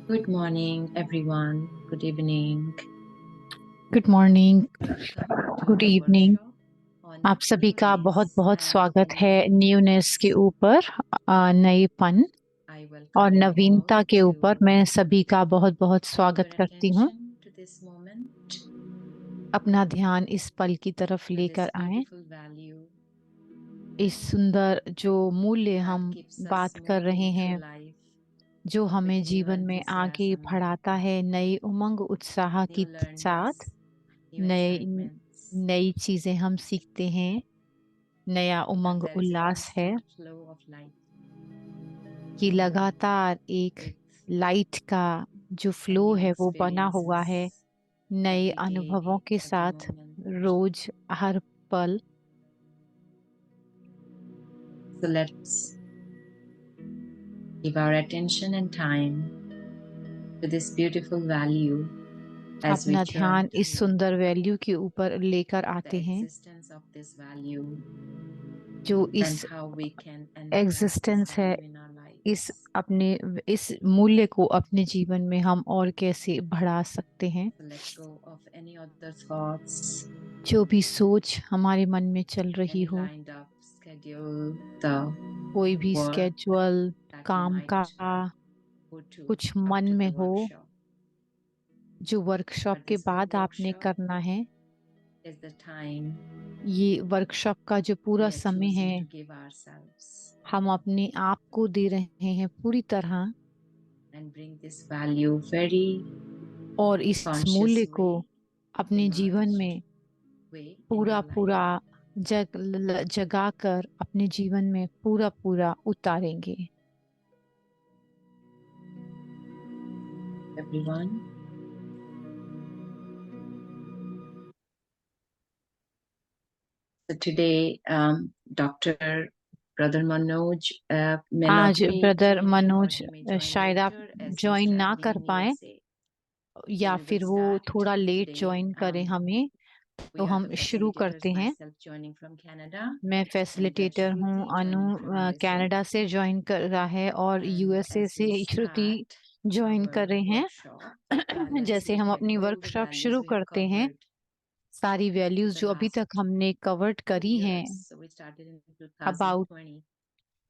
Good morning, everyone. Good evening. Good morning, Welcome to good our evening. workshop on आप सभी का बहुत newness बहुत and स्वागत है न्यूनेस के beginnings. ऊपर, नईपन I और welcome you all नवीनता के ऊपर to मैं सभी का बहुत बहुत give your स्वागत करती हूँ। attention to this moment, अपना ध्यान इस पल की तरफ to this लेकर आएं। beautiful value इस सुंदर जो मूल्य that हम keeps us बात कर रहे moving through हैं, life जो हमें with new जीवन में आगे enthusiasm, बढ़ाता है नई उमंग उत्साह new के साथ। learnings, new नई excitements, नई चीजें हम सीखते हैं, नया and Umang there is a उल्लास है constant flow of life कि लगातार एक with लाइट का जो a फ्लो new है वो बना हुआ है experiences नए every अनुभवों day, के every साथ, moment. रोज हर पल। So let's give our attention and time to this beautiful value as we अपना turn ध्यान to इस सुंदर वैल्यू के ऊपर लेकर the आते हैं, existence of this value जो and इस how we can enhance this existence है, value in our इस lives. अपने इस मूल्य को अपने जीवन में हम और कैसे बढ़ा सकते हैं। So let go of any other thoughts, जो भी सोच हमारे मन में चल रही any हो, lined up schedule, the कोई भी work स्केजुअल that you काम का might put to कुछ मन after में the हो, workshop. जो वर्कशॉप But के this whole बाद आपने workshop करना है। is the time ये वर्कशॉप का जो पूरा we are समय choosing है, to give ourselves हम अपने आप को दे रहे हैं पूरी तरह, and bring this value very और इस conscious मूल्य को way अपने in our जीवन में way in पूरा our life. पूरा जगा कर अपने जीवन में पूरा पूरा उतारेंगे। Everyone. So today, Dr. Brother Manoj may not आज be brother joining, or Manoj he may join शायद आप later as he's ज्वाइन ना traveling कर in पाए, USA. So या we will फिर वो start थोड़ा लेट today. ज्वाइन करें हमें, तो We are the हम शुरू facilitators, करते हैं। myself joining from Canada, मैं and फैसिलिटेटर हूँ, Shruti Anu joining from USA. Canada से ज्वाइन कर रहा है और And यूएसए as से we श्रुति start ज्वाइन कर our रहे हैं। workshop, let's जैसे look हम at अपनी all the वर्कशॉप values शुरू we have करते हैं, covered सारी वैल्यूज the जो अभी तक last हमने कवर्ड 2 करी हैं, years. So we started in about 2020,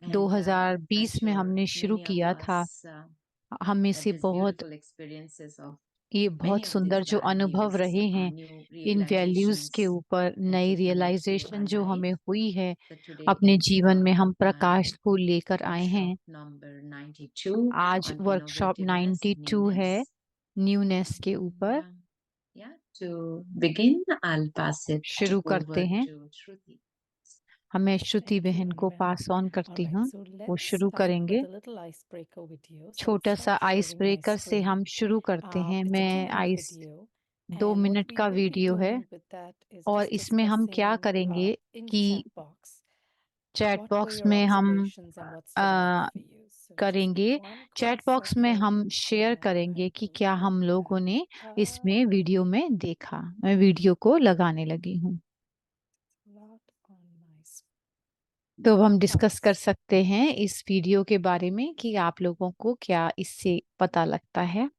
and I'm 2020 में sure हमने शुरू many of किया था। us हम में had से these बहुत beautiful experiences of ये many बहुत of these सुंदर जो अनुभव values, रहे हैं new इन वैल्यूज के realizations, ऊपर, and नई taking it to realization our जो life. हमें हुई है, So today अपने is जीवन में हम my प्रकाश को लेकर आए workshop हैं। number 92 आज on वर्कशॉप innovativeness, 92 है newness. न्यूनेस के And ऊपर। yeah, to begin, I'll pass it शुरू over करते हैं। to Shruti. मैं श्रुति Thank you, बहन को Anwen. पास ऑन All करती right, हूँ, so वो let's शुरू start with करेंगे। a little icebreaker video. So I'll छोटा सा start ice sharing my breaker से हम screen. शुरू करते हैं। It's a मैं 2-minute ice video, 2 and what minute we का will be वीडियो है, doing with that is और just इसमें हम क्या discussing करेंगे in the कि chat box. Chat What were box your में हम observations and what stood out आ, for you? So just करेंगे, one chat glass box of में हम water, शेयर and करेंगे I कि will क्या हम put लोगों ने that इसमें वीडियो में देखा। मैं वीडियो को लगाने लगी हूँ, right on my screen. तो हम All डिस्कस कर right. सकते हैं इस वीडियो के बारे में कि आप लोगों को क्या इससे पता लगता है।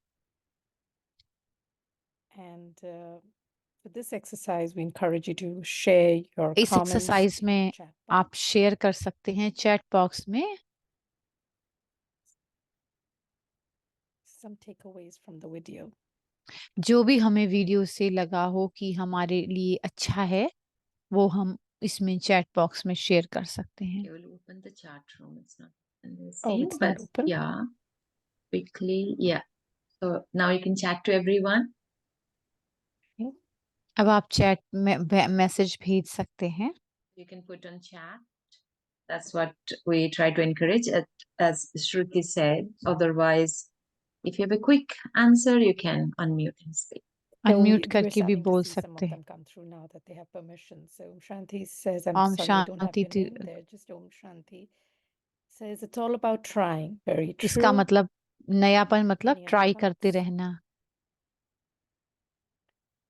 And for this exercise, we encourage you to share your इस comments एक्सरसाइज in the में chat आप box. शेयर कर सकते हैं चैट बॉक्स में Some takeaways from the video. जो भी हमें वीडियो से लगा हो कि हमारे लिए अच्छा है, वो हम इसमें चैट बॉक्स में शेयर कर सकते हैं। Okay, we'll open the chat room. It's not open the Oh, same, it's but not open? yeah, quickly, yeah. So now you can chat to everyone. Okay. अब आप चैट में message भेज सकते हैं। You can put on chat. That's what we try to encourage, as Shruti said. Otherwise, if you have a quick answer, you can unmute and speak. So unmute we're करके भी starting to बोल see some सकते of हैं। them come through now that they have permission. So Shanti says, I'm Om sorry, I don't have Shanti. your name there, just Om Shanti. Says it's all about trying. Very इसका true. मतलब नयापन मतलब Any other try करते thoughts? रहना।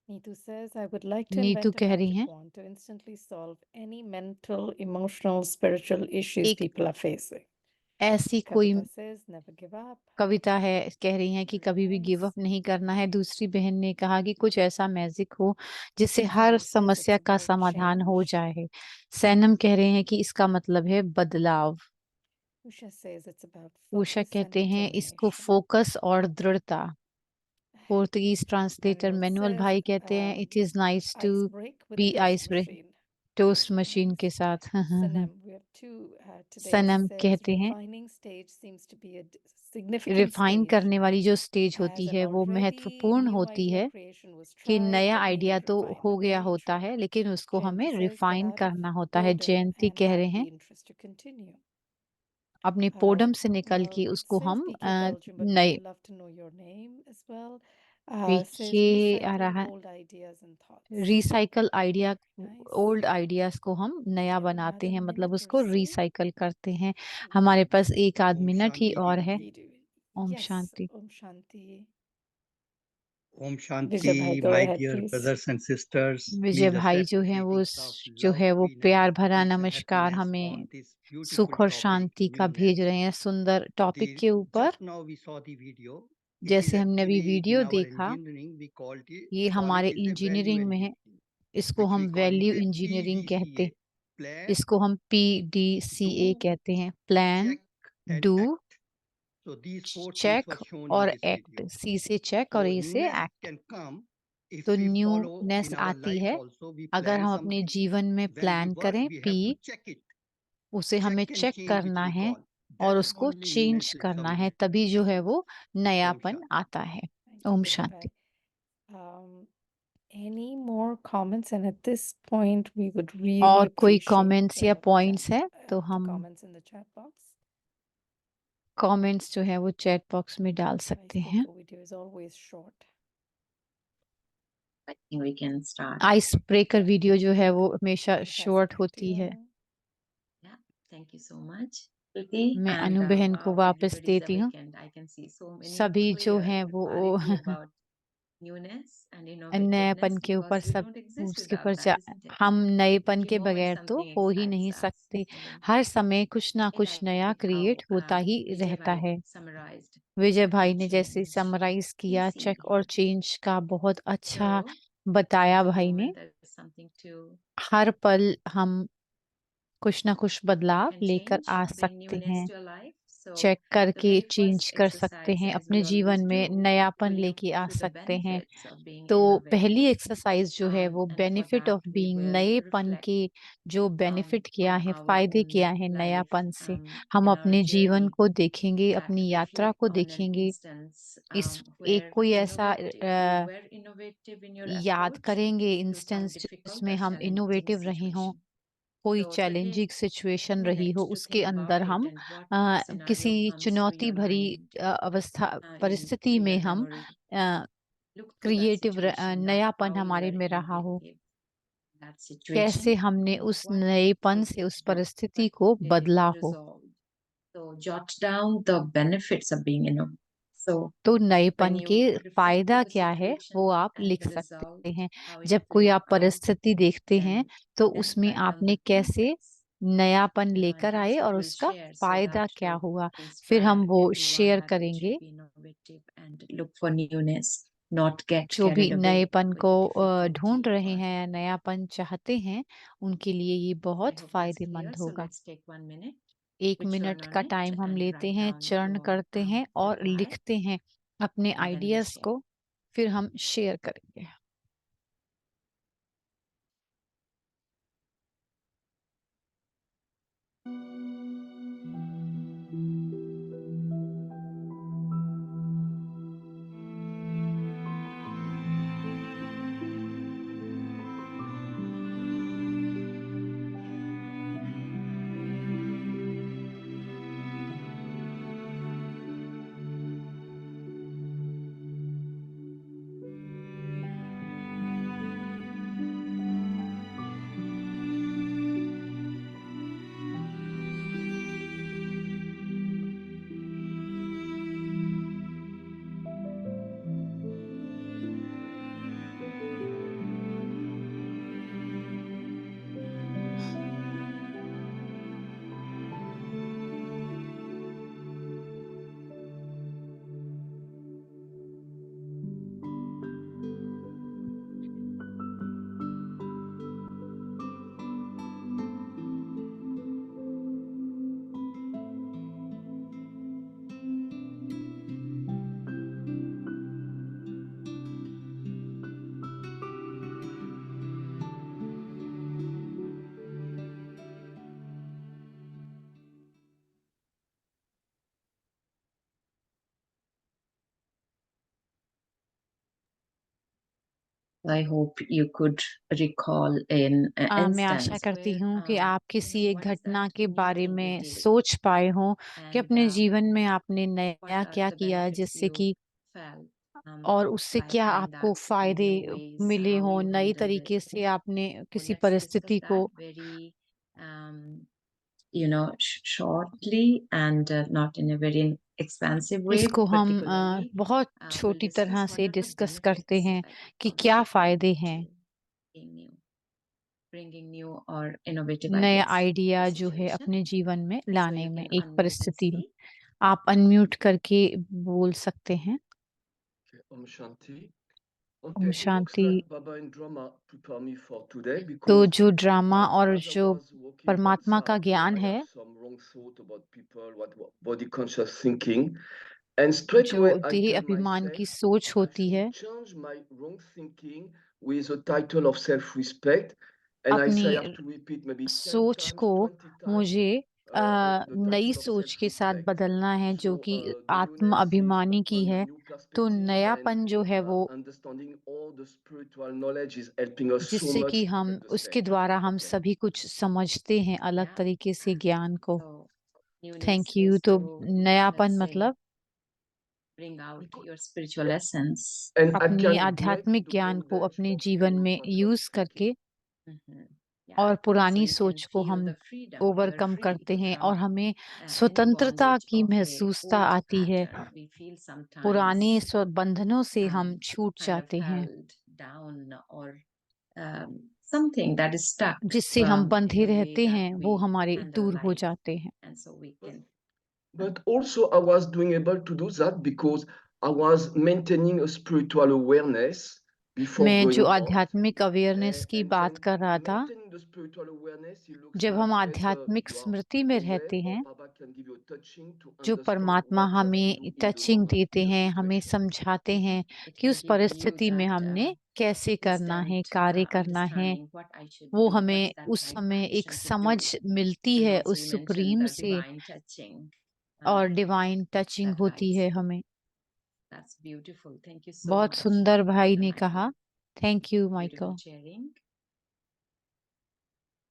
Neetu says, I would like to Neetu invent a कह रही magic हैं, wand to instantly solve any mental, emotional, spiritual issues एक people are facing. ऐसी कोई Kavita says, never give up. कविता है, कह रही हैं कि Very कभी भी गिव nice. अप नहीं करना है। दूसरी बहन ने कहा कि कुछ ऐसा मैजिक हो जिससे हर Sally says समस्या it's का about समाधान हो change. जाए। सैनम कह रहे हैं कि इसका मतलब है बदलाव। Usha says it's about Usha focus and कहते हैं इसको determination. फोकस और दृढ़ता। Portuguese translator Manuel Manuel says, भाई कहते हैं it is nice to ice break with a बी toast ice break machine. Toast machine Nice. के साथ। Sanam, we have two today. Sanam Says कहते हैं refining stage seems to be a significant refine stage, करने वाली जो stage as होती an है वो already महत्वपूर्ण new होती idea है creation was कि tried नया but आइडिया needed तो हो refinement. गया Very होता true. है लेकिन उसको हमें Jayanti says get refine out of करना होता है। boredom जयंती and कह रहे have the हैं interest to continue. अपने पोडम से निकल Well, के it उसको says हम BK Belgium, but we नए would love to know your name as well. Says पीछे आ recycling रहा है old ideas and thoughts. Recycle idea Nice. Old ideas को हम नया We have बनाते another हैं, मतलब minute or उसको so. रिसाइकल करते हैं। हमारे पास एक आध ओम मिनट ही शांति और जी। है। We do. Om Yes, Shanti. Om Shanti. Om Vijay Shanti bhai, go my ahead, dear please. Brothers and sisters Vijay may the भाई जो है वो greetings of जो love, है वो peace प्यार भरा peace and नमस्कार happiness हमें on this सुख beautiful और topic शांति का भेज newness. रहे हैं सुंदर टॉपिक The के ऊपर। just now we saw the video. It is जैसे हमने अभी actually in वीडियो our देखा, engineering we ये call हमारे it is a value engineering में है, engineering इसको which हम we call value it a engineering कहते PDCA, हैं, plan, इसको हम PDCA do, कहते हैं। Plan, check and do, act. So these four things check were shown in और this एक्ट। video. सी से चेक और So ए से newness act. can come if तो we follow newness in our आती life है also. We अगर plan हम अपने something. जीवन में When we प्लान work, करें, we पी, have to check it. उसे हमें Check and check change it, करना we है call. और Then उसको only चेंज newness will करना come है, in. तभी जो है वो Om नयापन Shanti. आता है। Thank you, Om Vijay Shanti. bhai. Any more comments? And at this point, we would और really कोई appreciate कमेंट्स या the पॉइंट्स है chat, तो the हम comments in the chat box. Comments जो है वो चैट बॉक्स में डाल सकते हैं। Icebreaker video is always short. I think we can start. Ice breaker video जो है वो हमेशा I'll pass it short back to होती you, है। Anu. Yeah, thank you so much, Preeti. मैं And अनु बहन को वापस everybody's देती हूँ। awakened. I can see so many सभी जो clear हैं वो clarity about newness and नएपन innovativeness के ऊपर because we सब don't exist उसके without ऊपर that, isn't it? हम नएपन Every के moment बगैर तो something हो ही excites नहीं us. सकते। Even हर समय कुछ ना I कुछ like नया how क्रिएट होता ही Vijay रहता Bhai है। summarized विजय भाई check ने and जैसे change, समराइज किया PC. चेक और चेंज का बहुत अच्छा So बताया every भाई ने। moment there's something to हर पल हम कुछ ना कुछ बदलाव can लेकर change, आ bring सकते newness हैं, to your life. So check the करके very चेंज first कर सकते exercise, हैं, as अपने we always जीवन में do, नयापन we look लेके आ to the सकते हैं। benefits of being तो पहली innovative. एक्सरसाइज जो है वो And for benefit that, of we being, will नएपन reflect के जो बेनिफिट क्या on है, our फायदे own क्या है life नयापन से। हम in our अपने जीवन journey, को देखेंगे, अपनी यात्रा reflect को on an देखेंगे। instance इस एक where कोई ऐसा you were innovative in your याद approach करेंगे to some इंस्टेंस difficult जिसमें or हम challenging इनोवेटिव रहे हों, situation. कोई So 20 चैलेंजिंग सिचुएशन रही minute हो, to उसके think अंदर about it हम and what किसी scenario comes to चुनौती your भरी mind अवस्था परिस्थिति into में your हम memory. Look through that creative situation, not नयापन how you हमारे were में रहा हो, innovative in that situation, कैसे हमने उस what नएपन did से it उस do, परिस्थिति what को did it बदला हो। resolve. So jot down the benefits of being innovative. So तो when नएपन you के reflect फायदा to the क्या है वो situation आप and लिख the सकते result, हैं। how it जब कोई played आप out, परिस्थिति देखते हैं then तो then उसमें write down आपने the कैसे benefits. नयापन लेकर And आए that's what और we'll उसका share so फायदा that क्या to हुआ, फिर inspire हम वो everyone शेयर that we करेंगे। should be innovative and look for newness, not get जो भी carried away नएपन with को the difficulty ढूंढ रहे or हैं, नयापन चाहते हैं, उनके लिए ये I बहुत hope that's फायदेमंद clear. So होगा। let's take 1 minute. 1 We churn minute on का it टाइम हम and लेते write हैं, down चरण your करते हैं और reply लिखते हैं अपने and then we ideas share. को, फिर हम शेयर करेंगे। I hope you could recall in an मैं आशा instance करती where हूँ कि आप किसी एक what is घटना that के new बारे thing you में did सोच पाए हों कि and अपने जीवन में आपने what नया are क्या the किया benefits जिससे you कि felt और उससे by क्या applying आपको that in फायदे new ways, मिले how हों, you नई handled तरीके it. से आपने So किसी let's discuss परिस्थिति that को very shortly and not in a very expansive way. इसको हम Particularly, बहुत we'll छोटी discuss तरह what से are the डिस्कस करते benefits, हैं like कि how क्या does it फायदे lead हैं to bringing new or innovative नया ideas in आइडिया a जो है situation. अपने जीवन में So लाने you में can एक unmute and परिस्थिति में speak. आप अनम्यूट करके बोल सकते हैं। Okay, Om Shanti. Om Okay, it looks Shanti. like Baba and Drama prepare me for today तो because जो ड्रामा और as I जो was walking परमात्मा का outside, ज्ञान I है have some wrong thought about people, what body conscious thinking, and straight जो away I देह tell अभिमान की myself सोच I होती है should change my wrong thinking with a title of self-respect, and I say I have अपनी to repeat maybe 10 सोच times, को 20 times मुझे the नई title of सोच के साथ self-respect. बदलना है जो So कि the आत्म newness is अभिमानी की upon a है। new तो perspective, and नयापन जो है वो understanding all the spiritual knowledge is helping us so जिससे much कि to हम take the उसके step. द्वारा हम Okay. सभी कुछ समझते हैं अलग Yeah. तरीके से ज्ञान को। So newness thank you. is तो to, नयापन let's say, मतलब bring out your spiritual essence. And I अपनी can break आध्यात्मिक the ज्ञान को bondage अपने of जीवन old में pattern यूज करके thinking. Yeah. और So पुरानी you can सोच को feel हम the freedom. You are overcome free करते हैं और from हमें any स्वतंत्रता bondage की of a महसूसता old आती है। pattern. We feel sometimes पुराने बंधनों से हम छूट kind of जाते हैं held down or something that is stuck जिससे हम in बंधे the way रहते that हैं वो we हमारे handle दूर हो life. जाते हैं। And so we can But also, I was doing able to do that because I was maintaining a spiritual awareness before मैं going जो out. आध्यात्मिक अवेयरनेस की And बात then कर रहा था, maintaining the spiritual awareness, it looks जब हम like either आध्यात्मिक you are स्मृति में aware रहते or हैं, Baba can give you a touching to जो understand परमात्मा what you have to हमें do in the touching moment, देते in the हैं, हमें situation. समझाते हैं it कि can उस give you परिस्थिति में that हमने कैसे करना है, instant कार्य करना है। understanding what I should वो do, what हमें is that उस right समय एक action to समझ do. मिलती And है also उस you mentioned सुप्रीम the से divine touching. और डिवाइन टचिंग that होती है guides. हमें। That's beautiful. Thank you so बहुत much. सुंदर भाई ने Michael. कहा। Thank you Beautiful Michael. sharing.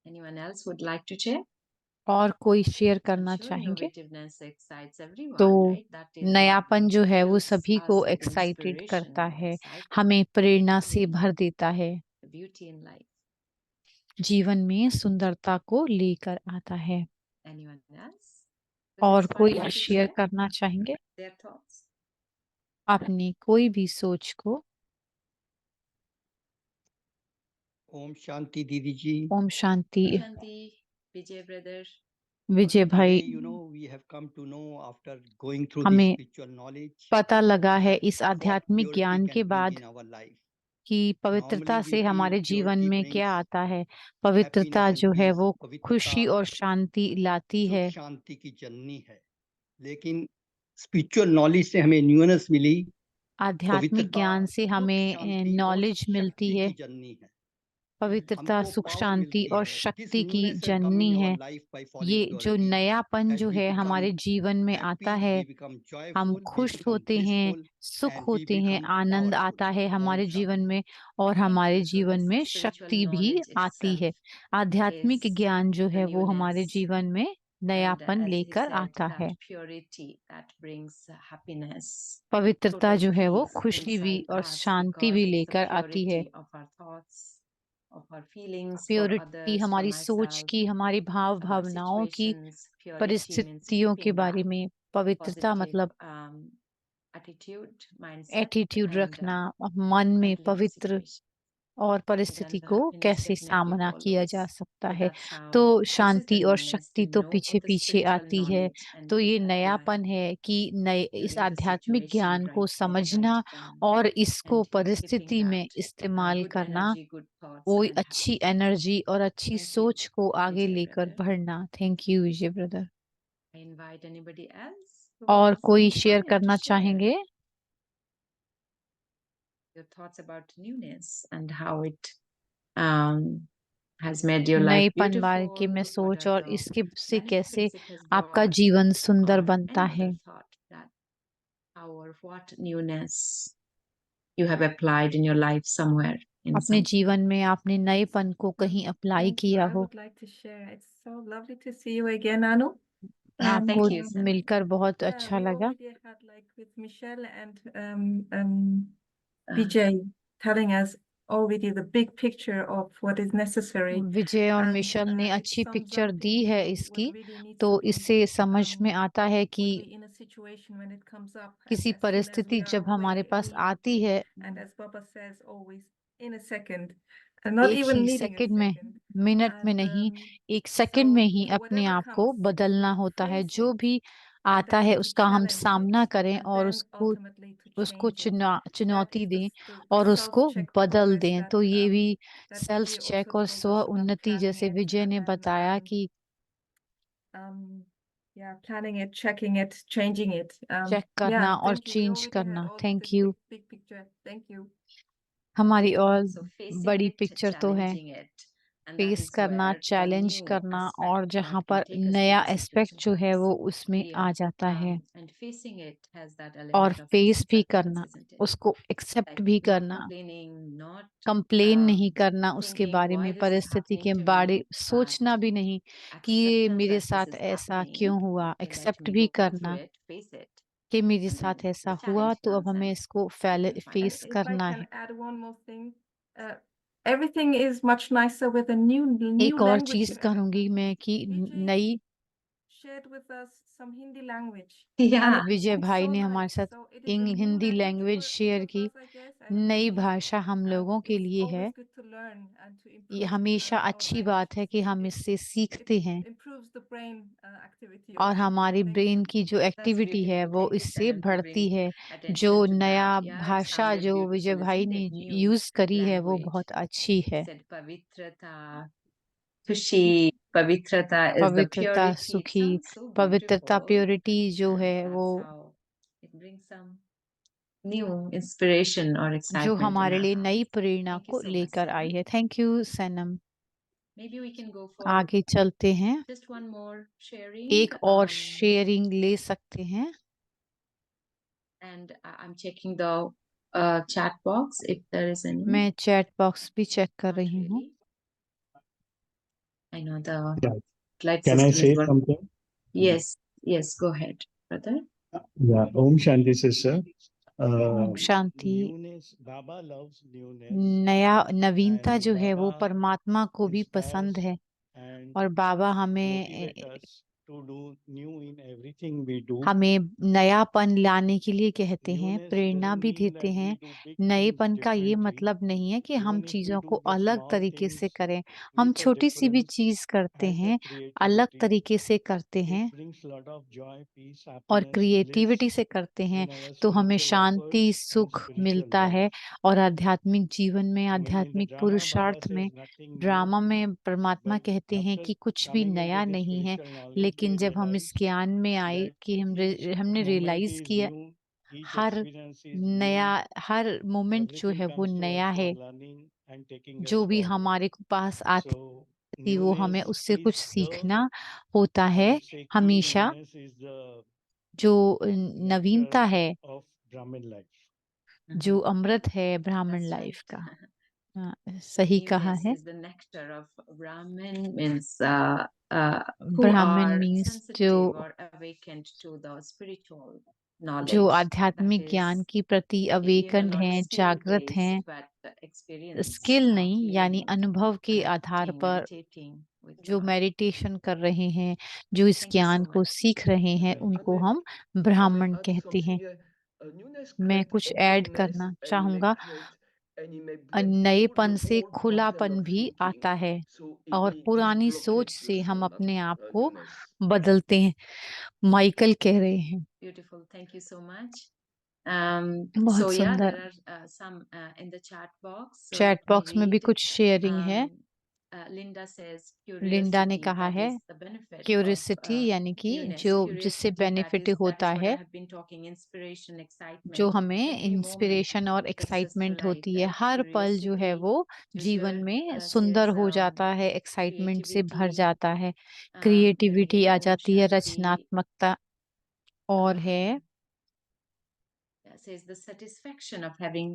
Anyone else would like to share? और कोई शेयर I'm करना sure चाहेंगे? innovativeness excites everyone, तो right? That is what नयापन जो है वो fills सभी us को with एक्साइटेड करता inspiration, है, excitement, हमें प्रेरणा से भर देता है, the beauty in life. जीवन में सुंदरता को लेकर आता है। Anyone else? Who's और कोई inspired to शेयर share करना चाहेंगे their thoughts? अपनी कोई भी सोच को? ओम शांति दीदी जी। Om Shanti. Shanti, Vijay brother. विजय Today, भाई, we have come to know after going through this हमें spiritual knowledge पता लगा है इस what आध्यात्मिक purity ज्ञान can के bring बाद in our life. कि पवित्रता Normally, we से हमारे feel जीवन purity में क्या brings आता है। पवित्रता happiness and जो है peace. वो पवित्रता खुशी और शांति लाती सुख है। शांति की जननी है, लेकिन स्पिरिचुअल नॉलेज से हमें न्यूनेस मिली। आध्यात्मिक पवित्रता ज्ञान से सुख हमें शांति और नॉलेज मिलती शक्ति है। की जननी है। पवित्रता हमको सुख पावर शांति मिलती और है। This शक्ति की newness has come Janani in our है। life by ये following जो purity. नयापन जो As we है become हमारे जीवन में आता happy, है, we become हम joyful, we खुश become होते हैं, blissful, सुख and we होते हैं, become आनंद powerful. आता है Om हमारे जीवन Shanti. में और Thank हमारे you. So जीवन this में spiritual शक्ति भी knowledge आती है। itself आध्यात्मिक is ज्ञान जो the है वो हमारे newness. जीवन में And नयापन as he लेकर said, आता है। that purity that brings happiness, पवित्रता total जो है वो peace खुशी भी inside और us शांति because भी it's the लेकर आती है। purity of our thoughts, of our feelings for purity others, for हमारी सोच myself, की, हमारी भाव about भावनाओं की, situations. Purity means परिस्थितियों के keeping बारे that में। पवित्रता positive मतलब attitude, mindset, एटीट्यूड and रखना, मन में handling the पवित्र situation. और So then परिस्थिति the को happiness कैसे definitely सामना किया जा follows. सकता So है। that's how तो this is the शांति और newness, शक्ति to तो know पीछे of the पीछे spiritual आती है। knowledge and तो to ये apply नयापन है कि नए इस during the आध्यात्मिक situation ज्ञान को right there, समझना right then, और इसको and keeping परिस्थिति में that इस्तेमाल good करना, energy, good thoughts, वो and अच्छी happiness. एनर्जी और अच्छी Thank you, सोच को आगे Vijay लेकर brother. बढ़ना। Thank you Vijay brother. I invite anybody else who और wants कोई some शेयर time करना to share चाहेंगे? your thoughts about newness and how it has made your life नएपन बारे की मैं beautiful. What सोच are और the इसके से कैसे benefits it has आपका brought, जीवन सुंदर or बनता any है। other thought that how or what newness you have applied in your life somewhere. in अपने some. जीवन में आपने नएपन को कहीं अप्लाई Thank you. किया I हो। would like to share. It's so lovely to see you again, Anu. Thank आपको you, Sanam. मिलकर बहुत Yeah, अच्छा we लगा। already had like with Michelle and Uh, Vijay telling us already the big picture of what is necessary, विजय और and Michel ने it अच्छी sums picture up दी है into इसकी, what really needs तो to be इससे समझ में आता है when कि we in a situation when it comes up, and किसी as soon as परिस्थिति we are जब हमारे aware, पास we need आती to, है, and as Baba says always, in a second, and not एक even he needing a second में, second, minute में and नहीं, एक सेकंड so में ही to अपने whatever आप को comes, बदलना होता है। face जो it, भी and आता then है to उसका हम challenge सामना it, करें and और then ultimately to उसको change it. That चुनौती is the, दें the और उसको self-check बदल promise दें। that तो ये भी that self Vijay also check और told स्व us about उन्नति, planning जैसे it, विजय and ने then बताया कि yeah, planning it, checking it, changing it. Check करना Yeah, और thank you. We change already had करना। all of thank the you. big picture. Thank you. हमारी और so facing बड़ी it, पिक्चर तो है challenging it, and that face is करना, where the challenge new करना, aspect और जहाँ that can पर take us to नया the एस्पेक्ट situation जो है वो comes. उसमें आ जाता है। And facing it has that और element of फेस भी acceptance, करना, isn't it? उसको एक्सेप्ट Like भी not करना, complaining, not कंप्लेन नहीं um, करना उसके thinking बारे why में, this is परिस्थिति happening के to बारे me, but सोचना भी नहीं कि ये acceptance मेरे that this साथ is ऐसा happening, क्यों हुआ, in that एक्सेप्ट we भी go through करना it, face it, कि मेरे and साथ then ऐसा the हुआ, challenge तो अब comes हमें and इसको we can find face And if I करना can है। add one more thing, everything is much nicer with a new एक और language. चीज कहूंगी मैं कि Vijay नई shared with us some Hindi language. Yeah. And it Vijay seems भाई so ने हमारे nice. साथ So it is a new Hindi language language for each share of की। us, I guess. I would नई say. भाषा हम लोगों के It's लिए है। always good to learn and to ये improve हमेशा our अच्छी बात है languages. कि हम It इससे सीखते हैं improves the brain activity और also. हमारी Thank ब्रेन you. की जो That's एक्टिविटी है beautiful. वो Thank you, इससे Sanam, for बढ़ती bringing है। attention जो to नया that. Yeah, it भाषा sounded जो विजय beautiful, भाई isn't ने it? New यूज करी है वो language. बहुत अच्छी है। Said pavitrata, खुशी, pavitrata is the पवित्रता, purity. It सुखी, sounds so पवित्रता, beautiful, प्योरिटी जो and है that's वो how it brings some new inspiration or जो excitement in हमारे our लिए hearts. नई प्रेरणा Thank you को so much, लेकर आई Sanam. है। Thank you Sanam. Maybe we can go for आगे चलते हैं, just one more sharing. एक और शेयरिंग ले सकते हैं। And I'm checking the chat box if there is any. मैं चैट बॉक्स भी चेक कर Not रही हूँ। really. I know the Yeah. light Can I system say is working. something? Yes, yes, go ahead, brother. Yeah. Om Shanti, sister. Om Shanti. Newness, Baba loves newness, नया नवीनता and जो है वो Baba परमात्मा को भी पसंद inspires है and और बाबा हमें motivate us to do new in everything we do. हमें नयापन लाने के लिए कहते हैं, Newness प्रेरणा doesn't भी mean देते that we हैं। do big नएपन things का ये differently. मतलब नहीं है कि हम Even if we चीजों do को the अलग small तरीके से things करें, हम with a छोटी सी भी difference चीज करते has a हैं, अलग creativity. तरीके से करते हैं It brings lot of joy, peace, और happiness, क्रिएटिविटी bliss से करते हैं, in our तो हमें spiritual शांति, efforts and सुख spiritual मिलता है। life. और आध्यात्मिक जीवन में, I mean, in the आध्यात्मिक drama, Baba पुरुषार्थ में, says nothing new, ड्रामा में परमात्मा but कहते हैं after कि कुछ भी coming नया into this नहीं है, spiritual knowledge, लेकिन we जब हम इस realize ज्ञान में आए that कि each हमने moment रियलाइज is किया new, each her experience is नया, new, हर मोमेंट जो everything है वो comes to नया us है। for learning and taking जो us भी forward. हमारे को पास आती So थी वो हमें newness उससे कुछ is the, सीखना होता I है would say, key हमेशा। newness is the जो नवीनता nectar है, of Brahmin life. जो अमृत है ब्राह्मण That's लाइफ right. का। सही कहा Newness है। is the nectar of Brahmin, means who ब्राह्मण are means sensitive or awakened to the spiritual जो knowledge. That आध्यात्मिक ज्ञान is, की प्रति you know, अवेकन not हैं, जागृत skill-based, हैं, but experience, स्किल नहीं यानी feeling, अनुभव के आधार connecting, पर meditating with जो God. मेडिटेशन कर रहे हैं, जो इस Thank you ज्ञान so को much. सीख रहे हैं, I उनको may, हम I may ब्राह्मण add कहते हैं। something. Newness मैं create कुछ ऐड openness करना and may चाहूंगा। create and it may break all नएपन the से old pattern खुलापन of भी thinking. आता है So it और may पुरानी disblockage सोच the से हम flow, अपने आप को newness. बदलते हैं। माइकल कह रहे हैं। Beautiful. Thank you so much. बहुत So yeah, सुंदर। there are some in the chat box. So chat let me box में भी read. कुछ शेयरिंग है। Linda says लिंडा ने curiosity, कहा that है is the benefit of curiosity यानी कि newness. जो जिससे Curiosity, that बेनिफिट is होता what I है, have been talking, inspiration, जो excitement. हमें Every moment इंस्पिरेशन और takes us to excitement life, होती है। right? हर पल जो है Curiosity, वो जीवन Joshua में सुंदर says हो जाता है, एक्साइटमेंट से भर creativity, जाता है, then क्रिएटिविटी आ again Om जाती है, Shanti. रचनात्मकता और है Yes, says the satisfaction of having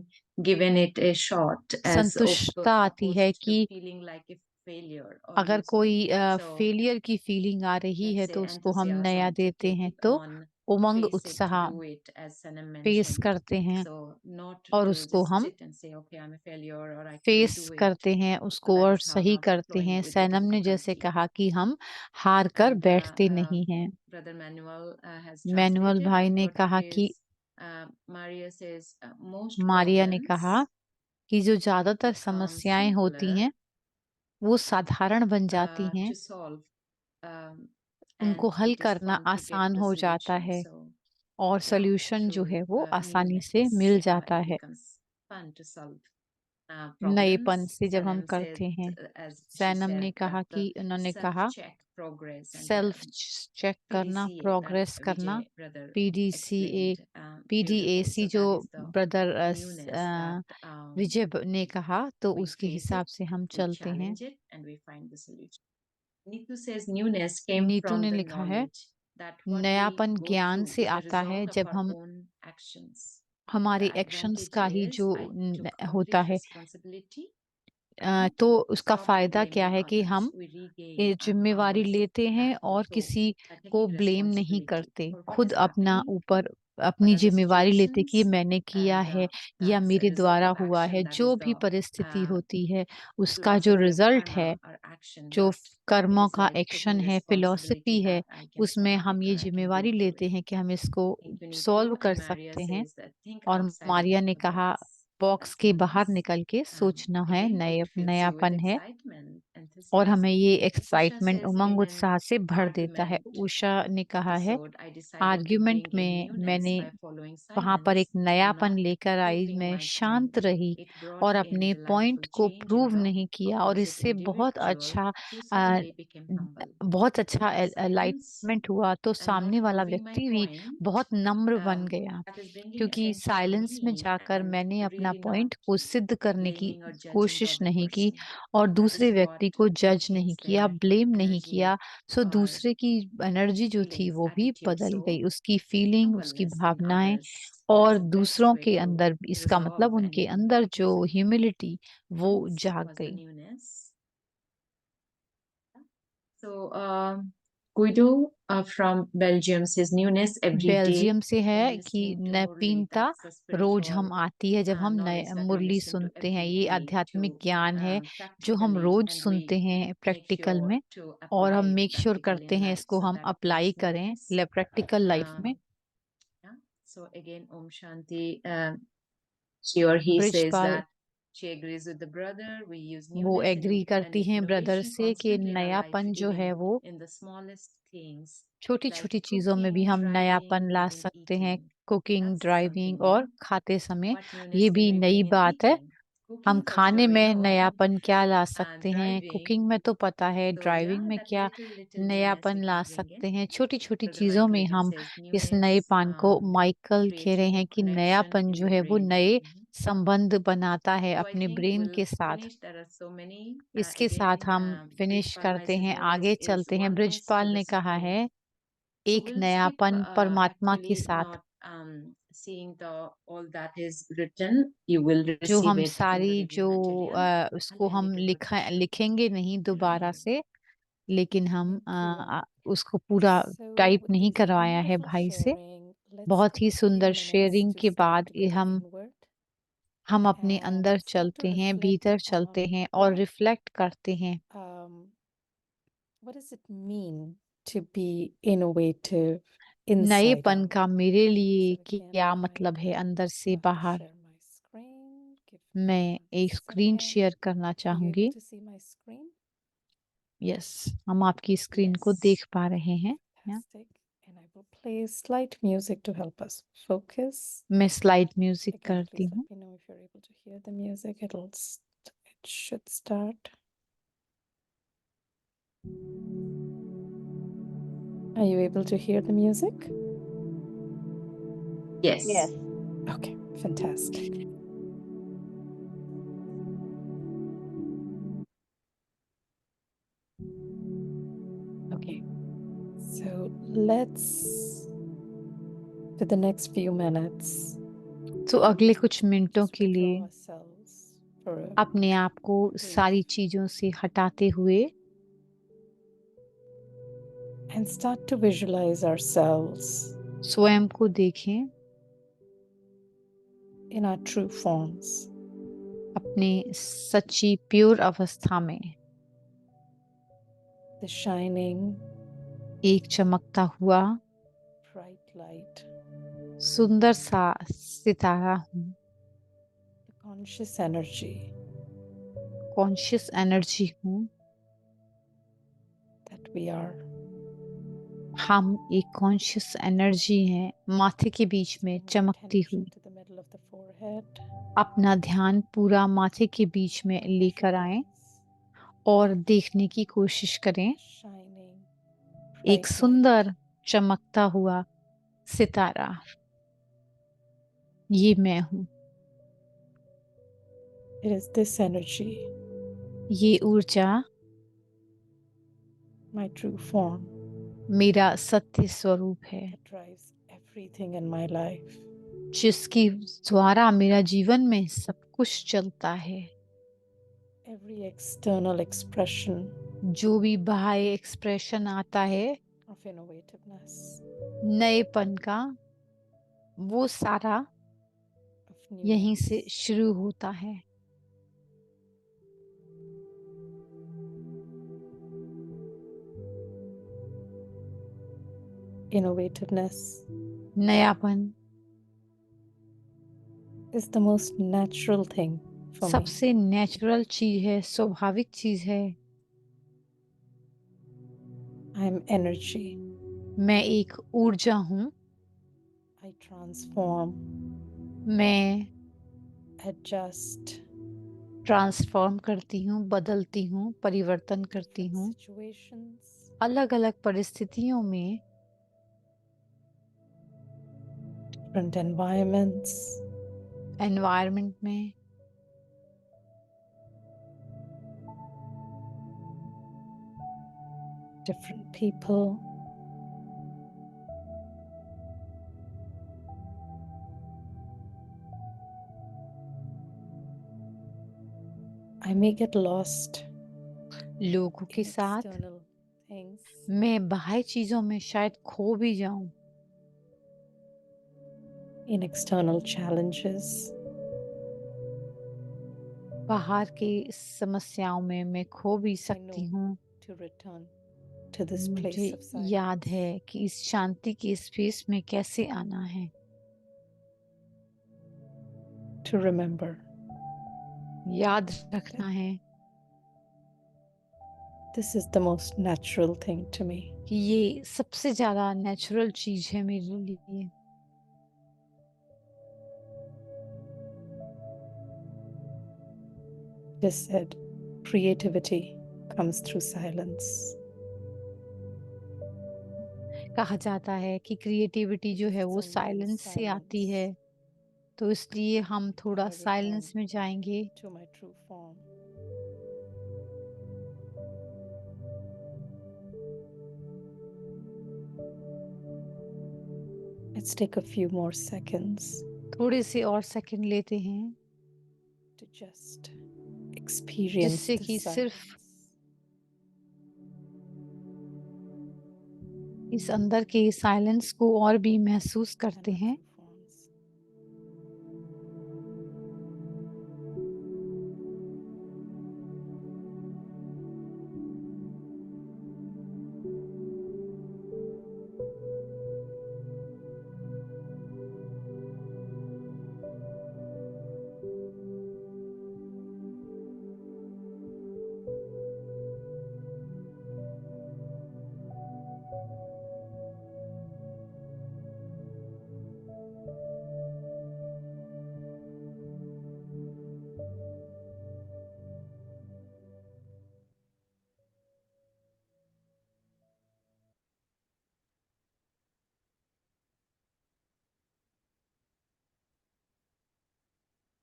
given it a shot as संतुष्टता आती है opposed to कि feeling like a failure, अगर obviously. कोई So फेलियर की फीलिंग आ रही let's है say तो उसको हम नया enthusiasm to देते take हैं, it तो on, उमंग face it, उत्साह do it, as Sanam face mentioned. करते हैं So not और to उसको just हम sit and say, okay, I'm a failure or I couldn't face do it. करते हैं So उसको that और is how सही not करते flowing हैं। with the सैनम ने जैसे difficulty. कहा कि हम हार कर And बैठते नहीं हैं। Brother Manuel has manual translated भाई ने what कहा कि is Maria says most Maria ने कहा problems कि जो ज्यादातर become समस्याएं होती simpler हैं वो साधारण बन जाती हैं, to solve, उनको and हल it is करना fun to get आसान the हो जाता solution. है So और yeah, सॉल्यूशन जो है through वो आसानी से newness, मिल जाता it है। becomes fun to solve नएपन problems. से जब हम Sanam करते said, हैं, as she सैनम said, ने that कहा the कि उन्होंने कहा self-check progress and self check करना, PDCA that प्रोग्रेस करना, Vijay brother PDCA, explained PDAC beautiful. So जो that is the brother newness that विजय ने कहा, तो we उसके face हिसाब it, से हम we चलते हैं। challenge it, and we find the solution. Neetu says newness came Neetu from ने the लिखा है knowledge that what we नयापन go ज्ञान through से is the आता है result of जब our हम own actions. हमारे The एक्शंस advantage का ही is जो I took होता complete है। responsibility तो उसका stopped फायदा क्या blaming है कि others. हम We regain ये जिम्मेवारी powers लेते हैं back और control किसी by को taking ब्लेम नहीं responsibility करते, for what खुद is अपना happening, ऊपर what अपनी are the जिम्मेवारी लेते कि ये situations, मैंने किया and है या that's a मेरे result द्वारा of हुआ है। action. That जो is भी the परिस्थिति होती है उसका जो philosophy of रिजल्ट है, karma or action, जो but it कर्मों is का like एक्शन taking है, फिलॉसफी responsibility है, that I can उसमें solve हम it ये or I can go जिम्मेवारी through लेते it. हैं कि हम इसको 22 सॉल्व कर and Maria सकते हैं। says that think और outside मारिया ने the कहा box. बॉक्स That's के बाहर newness. निकल के सोचना है, Again, नए it fills you with नयापन है excitement, और हमें enthusiasm. ये Usha excitement, says Umang, in an उत्साह से भर देता है। argument उषा ने कहा है episode, I decided to argument bring a में newness मैंने by following वहां पर एक silence and नयापन not लेकर आई, proving मैं my शांत point. रही It brought और in अपने delightful पॉइंट को change, प्रूव and the नहीं किया और opposite इससे बहुत individual अच्छा who uh, suddenly became humble. बहुत अच्छा Silence एलाइटमेंट हुआ। तो and सामने not वाला proving my व्यक्ति भी point, बहुत नम्र बन गया, that is bringing क्योंकि attention to साइलेंस में me जाकर and मैंने अपना really पॉइंट not को सिद्ध करने की blaming or judging the कोशिश other नहीं की person. और That दूसरे is व्यक्ति what को जज नहीं changed किया, their ब्लेम नहीं energy किया। सो or दूसरे की एनर्जी जो थी feelings, वो भी attitude. बदल So गई, उसकी फीलिंग, उसकी humbleness in भावनाएं others और is the best दूसरों way के to अंदर, इसका मतलब resolve उनके any अंदर जो conflict. ह्यूमिलिटी वो This जाग was the गई। newness. So Guido from Belgium says newness every day. Belgium से When है listening कि to Murli, नैपीनता that's a रोज हम spiritual आती है जब हम knowledge that we Murali listen to सुनते हैं। every ये day आध्यात्मिक to ज्ञान है जो हम practically, रोज and सुनते we हैं make प्रैक्टिकल sure में to और हम apply it make sure practically करते in हैं life. इसको So हम that अप्लाई is करें newness. प्रैक्टिकल लाइफ में। Yeah. So again, Om Shanti. She or he says Brijpal that she agrees with the brother. We use वो newness agree and करती हैं brother innovation से कि constantly in our life, नयापन जो है even वो in the smallest things छोटी like छोटी चीजों में भी cooking, हम नयापन driving, ला even सकते हैं। eating. Cooking, That's driving something और new. खाते समय What ये newness भी can we नई bring in बात है। eating? हम Cooking for खाने sure we में know. नयापन क्या ला सकते हैं, Driving. कुकिंग में तो पता है, So ड्राइविंग yeah, में that क्या little newness नयापन we ला can bring सकते in. हैं। छोटी छोटी Brother चीजों में Michael हम says इस नए newness, पान को, माइकल कह रहे creating हैं कि connection नयापन in जो the है वो brain. नए संबंध बनाता है So I अपने think ब्रेन we'll के साथ। finish. There are so many. इसके साथ Again, हम फिनिश Brijpal करते Bhai हैं, says आगे newness is चलते हैं। oneness to ब्रिजपाल the ने कहा supreme. है So एक we'll skip नयापन परमात्मा के actually साथ, not seeing the all that is written. You will जो receive हम it in the सारी review जो material. उसको I'll हम hand it over to Shruti. लिखेंगे नहीं दोबारा से, लेकिन हम Thank you. उसको पूरा So टाइप with नहीं this करवाया है beautiful भाई से। sharing, let's बहुत ही take a few सुंदर minutes शेयरिंग to के start बाद to go हम inward अंदर and start to चलते हैं, reflect भीतर चलते on हैं और what रिफ्लेक्ट करते हैं what does it mean to be innovative inside नएपन out? का मेरे लिए So again, क्या I मतलब है अंदर से want to बाहर। share my screen. Give मैं me a एक स्क्रीन second. शेयर करना Are you चाहूंगी। able to see my screen? Yes, हम आपकी स्क्रीन को Yes. देख पा रहे हैं। Fantastic. And I will play slight music to help us focus. मैं स्लाइड म्यूजिक Again, करती please हूँ। let me know if you're able to hear the music. It should start. Are you able to hear the music? Yes. Okay, fantastic. Okay, so let's, for the next few minutes, तो अगले कुछ मिनटों Just के withdraw लिए ourselves for a अपने आप को सारी चीजों से हटाते हुए and start to visualize ourselves स्वयं को देखें in our true forms. अपने सच्ची प्योर अवस्था में, The shining, एक चमकता हुआ bright light, सुंदर सा सितारा हूँ, the conscious energy conscious energy हूँ। that we are. हम एक कॉन्शियस एनर्जी हैं, माथे के बीच में Bring our चमकती attention हुई। to the middle of the forehead. अपना ध्यान पूरा माथे के बीच में लेकर आएं Visualize और देखने की कोशिश करें the shining, एक bright light. सुंदर चमकता हुआ सितारा। ये मैं हूँ, It is this energy, ये ऊर्जा my true form, मेरा सत्य स्वरूप है, that drives everything in my life. जिसकी द्वारा मेरा जीवन में सब कुछ चलता है। Every external expression जो भी बाह्य एक्सप्रेशन आता है of innovativeness, नएपन का, वो सारा of यहीं से newness. शुरू होता है। Innovativeness नयापन is the most natural thing for me. सबसे नेचुरल चीज है, स्वाभाविक चीज है। I'm energy. मैं एक ऊर्जा हूँ, I transform, मैं adjust ट्रांसफॉर्म करती हूँ, बदलती हूँ, परिवर्तन करती different हूँ situations, अलग अलग परिस्थितियों में, different environments, एनवायरनमेंट में, different people. I may get lost लोगों के in साथ। external things, मैं बाह्य चीजों में शायद खो भी जाऊं, in external challenges, बाहर की समस्याओं में मैं खो भी सकती know हूँ। to return to this place मुझे of silence. याद है कि इस शांति के स्पेस में कैसे आना है। To remember याद रखना है this is the most natural thing to me. कि ये सबसे ज्यादा नेचुरल चीज है मेरे लिए। Just said, creativity comes through silence. कहा जाता है कि क्रिएटिविटी जो है वो It's only in साइलेंस से आती है, तो इसलिए हम थोड़ा I return साइलेंस में जाएंगे to my true form. Let's take a few more seconds थोड़े से और सेकंड लेते हैं to just experience जिससे the कि सिर्फ silence. इस अंदर के साइलेंस को और भी महसूस and करते our हैं। true forms.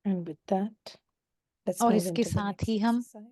And with that, let's और move इसके into the साथ next ही हम exercise.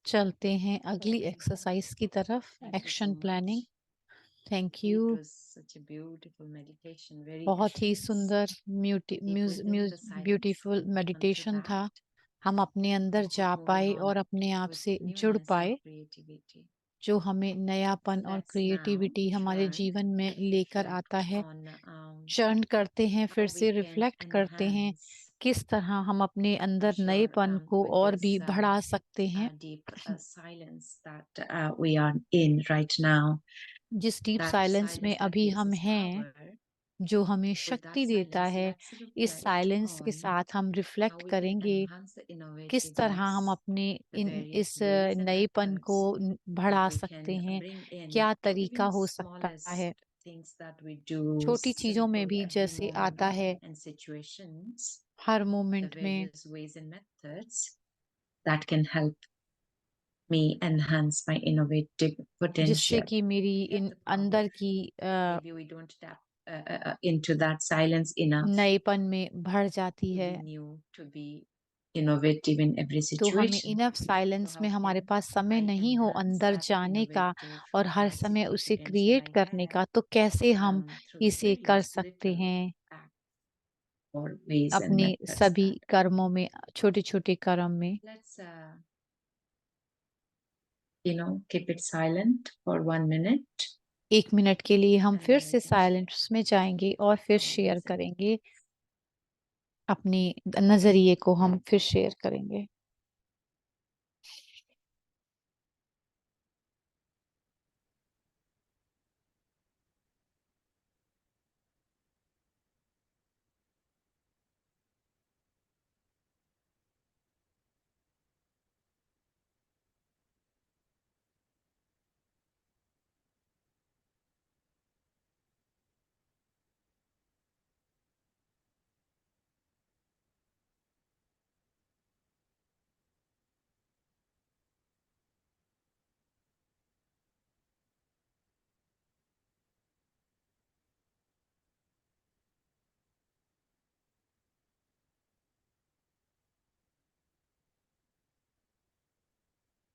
चलते हैं अगली action एक्सरसाइज की तरफ, Thank you so action planning. much. Thank It you. was such a beautiful meditation, very बहुत ही effortless. सुंदर Deep within the silence, beautiful and through meditation था। that, हम अपने अंदर we keep जा moving पाए on और अपने आप with से जुड़ newness पाए, and creativity. जो हमें नयापन और Let's now क्रिएटिविटी हमारे turn जीवन to में लेकर reflect आता है। on चर्न करते हैं, how फिर we से can रिफ्लेक्ट करते हैं, enhance. किस तरह हम अपने I'm अंदर sure नएपन को with और this भी बढ़ा सकते हैं। deep silence that we are in right now, जिस डीप that साइलेंस में silence that अभी gives हम us हैं, power, जो हमें with शक्ति that देता silence, है, let's इस reflect साइलेंस के on साथ हम how रिफ्लेक्ट we can करेंगे enhance the किस तरह हम innovativeness, अपने the various इस ways and नएपन को methods बढ़ा that we सकते can हैं, bring in क्या to तरीका even हो सकता है। smallest things that we do, छोटी चीजों में simple भी every जैसे moment आता है and situations, her the moment में, various ways and methods that can help me enhance my innovative जिससे potential. कि मेरी Get इन the power. अंदर की Maybe we don't tap into that silence enough नएपन में भर जाती to है। be new, to be innovative in every तो हमें situation. Enough So silence how में हमारे can पास समय I नहीं हो enhance अंदर that जाने का innovative और हर समय capacity, उसे potential क्रिएट I करने have का, तो कैसे हम through the इसे कर various सकते little हैं acts or ways and अपने methods सभी that कर्मों में, छोटे छोटे कर्म में। let's keep it silent for 1 minute 1 minute के लिए हम and फिर then we से can share साइलेंस में जाएंगे और फिर how शेयर is it. करेंगे, अपने नजरिए को हम फिर शेयर करेंगे।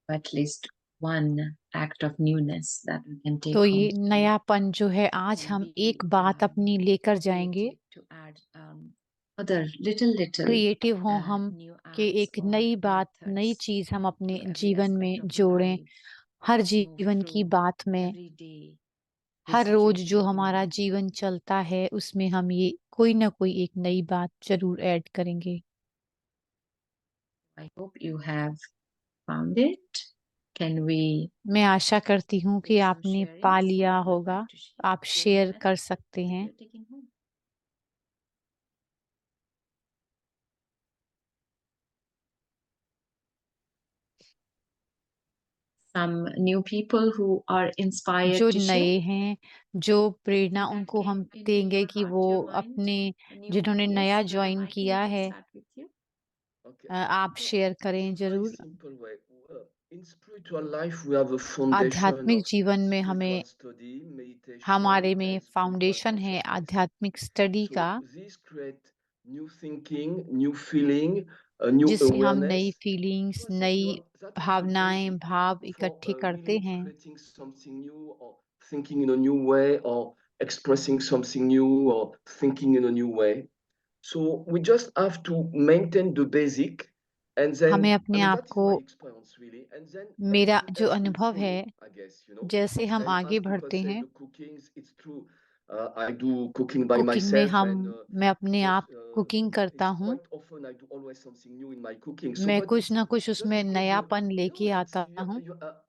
At least one act of newness that we can take तो home ये today. नयापन जो है आज Can हम be एक बात अपनी लेकर जाएंगे, creative to add other little creative हो हम new कि acts एक or नई बात, नई methods चीज हम अपने to every जीवन aspect में of our जोड़ें, life, हर move जीवन की through बात में, every day हर this रोज जो journey हमारा in जीवन चलता है उसमें हम ये कोई ना कोई एक नई बात जरूर ऐड करेंगे। I hope you have found it. Can we मैं आशा करती हूँ do कि some आपने sharings? पा Who लिया would होगा, like to आप share the शेयर कर method सकते that हैं। you're taking home? Some new people who are inspired जो to share. नए हैं, जो प्रेरणा Anything that उनको हम came into देंगे your कि heart, वो your mind, अपने the new जिन्होंने ideas. नया ज्वाइन Michael, किया we can है, start with you. Okay. आप So, शेयर in करें a very जरूर। simple way, in spiritual life, we have a foundation आध्यात्मिक of जीवन में spiritual हमें, study, meditation, हमारे में and spiritual फाउंडेशन है consciousness. आध्यात्मिक स्टडी So का, this create new thinking, new feeling, a new जिससे हम नई awareness. Feelings, So I think नई that was the भावनाएं, basic भाव for इकट्ठे करते really हैं, creating something new or thinking in a new way or expressing something new or thinking in a new way. So we just have to maintain the basic, and then हमें I अपने mean आप that is को, my experience really, and then मेरा everything जो else will अनुभव follow, है, I guess, you know. जैसे हम And आगे as people बढ़ते say, हैं, the cooking, it's true. I do cooking by cooking में myself, and मैं अपने just आप कुकिंग करता it's हूँ, quite often I do always something new in my cooking. So, मैं but कुछ it's ना कुछ just उसमें because नयापन लेके it's आता हूँ।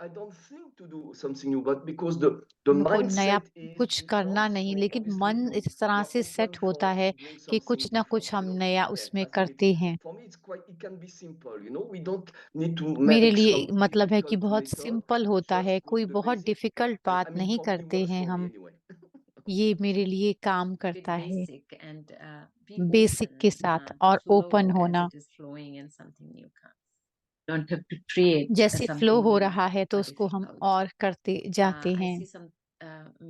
I don't think to do something new, but because the मेरे को नया mindset is कुछ करना different. नहीं, So लेकिन obviously मन इस तरह you're से open सेट होता for है doing कि something कुछ ना कुछ different, हम you know. नया Yeah, उसमें I think करते हैं। for me it can be simple, you know. We don't need to मेरे make लिए some मतलब है कि difficult बहुत method, सिंपल होता just है, with कोई the बहुत basic. डिफिकल्ट And बात I mean नहीं for me करते works हैं for me हम। anyway. ये मेरे लिए काम Keep it करता है, basic and be बेसिक के open साथ to और ओपन flow as होना। it is flowing and something new comes. Don't have to create जैसे फ्लो something हो new रहा है तो or उसको हम difficult. और करते जाते I हैं। see some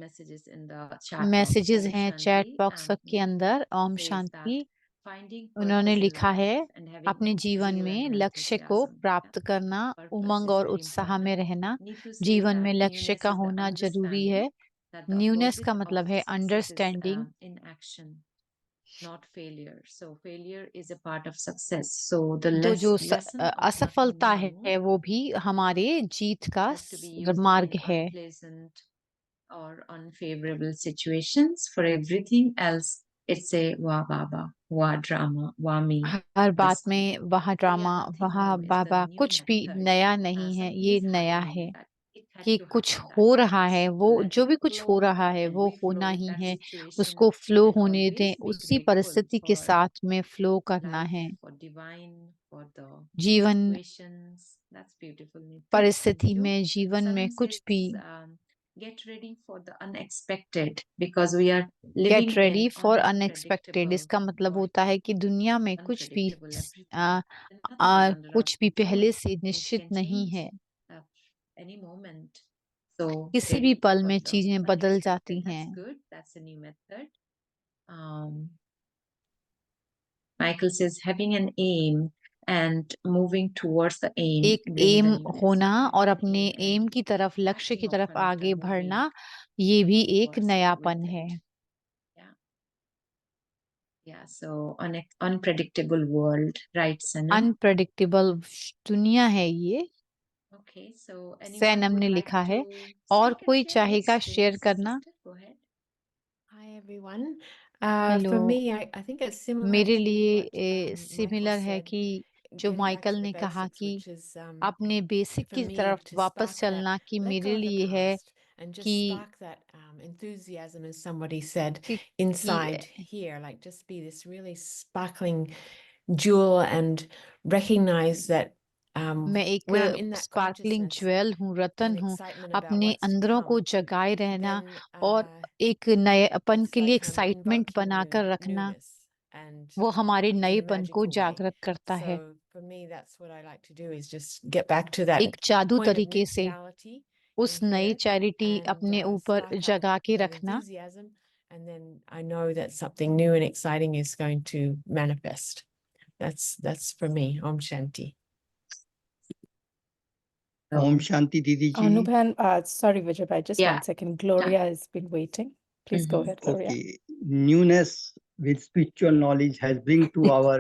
messages in the chat box. Messages Om हैं चैट Shanti बॉक्स के अंदर। ओम says शांति, that finding उन्होंने purpose in लिखा है life and having अपने जीवन zeal में and लक्ष्य को enthusiasm. प्राप्त करना, Purpose उमंग is और very उत्साह में important. रहना, Neetu says जीवन में that लक्ष्य newness का is the होना जरूरी understanding है। that the न्यूनेस opposite का of मतलब है success is understanding, inaction, not failure. So failure is a part of success. So the तो जो lesson of nothing असफलता है new वो भी हमारे जीत का has to be used मार्ग in है। unpleasant or unfavorable situations. For everything else, it's a wah baba, wah drama, wah me. हर बात This. में वह So ड्रामा, yeah, nothing वह new is the Baba, new कुछ भी method. नया नहीं है, Something ये is नया happening है that it had कि to कुछ happen, that हो we रहा है, just वो let जो it भी कुछ हो flow रहा है and वो we flow होना with ही that है, situation उसको फ्लो and होने दें, always be उसी grateful परिस्थिति के for साथ में फ्लो करना life, है। for divine, for the जीवन situations. That's beautiful, Neeta. Thank परिस्थिति you. में, जीवन में Sanam कुछ भी, says, get ready for the unexpected because we are living get in ready for unexpected, unpredictable इसका मतलब world. होता है कि दुनिया में कुछ भी Unpredictable everything. And nothing is under our कुछ भी पहले control. से Things निश्चित can नहीं change है, any moment. So किसी भी ready पल for में the चीजें बदल जाती unexpected. हैं। That's good. That's a new method. Michael says having an aim and moving towards the aim एक bring the एम newness. होना Having और an अपने aim and एम की तरफ, लक्ष्य की acting तरफ upon it आगे and moving बढ़ना, ये भी एक towards it नयापन with है। it. Yeah, so on an unpredictable world, right, Sanam? Unpredictable दुनिया है ये, Okay, so anyone सैनम would ने like लिखा है। to और speak and कोई share? चाहेगा Yes, शेयर करना? sister, go ahead. Hi everyone. Hello, For me, I think it's similar मेरे to लिए what Michael सिमिलर है said, कि जो getting back Michael to the ने कहा basics, कि which is अपने बेसिक for की me तरफ to वापस spark that, चलना, कि let मेरे go of the लिए है past and just कि spark that enthusiasm, as somebody said, कि inside here, like just be this really sparkling jewel and recognize that मैं एक when I'm in that sparkling consciousness jewel हूँ, रतन and हूँ, excitement about अपने what's to अंदरों को come, जगाए रहना then और एक नएपन it's के लिए like I'm एक्साइटमेंट invoking बनाकर रखना, newness, and वो हमारे in a नएपन को magical way. जागृत करता है। So for me, that's what I like to do, is just get back to that एक जादू point of तरीके से neutrality उस in नई here चैरिटी and अपने ऊपर spark up जगा के that रखना, enthusiasm, and then I know that something new and exciting is going to manifest. That's for me. Om Shanti. Om Shanti Didi ji. Anubhan, sorry, Vijay, bhai, just Yeah, one second. Gloria has been waiting. Please go Mhm. ahead, Gloria. Okay. Newness with spiritual knowledge has bring to our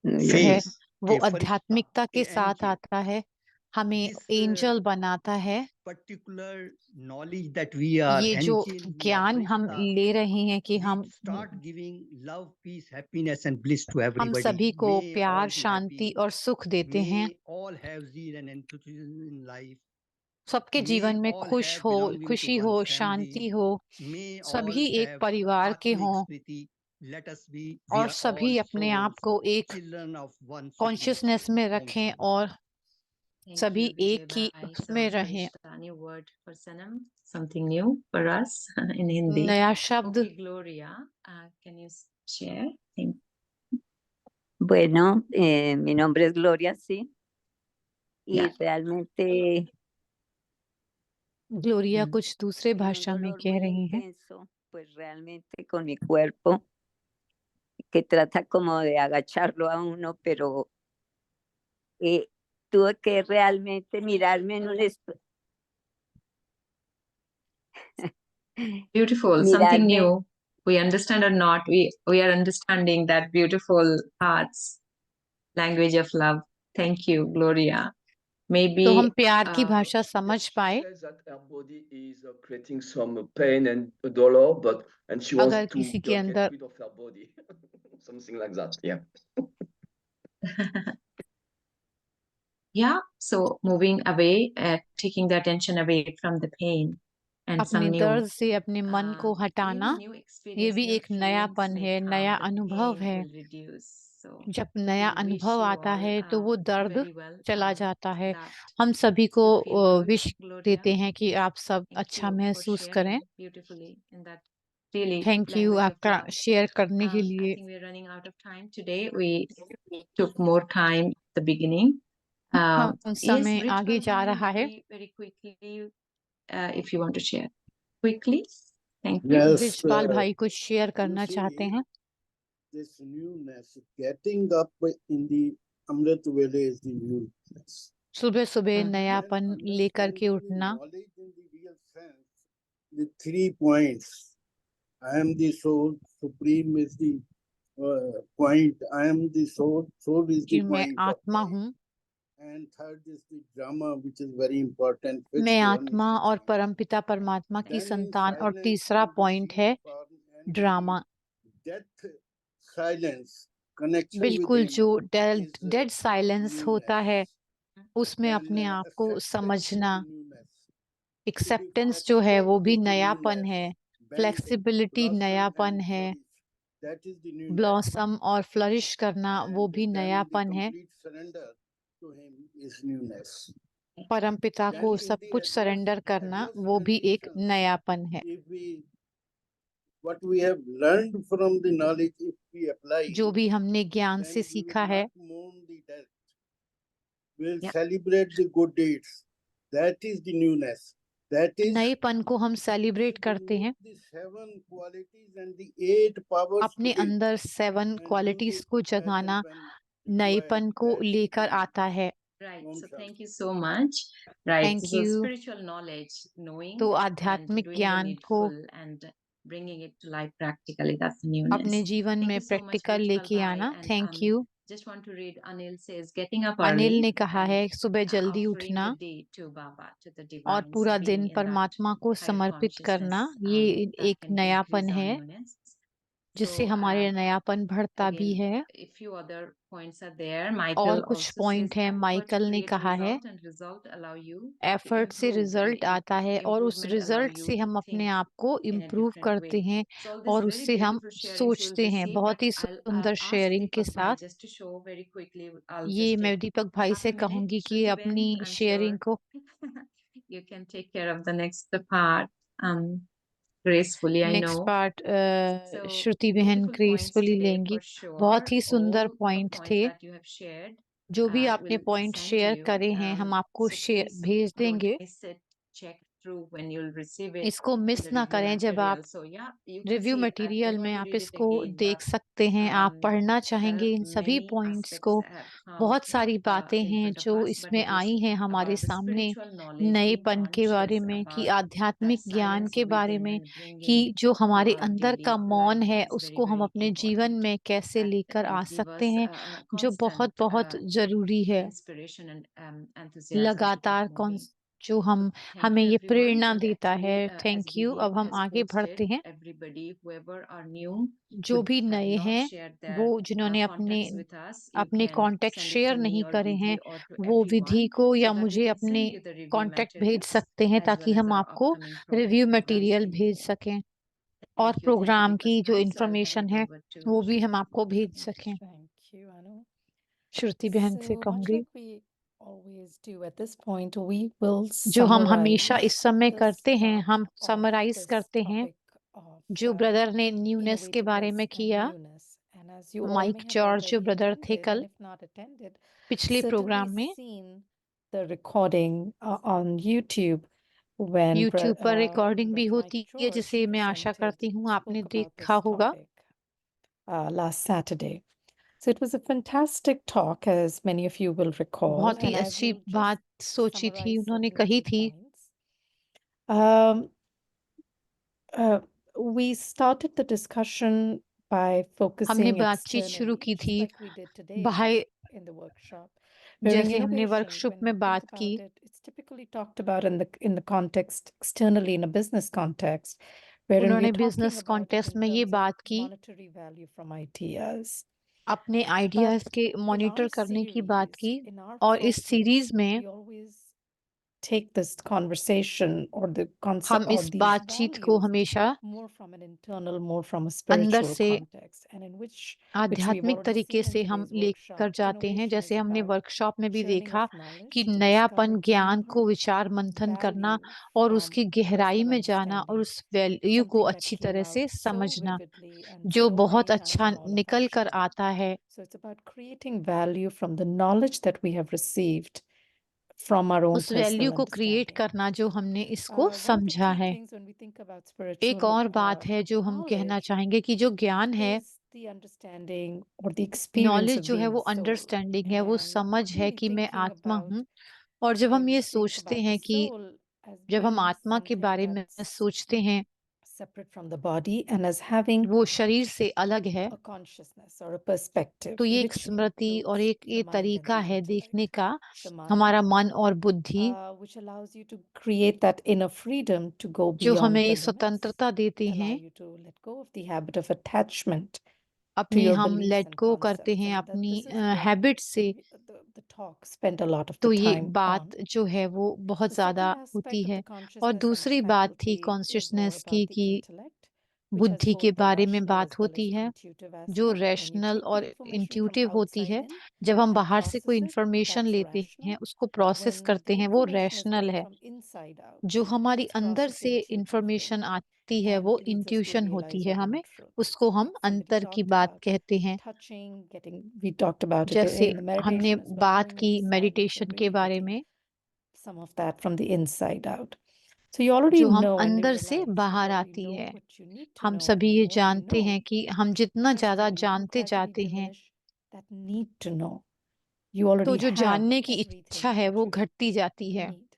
जो है face वो a farishta, आध्यात्मिकता के a साथ angel. आता है, हमें This angel बनाता है। particular knowledge that we are ये जो angel, we are ज्ञान हम farishta, ले रहे हैं कि हम start giving love, peace, happiness and bliss to हम everybody. सभी को May all प्यार, be शांति happy. और सुख देते हैं। May all have zeal and enthusiasm in life. सबके May जीवन में all खुश have हो, belonging to खुशी one हो, family. शांति हो, May all सभी एक have परिवार के Atmik हों Smriti. Let us be, we और are सभी all अपने आप souls, को एक children of one supreme consciousness soul. में Om रखें Shanti. और Thank सभी you, एक Vijay ही bhai. So उसमें रहें। farishta, new word for Sanam, something new for us in Hindi. नया शब्द। Okay, Gloria, can you share? Thank Bueno, mi nombre es Gloria, sí. Y Yeah. realmente Gloria कुछ दूसरे y un भाषा में dolor कह muy रही हैं। intenso, pues realmente con mi cuerpo, que trata como de agacharlo a uno, pero tuve que realmente mirarme en un espejo. Beautiful, something Mirarme, new. We understand or not, we are understanding that beautiful hearts, language of love. Thank you, Gloria. Maybe तो हम प्यार की भाषा समझ she पाए। says that her body is creating some pain and dolor, and she wants अगर to किसी के get अंदर rid of her body, something like that. Yeah. yeah, so moving away, taking the attention away from the pain and some अपने new. दर्द से अपने मन को Maybe हटाना, new ये experience, भी new एक feelings नयापन may है, come, नया the अनुभव pain है। will reduce. So जब नया we wish अनुभव you आता all है तो वो do दर्द very well, चला जाता है। that हम सभी को you feel good, wish Gloria. देते हैं कि आप सब Thank अच्छा you for महसूस sharing करें। beautifully in that really thank you language of आपका love. शेयर करने के I लिए। think we're running out of time today. We took more time at the beginning. हम Yes, समय आगे Brijpal जा bhai, रहा है। very quickly, if you want to share quickly. Thank you. Yes, Brijpal भाई कुछ शेयर करना you चाहते see, हैं। this newness, getting up in the Amrit Vele is the newness. सुबह सुबह And नयापन लेकर के understanding the उठना, knowledge in the real sense the 3 points. I am the soul, supreme is the point. I am the soul, soul is कि the मैं point of आत्मा life. हूँ, And third is the drama, which is very important. मैं Fifth one आत्मा is the और drama. परमपिता परमात्मा की Then in संतान और silence तीसरा we पॉइंट है receive form and drama. the death silence connection with बिल्कुल him जो is डेड साइलेंस होता है newness. उसमें Then अपने आप को acceptance is समझना, the newness. To be acceptance जो है वो flexible भी is the नयापन है, newness. फ्लेक्सिबिलिटी Blossom नयापन and है, flourish. That is the newness. Blossom और फ्लरिश करना वो And भी then the नयापन है। complete surrender to him is newness. परमपिता Then को in सब the कुछ सरेंडर करना वो भी एक conditions, नयापन है। if we what we have learned from the knowledge, if we apply, जो भी हमने ज्ञान then से we सीखा will है, not mourn the death. We'll Yeah. celebrate the good deeds. That is the newness. That is नएपन को हम celebrate to करते हैं, move the 7 qualities and the 8 powers अपने to it अंदर 7 and use क्वालिटीज it को as and जगाना when required. नएपन को That is लेकर the आता है। Right. Om So Shanti. thank you so much. Right. Thank So you. spiritual knowledge, knowing तो and आध्यात्मिक doing the ज्ञान को needful and bringing it to life practically. That's the अपने newness. जीवन Thank में you so much, practical Virtual लेके Bhai. आना। And thank you. just want to read Anil says, getting up Anil early ने कहा and है सुबह जल्दी offering उठना the day to Baba, to the और divine. So पूरा being दिन in that परमात्मा को higher समर्पित करना, consciousness, ये that एक can नयापन increase our है newness. जिससे So हमारे नयापन बढ़ता भी again, है। a few other points are there. और Michael कुछ also पॉइंट says है, effort माइकल ने create कहा है result and result allow you to effort से improve and रिजल्ट आता है और उस improvement allow रिजल्ट you से to हम अपने think आप को in a इम्प्रूव different करते way. हैं So all this और very उससे हम beautiful sharing you'll सोचते हैं। receive, बहुत but ही I'll सुंदर ask शेयरिंग के Deepak Bhai साथ just to show very quickly. I'll ये just मैं take दीपक भाई half से a minute. कहूंगी कि Shruti अपनी Ben, I'm शेयरिंग sure को you can take care of the next part gracefully, I next know. Part So श्रुति बहन beautiful points ग्रेसफुली today लेंगी। for sure. बहुत ही सुंदर All the पॉइंट points थे। that you have shared, जो भी आपने will point send to share you. करे हैं हम आपको So शेयर please भेज don't देंगे। miss it. Check through when you'll receive it इसको in मिस the ना review करें जब आप material. So yeah, you can review see it. I material don't में want to आप read it इसको again, देख but सकते हैं। आप पढ़ना there चाहेंगे are इन सभी many पॉइंट्स aspects को। have come बहुत सारी बातें in हैं front of जो us, but इसमें it is आई हैं हमारे about the सामने, spiritual knowledge, being नएपन के बारे conscious में, कि about that आध्यात्मिक ज्ञान silence के बारे within में, and bringing कि जो to हमारे our अंदर daily का मौन life है is very, उसको हम very अपने जीवन important. में कैसे That लेकर will आ give सकते us हैं, a जो बहुत constant बहुत जरूरी है। inspiration and enthusiasm to लगातार keep कौन moving. जो हम Thank हमें you ये everyone. प्रेरणा And देता है। actually, as thank you. Vidhi अब हम has आगे बढ़ते posted, हैं। everybody, whoever are new, जो who भी have नए not हैं, shared वो their जिन्होंने अपने contacts with us, you अपने can contact send it share to me नहीं or करे Vidhi हैं, or to वो विधि everyone को so या that we मुझे can अपने send you the review contact भेज materials सकते हैं as ताकि well as हम our आपको upcoming review programs material will भेज inform. सकें और Thank you प्रोग्राम की Deepak जो Bhai. So I'll hand information it है over to वो भी Shruti. हम आपको भेज Thank सकें। you, Anu. श्रुति बहन से So much कहूंगी like we always do at this point, we will जो हम हमेशा summarize इस समय the करते हैं, start हम of समराइज this करते हैं topic of जो ब्रदर ने न्यूनेस के बारे innovativeness में and किया। newness. And as you all Mike may have George जो already ब्रदर थे attended, कल and if not attended, पिछले certainly प्रोग्राम में seen the recording on YouTube when YouTube पर रिकॉर्डिंग भी Brother Mike होती है, George जिसे मैं आशा presented, करती हूँ आपने spoke about देखा this होगा। topic last Saturday. So it was a fantastic talk, as many of you will recall, बहुत ही and I अच्छी will just बात सोची थी summarize उन्होंने certain कही key थी। points. Um, we started the discussion by हमने focusing बातचीत शुरू externally, की just थी like we did today बाहर, in the workshop. Wherein जैसे हमने innovation, वर्कशॉप when में we think बात की। about it, it's typically talked about in the context externally in a business context, wherein उन्होंने we're talking business about it contest in में ये terms of बात की, monetary value from ideas. अपने But ideas के in monitor our करने की बात की, series, in our और इस focus, सीरीज में we always take this conversation or the concept हम or इस these बातचीत को values हमेशा more from an internal, more from a अंदर spiritual से context, and in which we've आध्यात्मिक already तरीके seen in से हम today's लेकर workshop. जाते हैं। Innovation जैसे is हमने about वर्कशॉप में भी churning देखा of knowledge कि to नयापन discover ज्ञान को deeper विचार मंथन करना value और from उसकी गहराई personal में जाना और understanding. उस वैल्यू को Something that अच्छी came तरह out से so समझना, vividly and जो so बहुत many times अच्छा in all of our निकल कर sharing. आता है। So it's about creating value from the knowledge that we have received from our own उस वैल्यू personal को क्रिएट understanding. करना जो हमने इसको One of the समझा key है। things when we think about एक spiritual और बात है जो हम कहना knowledge चाहेंगे कि जो ज्ञान है, is the understanding or the experience knowledge of जो है being वो soul, अंडरस्टैंडिंग है, वो and समझ है really कि मैं thinking आत्मा about हूँ। और जब हम when ये we think सोचते about the हैं कि soul जब हम being आत्मा के something बारे में that's सोचते हैं, separate from the body and as having वो शरीर से अलग है, a consciousness or a perspective, तो ये एक which स्मृति और includes एक ये the mind and तरीका the है देखने intellect, का, the mind, हमारा मन और बुद्धि, which allows you to create that inner freedom to go जो beyond हमें the ये limits, स्वतंत्रता देते allow हैं, you to let go of the habit of attachment to अपने your हम beliefs लेट and गो करते concepts, हैं and that अपनी this is what हैबिट से। the talk spent a lot of तो the ये time on. बात जो है वो बहुत The ज्यादा second होती aspect of है। the और consciousness and the दूसरी बात थी faculty is more consciousness about the कि intellect, which has बुद्धि के both the बारे में rational बात as well होती as the है, intuitive जो aspect. When you rational take the और information from इंट्यूटिव होती outside है। in जब हम and बाहर से process कोई it, इंफॉर्मेशन that's लेते rational. हैं, उसको प्रोसेस When करते the हैं, वो information is रैशनल coming है। from inside out, जो हमारी it's अंदर processed से intuitively इंफॉर्मेशन आती है, and वो leads us to a intuition होती है realizable हमें, truth. उसको हम Like somebody अंतर की talked बात about कहते हैं। touching, we talked about it जैसे in the हमने meditation as well, बात going की into silence मेडिटेशन and के really बारे getting में, some of that from the inside out. So you already जो हम know and in अंदर your से life, so you बाहर already आती know है। what you need to हम know, सभी and the ये more you जानते know, हैं कि हम जितना ज्यादा interestingly, you जानते gradually जाते हैं, diminish that need to know. You तो already जो have जानने की everything इच्छा है that वो you घटती जाती है। need.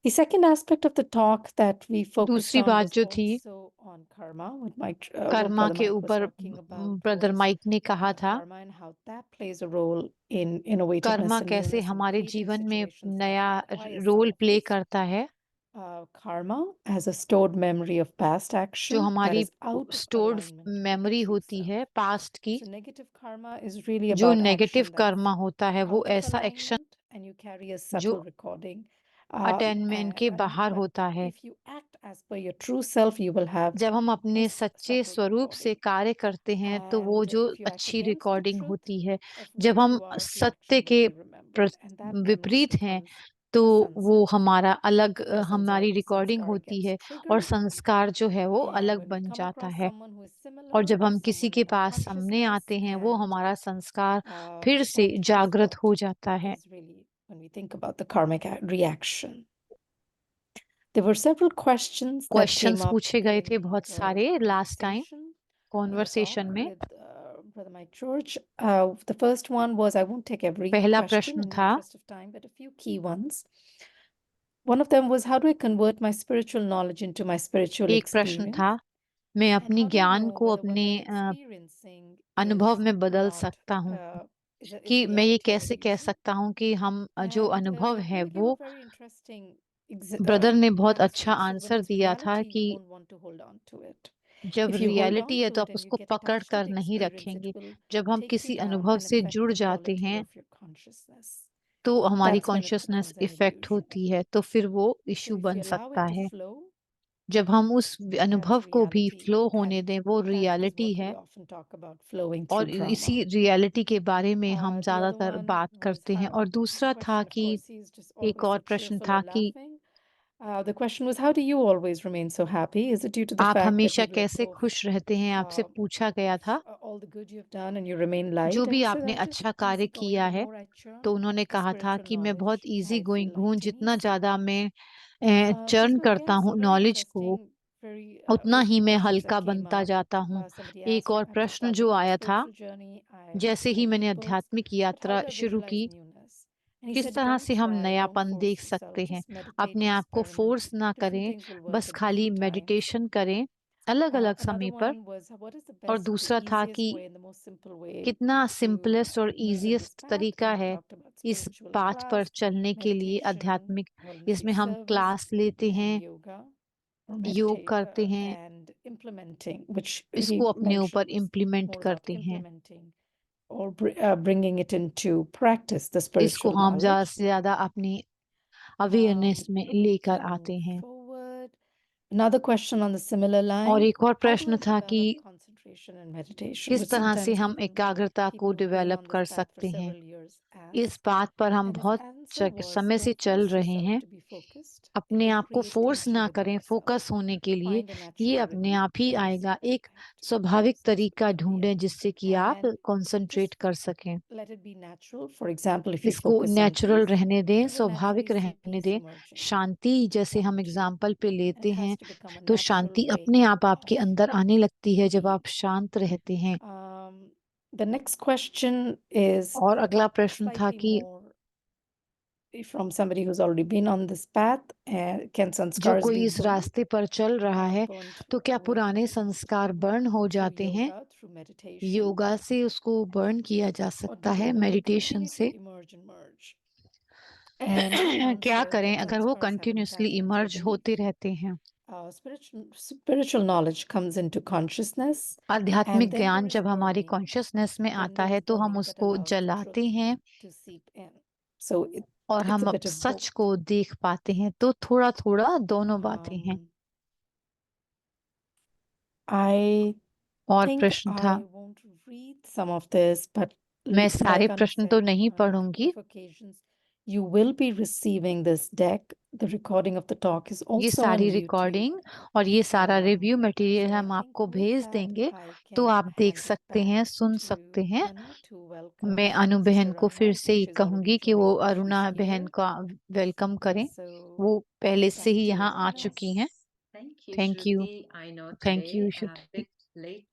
The second aspect of the talk that we focused दूसरी on बात was जो थी, also on karma, what karma Brother के Mike was ऊपर talking about brother was Mike ने कहा था, karma and how that plays a role in innovativeness Karma and कैसे newness and हमारे creating जीवन में situations that नया require some role of play this. करता है। Karma as a stored memory of past जो action that हमारी is out of stored alignment with the memory true होती self. है पास्ट की। So negative karma is really जो about negative action that's Karma होता है वो out of ऐसा action alignment, and you carry a जो subtle recording. अटेनमेंट के बाहर But होता है। if you act as per your true self, you will have जब हम a अपने सच्चे subtle स्वरूप से recording. कार्य करते हैं तो वो And जो if you act अच्छी against the रिकॉर्डिंग truth होती है। of जब what हम you are, the सत्य action के will be remembered, and that memory विपरीत हैं becomes तो a वो sanskar. हमारा अलग The हमारी रिकॉर्डिंग sanskar होती gets है और triggered, संस्कार जो है वो and अलग when we बन come जाता across है। someone who is और similar जब or हम किसी someone के in our पास सामने consciousness, आते हैं वो and हमारा संस्कार फिर से that is जागृत हो what जाता है। is really when we think about the karmic reaction. There were several questions that came questions up पूछे गए थे during बहुत the सारे last time conversation, conversation talk में। with Brother Mike George. The first one was, I won't take every पहला question प्रश्न in the था, interest of time, but a few key ones. One of them was, how do I convert my spiritual knowledge into my spiritual एक प्रश्न experience? था, मैं And अपनी how do I ज्ञान know को whether what अपने I'm experiencing अनुभव is में बदल not, सकता हूँ is कि मैं ये reality or कैसे कह illusion? सकता हूँ कि हम जो And अनुभव है Brother gave वो a very interesting ब्रदर ने बहुत answer. अच्छा He said, when answer it's दिया था reality, you कि won't want to hold on to it. जब If you hold reality on है to तो it आप and you उसको get पकड़ attached to कर the नहीं experience, रखेंगे। it will जब हम take किसी you down अनुभव and से affect जुड़ the जाते quality हैं of your consciousness. तो हमारी That's when it consciousness becomes an effect illusion. होती है, तो फिर वो So इश्यू if बन we allow सकता it to है। flow, जब हम उस अनुभव that's को भी reality. फ्लो होने And दें, वो that is reality what we है। often talk about, flowing और through drama. इसी रियलिटी के बारे में हम The other ज्यादातर one बात was करते हैं। how, और his दूसरा था question, of कि course, he's just एक always और so प्रश्न cheerful था and कि laughing. The question was, how do you always remain so happy? Is it due to the आप fact that हमेशा you've let कैसे go of खुश रहते हैं, आपसे पूछा गया था। all the good you've done and you remain जो light? भी And he said, आपने I'm just अच्छा कार्य easygoing. किया The है, more I churn तो उन्होंने the कहा था spiritual कि मैं बहुत knowledge, easy I feel going हूँ। light and जितना easy. ज्यादा मैं Just चर्न so करता again, हूँ some very नॉलेज को, interesting, very उतना ही open मैं questions हल्का that came बनता up. जाता हूँ। Somebody एक asked, और I've just प्रश्न जो started my आया था, spiritual journey. I've जैसे ही read मैंने many books, आध्यात्मिक but how यात्रा do I शुरू visualize की, newness? And he किस said, तरह don't से हम try, don't नयापन force देख yourself, सकते हैं। just meditate, अपने आप को experiment. फोर्स ना Different करें, things will work बस at खाली different times. मेडिटेशन करें अलग अलग Another समय पर। one was, what is the और best, the दूसरा था easiest कि way and the most simple way कितना to सिंपलेस्ट और move in this easiest path? तरीका And we है talked about इस spiritual पाथ पर class, चलने के लिए meditation, आध्यात्मिक। voluntary इसमें हम service, क्लास लेते and हैं, yoga, or योग करते हैं, and implementing, which he इसको अपने ऊपर mentioned was implement more about करते हैं। implementing or bringing it into practice, the इसको spiritual हम ज्यादा knowledge. से ज्यादा अपनी अवेयरनेस में लेकर Moving आते हैं। forward, another question on the similar और line, एक और how do प्रश्न I था कि develop concentration and meditation, किस which तरह से sometimes हम even एकाग्रता को people who've been develop on कर this path for सकते हैं। several years इस ask. बात पर हम And his बहुत answer was, समय से don't चल force रहे yourself हैं। to be focused. अपने It'll आप को create फोर्स ना करें intuitive result. फोकस होने के लिए, Find a ये natural अपने rhythm आप ही and आएगा। stay एक right. स्वाभाविक तरीका ढूंढें जिससे कि आप And कंसंट्रेट just कर सकें। let it be natural. For example, if you इसको focus on नेचुरल peace, रहने दें, you will naturally स्वाभाविक see रहने peace दें। emerging शांति जैसे हम around you. एग्जाम्पल पे And लेते it has हैं to become a तो natural शांति way अपने आप आपके of अंदर आने लगती है जब being. आप शांत रहते हैं। The next question is और अगला प्रश्न था slightly कि more from somebody who's already been on this path, can जो sanskars कोई be इस burned? रास्ते पर चल रहा है Burnt तो क्या with पुराने संस्कार बर्न हो through जाते हैं? yoga, through meditation, योगा से उसको बर्न किया जा or सकता do they है, will मेडिटेशन continue से। to emerge and merge? And he क्या answered करें that अगर वो sanskars have continuously attachment to emerge belief. होते रहते हैं? Spiritual knowledge comes into consciousness, आध्यात्मिक and then ज्ञान there is जब हमारी burning. कॉन्शियसनेस में Then आता there है is तो हम burning that उसको allows the जलाते truth हैं to seep in. So और it's हम a अब bit of सच both. को देख पाते हैं। तो थोड़ा थोड़ा दोनों बातें हैं। I और think प्रश्न था, I won't read some of this, but मैं सारे like Anu प्रश्न तो said, नहीं on a couple पढ़ूंगी। of occasions, you will be receiving this deck. The recording of the talk is ये also on सारी YouTube. रिकॉर्डिंग और ये सारा रिव्यू मटेरियल So I हम think आपको with भेज that, देंगे, I तो can आप देख hand it सकते हैं, back सुन to सकते हैं। Anu to welcome मैं अनु बहन Sister को फिर Aruna, से ही she's already कहूंगी कि वो joined. अरुणा She's बहन here. का वेलकम करें। So वो पहले से back ही to you, यहाँ आ Aruna. चुकी हैं। Thank you, thank you, Shruti. I know thank today you a Shruti. bit late.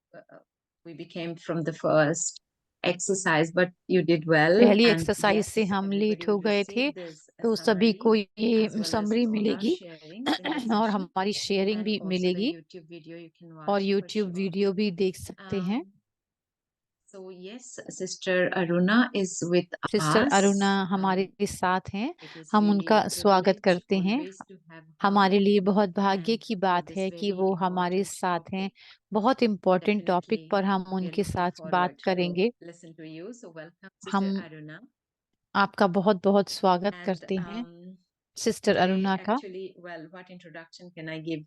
We became from the first exercise, but you did well. पहली And exercise yes, से हम everybody late हो will गए थे, receive this तो सभी summary को as ये well as summary all our मिलेगी sharings in this और session. हमारी शेयरिंग And भी also the मिलेगी YouTube video you can और watch for YouTube sure. Video भी देख सकते हैं। So yes, Sister Aruna is with sister us. Aruna हमारे साथ हैं। It is हम really उनका a स्वागत privilege करते हैं। always to have her. हमारे लिए बहुत भाग्य And की for बात this है कि very वो हमारे important साथ हैं। topic. बहुत इम्पोर्टेंट टॉपिक Definitely, पर हम we are उनके looking साथ बात forward to करेंगे। listen to you. So welcome, Sister हम Aruna. आपका बहुत बहुत स्वागत And करते हैं सिस्टर today, अरुणा का। actually, well, what introduction can I give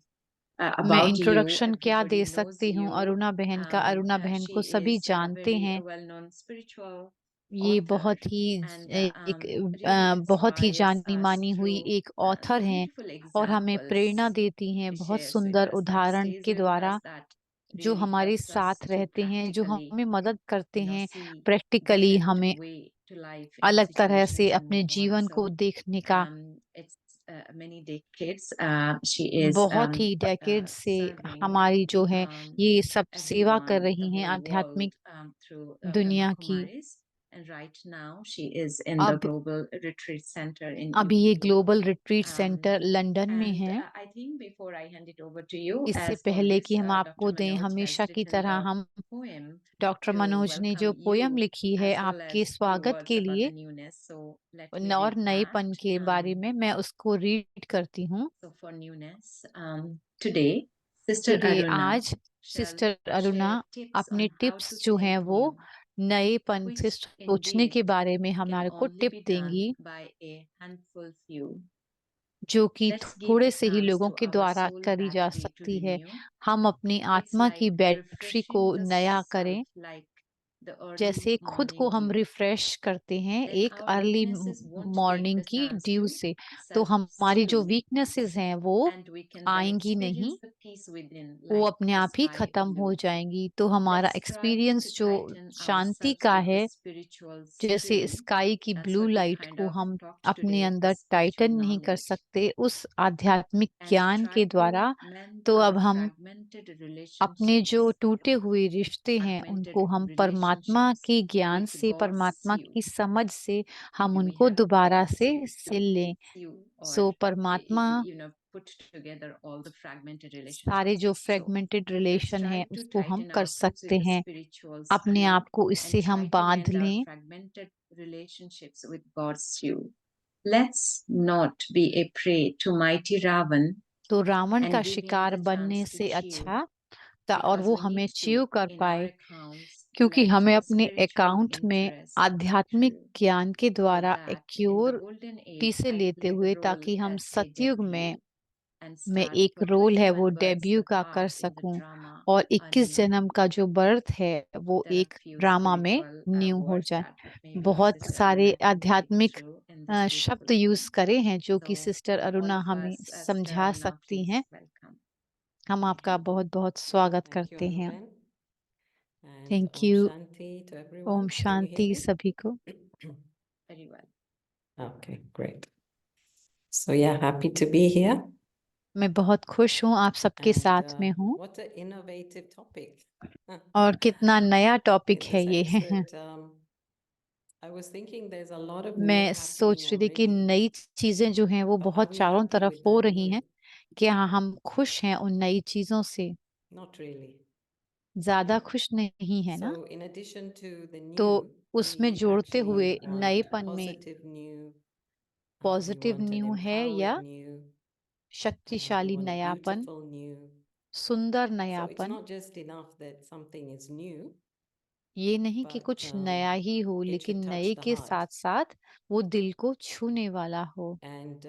मैं about you? इंट्रोडक्शन क्या Everybody दे knows सकती हूँ you. अरुणा बहन का? अरुणा बहन She को सभी is a जानते very हैं। well-known spiritual ये author बहुत ही and really बहुत ही inspires जानी us मानी हुई through एक ऑथर हैं beautiful और हमें प्रेरणा examples देती हैं she बहुत shares with सुंदर us, that उदाहरण stays के with द्वारा, us, that जो really हमारे helps us साथ to रहते हैं, जो practically, हमें मदद करते हैं see प्रैक्टिकली different हमें way to life in अलग तरह से situations and अपने move on. जीवन So को देखने का। it's many decades. She is बहुत ही डेकेड से serving हमारी जो है ये सब सेवा कर everyone, the रही हैं whole आध्यात्मिक world, through दुनिया की। Brahmakumaris. And right now she is in the अब Global Retreat Center in अभी ये UK. Global retreat centre London में And है। I think before I hand it over to you, इससे as पहले always, कि हम आपको Dr. दें, Manoj हमेशा has की written तरह the हम poem डॉक्टर to मनोज ने जो welcome पोयम you, लिखी है as well आपके as few स्वागत words के about लिए the newness. So let me और read नएपन that. के बारे में, मैं उसको रीड करती हूँ। So for newness, today, Sister today Aruna आज shall sister Aruna share tips अपने on how टिप्स to जो stay हैं वो new, नएपन से which सोचने के indeed बारे में can हमारे को only टिप be done देंगी, by a handful few. जो कि Let's give थोड़े a से ही chance लोगों to के our द्वारा soul करी जा battery to सकती है। renew. हम अपनी It's आत्मा की like बैटरी को refreshing the नया self करें, like the early जैसे खुद को morning हम dew. रिफ्रेश करते हैं Then एक our early weaknesses won't take morning the की chance ड्यू to से। तो हमारी जो self-stew, वीकनेसेस हैं वो and we can then आएंगी नहीं, experience the peace within वो like अपने the आप ही sky खत्म हो blue. जाएंगी। तो हमारा Let's try to एक्सपीरियंस जो tighten शांति ourselves का with the है, spiritual जैसे screw. स्काई की That's blue what we light kind को of हम talked अपने today, the अंदर spiritual टाइटन नहीं कर knowledge, सकते उस आध्यात्मिक and ज्ञान try के to द्वारा। mend तो our अब हम fragmented अपने जो relationships, टूटे हुए रिश्ते हैं उनको हम परमात्मा के ज्ञान with से, God's परमात्मा you. की समझ से हम Maybe we उनको have दोबारा God's से you, सिल लें। you, or सो परमात्मा put together all the fragmented सारे जो relationships. So fragmented let's relation try है to उसको हम tighten कर ourselves with सकते the हैं। spiritual अपने screw आप को इससे and हम try to बांध mend our लें। fragmented relationships with God's you. Let's not be a prey to mighty Ravan तो रावण and का give him शिकार the बनने chance to से chew, अच्छा और because वो we हमें need to, च्यू कर in पाए, our accounts, क्योंकि let हमें the अपने spiritual अकाउंट में interest आध्यात्मिक accrue, ज्ञान के so द्वारा that in the accrue golden T age से I लेते play हुए, the role ताकि हम as a सतयुग debut में and start एक रोल है वो portraying and burst debut the का कर heart in the सकूं drama और 21 anew. जन्म का जो बर्थ है वो There are एक few ड्रामा में spiritual न्यू हो words जाए। that maybe बहुत Sister सारे Aruna can take आध्यात्मिक through in this शब्द beautiful यूज poem. करे हैं जो कि So sister all Aruna of हमें us, Sister समझा Aruna, सकती please हैं। welcome. हम आपका बहुत बहुत स्वागत Thank you, करते हैं। Anuben. And thank Om you. Shanti to Om everyone. Can you hear Shanti me? सभी को। Very well. Okay, great. So yeah, happy to be here. मैं बहुत खुश हूँ आप सबके And साथ में हूँ। what an innovative topic. और कितना नया टॉपिक It है is ये। said that I was thinking there's a lot of new मैं happening सोच रही थी कि already, नई चीजें जो हैं वो but are बहुत we चारों happy तरफ with हो that रही new? हैं। क्या हम खुश हैं उन नई चीजों से? Not really. ज्यादा खुश नहीं है ना? So in addition to the तो new, उसमें we जोड़ते हुए actually want नएपन में positive new. We positive want an new है या empowered new. We शक्तिशाली want a नयापन, beautiful new. सुंदर So it's नयापन? not just enough that something is new, ये नहीं कि but कुछ नया ही हो, it लेकिन should touch नए the के heart. साथ साथ वो दिल को छूने वाला हो। And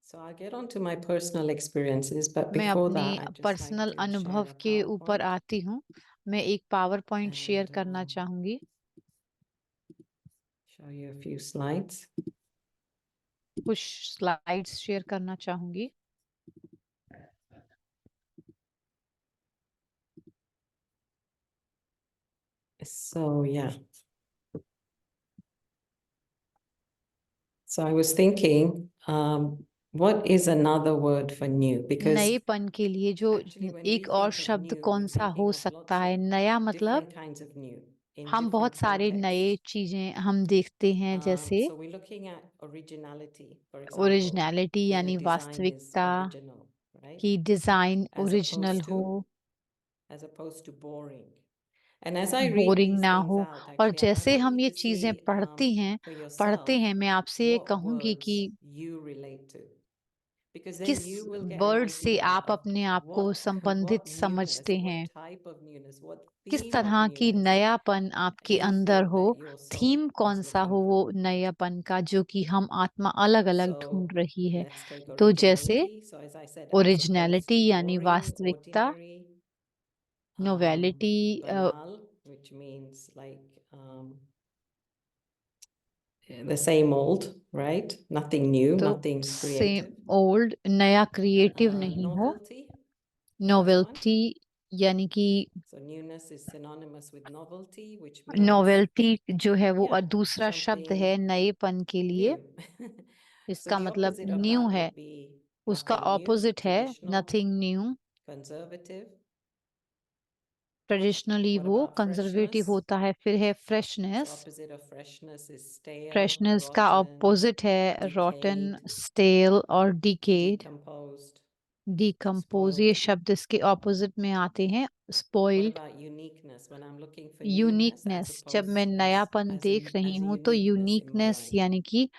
so I'll get on to my personal experiences, but मैं before अपने that, I'd just like personal to share अनुभव a के ऊपर PowerPoint आती हूँ। मैं एक पावर पॉइंट शेयर and करना चाहूंगी। show you a few slides. कुछ स्लाइड्स शेयर करना चाहूंगी। So yeah. So I was thinking, what is another word for new? Because नएपन के लिए जो actually when we एक और think of शब्द new, कौन we're सा thinking हो of सकता lots है? of नया मतलब different kinds of new in हम बहुत different सारे नए contexts. चीजें हम देखते हैं, जैसे So we're looking at originality, for example, originality that यानी the design is वास्तविकता, original, right? कि डिजाइन As ओरिजिनल opposed हो, to, as opposed to boring. And as I read boring these ना things हो। out, और actually, I जैसे want हम you ये to चीजें see पढ़ते for yourself हैं, मैं आपसे ये what कहूंगी words कि you relate to. Because then किस you will get an word से idea आप of अपने आप को what संबंधित what newness, समझते हैं, what type of newness, what किस theme of तरह की newness नयापन आपके you अंदर feel हो, that your soul थीम कौन is सा हो looking वो for. नयापन का, जो कि हम आत्मा अलग अलग So ढूंढ रही है। let's take तो जैसे originality. So as I said, as opposed originality to यानी boring, वास्तविकता, ordinary, novelty, banal, which means like the same old, right? Nothing new, तो nothing सेम creative. ओल्ड, नया क्रिएटिव नहीं हो। Novelty, next one. नोवेल्टी यानी कि So newness is synonymous with novelty, which means novelty जो है वो yeah, दूसरा शब्द something है नएपन के लिए। new. So इसका the मतलब opposite of न्यू that है, would be उसका nothing new, ऑपोजिट है traditional, nothing new. conservative. Traditionally What वो about कंजर्वेटिव freshness? होता है। फिर है So freshness. opposite of freshness is stale, freshness का rotten, ऑपोजिट है रॉटन, decayed, स्टेल और डिकेड, decomposed, डिकम्पोज। ये spoiled. शब्द इसके ऑपोजिट में आते हैं। What spoiled, about uniqueness? When I'm looking for newness as uniqueness. जब मैं opposed नयापन देख रही as a हूँ तो uniqueness in my uniqueness life. यानी कि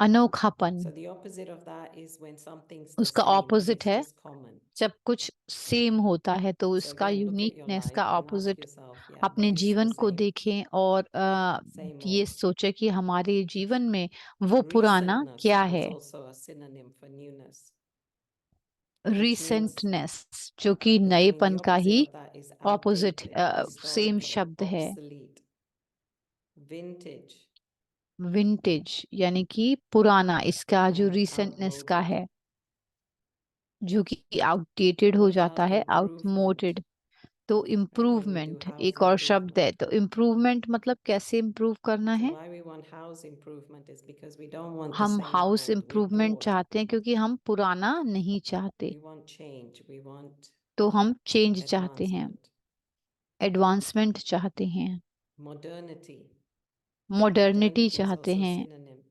अनोखापन। So the opposite of that is when something's the उसका same, when ऑपोजिट it's है just common. जब कुछ सेम होता है, तो So उसका again, look at your uniqueness life का and ask opposite yourself, yeah, अपने what is the जीवन को same? देखें और Same ये old. सोचे कि हमारे जीवन में वो पुराना Recentness क्या is है। also a synonym for newness, which means रिसेंटनेस जो कि again, the नएपन का opposite he of that is opposite outdated, same historical, शब्द है। obsolete. Vintage, विंटेज यानी कि पुराना, इसका जो and रिसेंटनेस का outmoded. है, जो कि आउटडेटेड हो What जाता about है, improvement? आउटमोडेड। तो Right, when we do improvement house एक और शब्द है। improvement. तो इम्प्रूवमेंट मतलब कैसे इम्प्रूव करना So है? why we want house improvement is because we don't want the हम same house old. We're improvement bored. चाहते हैं क्योंकि हम पुराना नहीं चाहते, We want change. We want तो हम चेंज चाहते हैं, advancement. एडवांसमेंट चाहते हैं, Modernity. मॉडर्निटी Modernity is चाहते also a हैं। synonym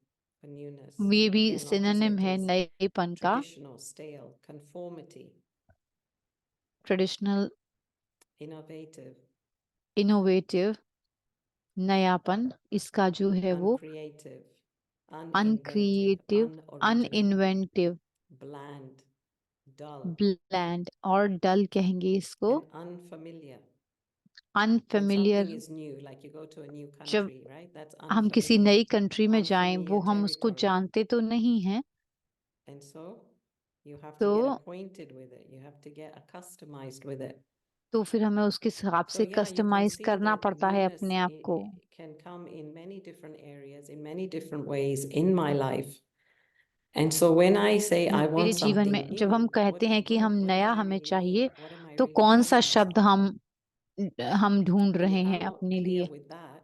for newness. ये भी Again, सिनोनिम opposite है is नएपन का। traditional, stale, conformity, traditional, innovative, innovative, नयापन। इसका जो है वो uncreative, uninventive, uncreative, unoriginal, uninventive, bland, dull, bland और डल कहेंगे इसको। and unfamiliar. When unfamiliar, something is new, like you go to a new जब country, right? That's हम किसी unfamiliar. नई कंट्री में जाएं, वो Unfamiliar हम उसको territory. जानते तो नहीं हैं, And so you have तो to get acquainted with it. You have to get customized with it. तो फिर हमें उसके हिसाब So से yeah, you can customise see करना that पड़ता है newness अपने आप को। can come in many different areas, in many different ways in my life. And so when I say I मेरे want जीवन something में new, जब हम कहते हैं कि हम what do नया I हमें really चाहिए, mean? What am I तो really कौन सा telling शब्द myself? हम ढूंढ And रहे if हैं I'm not अपने clear लिए? with that,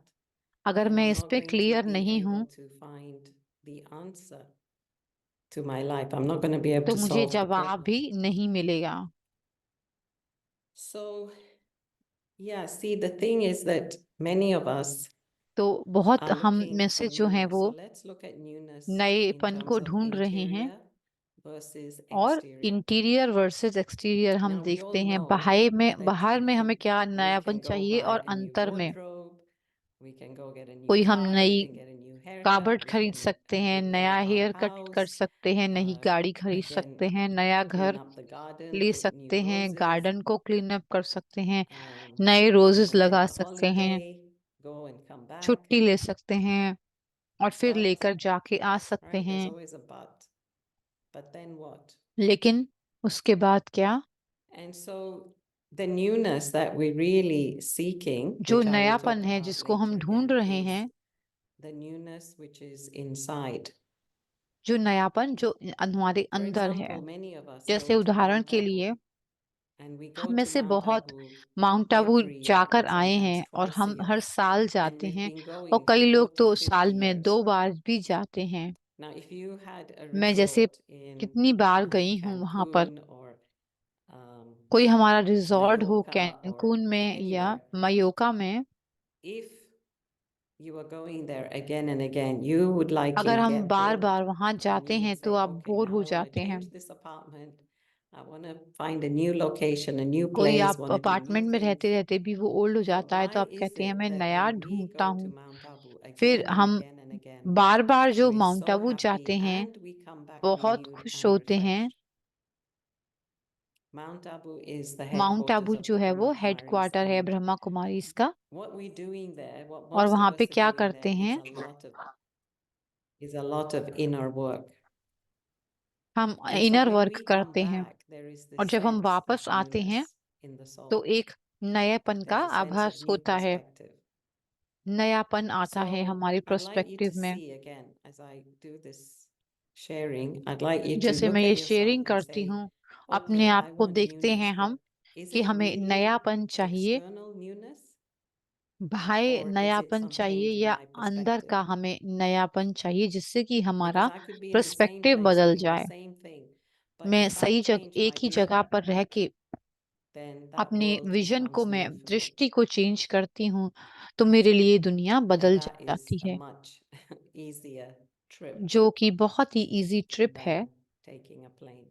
अगर then मैं I'm इस not पे going to क्लियर be नहीं हूँ, able to find the answer to my life. I'm not going to be able तो to मुझे solve the जवाब problem. भी नहीं मिलेगा। So yeah, see, the thing is that many of us तो बहुत are हम looking में for से जो हैं newness. वो So let's look at newness in नएपन को terms of ढूंढ रहे हैं interior versus और exterior. इंटीरियर वर्सेस एक्सटीरियर हम Now, we देखते all हैं know बाहर that में हमें क्या we नयापन can go चाहिए buy और a new अंतर में wardrobe, we can go get a new कोई हम car, we नई can get a new काबर्ड haircut, we खरीद can सकते हैं, repair नया our हेयर कट कर house, सकते हैं, नई गाड़ी खरीद again, सकते हैं, नया clean घर up the garden, ले put new सकते हैं, roses, गार्डन को क्लीन अप कर सकते हैं, um, नए रोजेस go take लगा a सकते हैं, holiday, go and come back, छुट्टी ले सकते हैं और फिर but, लेकर जाके आ सकते right, there's हैं। always a but. But then what? लेकिन उसके बाद क्या? And so the newness that we're really seeking, जो which I will नयापन talk है about जिसको हम later ढूंढ again, रहे is हैं, the newness which is inside. जो नयापन जो हमारे For अंदर है। example, many of us जैसे go to उदाहरण Mount के लिए Abu, and we go हम में to से Mount बहुत Abu mount Abu every year जाकर and आए sometimes हैं और twice a हम हर year. साल And जाते we've हैं been और going कई for लोग 40, तो 50 साल में years. 2 बार भी जाते हैं। Now, if you had a मैं जैसे resort in कितनी बार गई हूँ वहां पर, Cancun or कोई हमारा रिजॉर्ट हो Mallorca or कैंकून में या anywhere, मयोका में, if you are going there again and again, you would likely अगर हम get बार bored बार वहां and जाते you हैं would तो say, आप okay, बोर now हो I want to जाते हैं। change this apartment. I want to find a new location, a new कोई place, आप want to do new apartment में things. रहते रहते भी वो ओल्ड हो So जाता है, तो why आप is कहते हैं it मैं that नया when we ढूंढता go to हूँ। Mount Abu फिर again and हम again and again, बार बार जो we're माउंट so आबू जाते happy हैं and we come back बहुत renewed खुश and होते हैं। refreshed? Mount Abu is the mount Abu headquarters of जो the है वो Brahma Kumaris, हेडक्वार्टर है and ब्रह्मा कुमारीज का, what we're doing there, what और most वहां of पे us are क्या doing करते there, हैं, is a lot of inner work. हम And so inner when work we come करते हैं back, there is और this जब हम sense वापस of आते हैं newness in the तो soul. एक नएपन का There's a sense of आभास new होता है, perspective. नयापन आता है So हमारे I'd like you perspective to में। see again, as I do this sharing, I'd like you to जैसे look मैं ये at yourself शेयरिंग and करती say, हूँ, अपने okay, आप I को want देखते newness, हैं हम but is कि it हमें really नयापन चाहिए, external newness, भाई or is it नयापन some चाहिए change in या my अंदर perspective? का हमें नयापन चाहिए जिससे कि Because हमारा I could be in the same perspective place बदल doing the जाए। same thing, but मैं if I सही change एक my ही जगह vision, पर रह के then that अपने world विजन को becomes मैं new for me. दृष्टि को चेंज करती हूँ तो मेरे लिए दुनिया And बदल that is जाती a है, much easier trip जो कि बहुत ही इजी ट्रिप है, than taking a plane.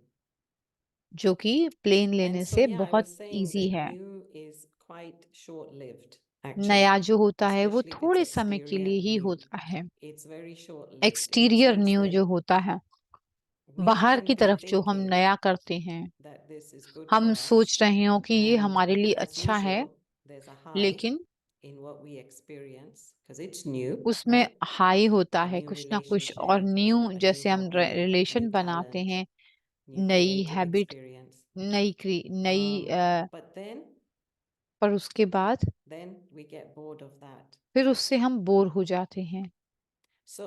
जो कि प्लेन लेने And so, से yeah, I बहुत was saying इजी that है। new is quite short-lived, नया actually, जो होता है वो especially if it's थोड़े समय के exterior लिए ही new. होता है, It's very short-lived in the exterior sense new that जो होता है, we बाहर can की be तरफ जो हम thinking नया करते हैं, that this is good हम for us, सोच रहे हो कि ये and हमारे लिए as अच्छा है, usual, there's a high लेकिन in what we experience because it's new, उसमें right? हाई होता A है new कुछ ना कुछ, और relationship new or a new जैसे हम hobby, a रिलेशन new बनाते talent, हैं, new नई creative हैबिट, experience. नई But then पर उसके बाद we get bored of that. फिर उससे हम बोर हो जाते हैं। So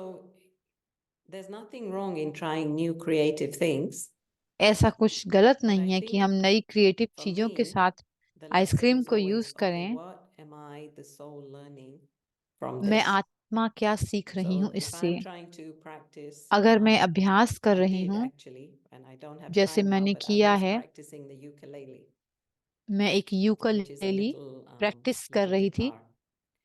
there's nothing wrong in trying new creative things. ऐसा कुछ गलत But नहीं I है कि हम think नई क्रिएटिव for चीजों के me, साथ the आइसक्रीम lesson is को always, यूज okay, करें। what am I, the soul, learning from मैं this? आत्मा क्या सीख रही हूँ So if इससे। I'm trying to practice, अगर मैं अभ्यास कर I रही did हूँ, actually, and I don't have जैसे time now, मैंने but I किया was है, practicing the ukulele, मैं एक which is a ukulele little practice कर little रही थी, guitar.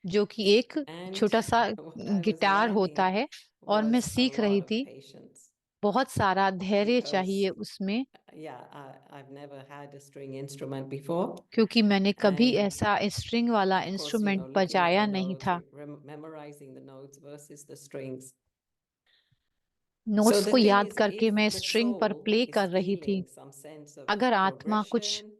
जो कि एक And छोटा सा what I was गिटार होता learning है, और मैं was a सीख रही lot of थी। patience बहुत सारा धैर्य because, चाहिए उसमें, yeah, I've never had a string instrument before. क्योंकि मैंने कभी And ऐसा स्ट्रिंग वाला of course, instrument looking at बजाया the नहीं notes, था। memorizing the notes versus the strings. So notes the को thing याद is, करके if मैं the स्ट्रिंग पर soul प्ले is कर रही थी। feeling some sense of अगर आत्मा कुछ progression,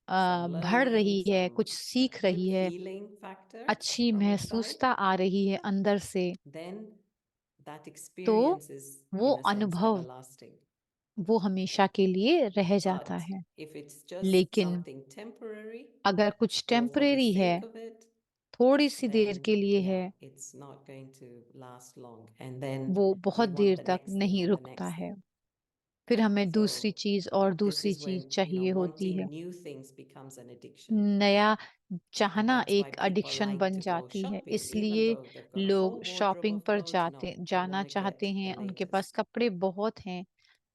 some बढ़ रही learning, है, some कुछ सीख good रही है, feeling factor अच्छी from inside, महसूसता आ रही है अंदर से, then that तो experience is, वो in a sense, अनुभव everlasting. वो हमेशा के लिए रह जाता But है। if it's just लेकिन something temporary अगर कुछ or for the टेम्परेरी है, sake of it, थोड़ी सी देर then के लिए yeah, है, it's not going to last long. And then वो we बहुत want देर the तक next thing नहीं and the रुकता next है। thing. फिर हमें दूसरी So चीज और this दूसरी is when, चीज चाहिए होती wanting है। new things becomes an addiction. नया And चाहना that's why एक people एडिक्शन like बन to go जाती है, shopping, even इसलिए though they've got a लोग whole wardrobe शॉपिंग of पर clothes. No, they जाना want to चाहते get हैं, the उनके पास latest. कपड़े बहुत हैं,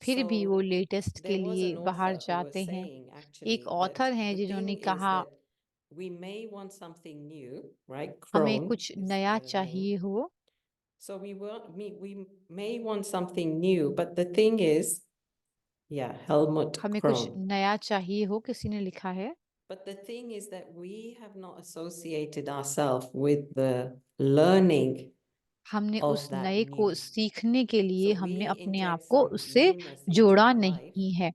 फिर भी वो So लेटेस्ट के there was लिए an बाहर author who was जाते हैं। saying एक actually that ऑथर हैं the जिन्होंने thing is कहा that we may want something new, right? हमें Chrome कुछ is नया the name. चाहिए हो, So we may want something new, but the thing is, yeah, Helmut हमें कुछ Crone. नया चाहिए हो, किसी ने लिखा है, But the thing is that we have not associated ourselves with the learning हमने of उस that नए को new. सीखने के लिए So हमने we अपने आप inject को some उससे newness into जोड़ा our life, नहीं है।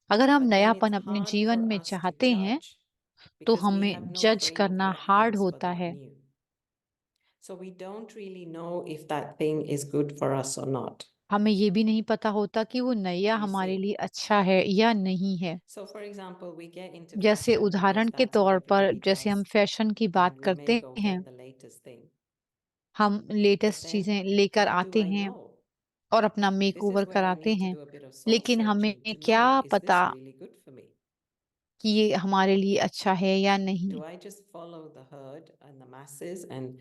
अगर हम but then नयापन it's अपने hard जीवन for में us to चाहते हैं judge तो because we हमें have no जज frame of करना हार्ड reference for होता that है। new. So we don't really know if that thing is good for us or not. हमें ये भी नहीं पता होता कि वो नया You हमारे see. लिए अच्छा है या नहीं है। So for example, we get into जैसे fashion उदाहरण because के that's what तौर पर everybody जैसे हम does, फैशन की बात and we करते may go हैं, get the latest thing. हम But लेटेस्ट then, चीजें लेकर how do आते I हैं know? और अपना This is makeover where I कराते need to हैं, do a bit of soul लेकिन हमें searching to क्या know, is पता this really good for me? कि ये हमारे लिए अच्छा है या नहीं। Do I just follow the herd and the masses and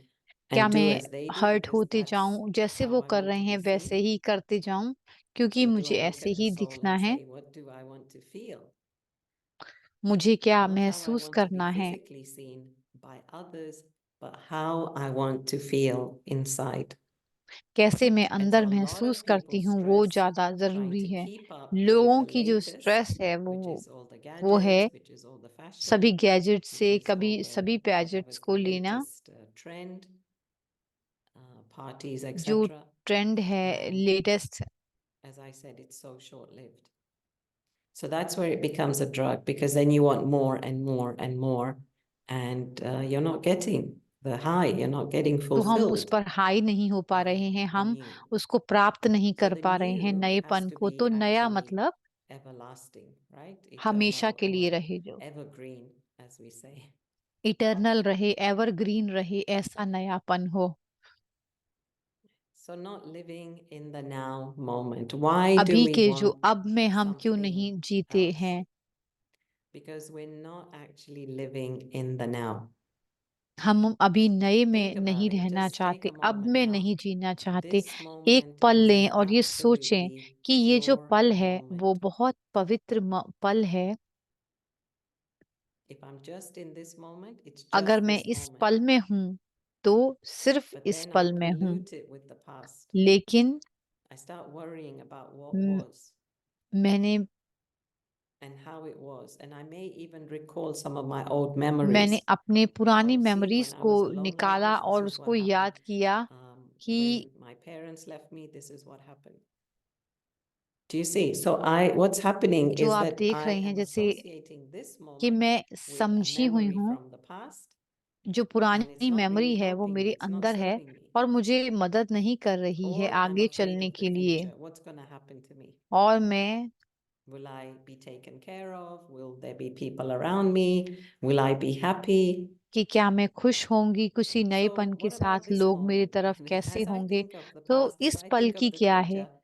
क्या do मैं as they do hurt because होते that's जाऊं, जैसे how वो I कर want रहे to हैं be वैसे seen? ही करते जाऊं, क्योंकि Or do मुझे I look ऐसे at the ही soul दिखना and है, say, what do I want to feel? मुझे क्या Not how I महसूस want to be करना है, physically seen by others, but how I want to feel inside. कैसे मैं And अंदर so a lot महसूस of करती people हूँ, वो stress ज्यादा trying जरूरी to है। keep up with लोगों the की जो latest, स्ट्रेस है which is all the वो है gadgets, which is all the fashion, सभी गैजेट which से is कभी all the सभी पैजेट्स whatever's को the लेना, latest trend, parties, जो etc. ट्रेंड है And latest, as I said, it's so short-lived. So that's where it becomes a drug, because then you want more and more and more, and you're not getting the high, you're not getting तो हम उस fulfilled पर high नहीं हो पा by रहे हैं, the हम new. उसको प्राप्त नहीं So कर the पा रहे हैं new has नएपन to को। be तो नया actually मतलब everlasting, right? हमेशा Eternal के लिए or रहे, जो evergreen, as we say. Eternal रहे, एवरग्रीन रहे, ऐसा नयापन हो। So not living in the now moment. Why do अभी we के जो want अब में हम क्यों something नहीं जीते else? हैं? Because we're not actually living in the now. हम अभी नए में Think नहीं about it. रहना Just take चाहते, a अब moment में now. नहीं जीना चाहते। This एक moment पल is लें an और ये सोचें absolutely कि ये जो pure पल है वो moment. बहुत पवित्र पल है। If I'm just in this moment, it's अगर just मैं this इस moment. पल में हूँ तो सिर्फ But इस then I पल में हूँ, pollute it with the past. लेकिन I start worrying about what म- was मैंने and how it was. And I may even recall some of my old मैंने memories. अपने पुरानी Oh, see, memories when I को was alone like निकाला this, और this is what उसको याद happened. किया When कि my parents left me, this is what happened. Do you see? So what's happening जो is आप that देख I रहे हैं, am जैसे associating this कि moment मैं with a समझी हुई memory हूँ, from the past, जो and it's पुरानी not मेमोरी really है वो helping मेरे me. It's not अंदर है serving me. और मुझे मदद नहीं कर रही है Or I'm आगे afraid चलने of the के लिए। future. What's going to happen to me? और मैं Will I be taken care of? Will there be people around me? Will I be happy? कि क्या मैं खुश होंगी किसी So नएपन के what about साथ, this लोग मेरी moment? तरफ I mean, कैसे as I होंगे। think of the तो past, as इस I पल think की of the क्या है, future,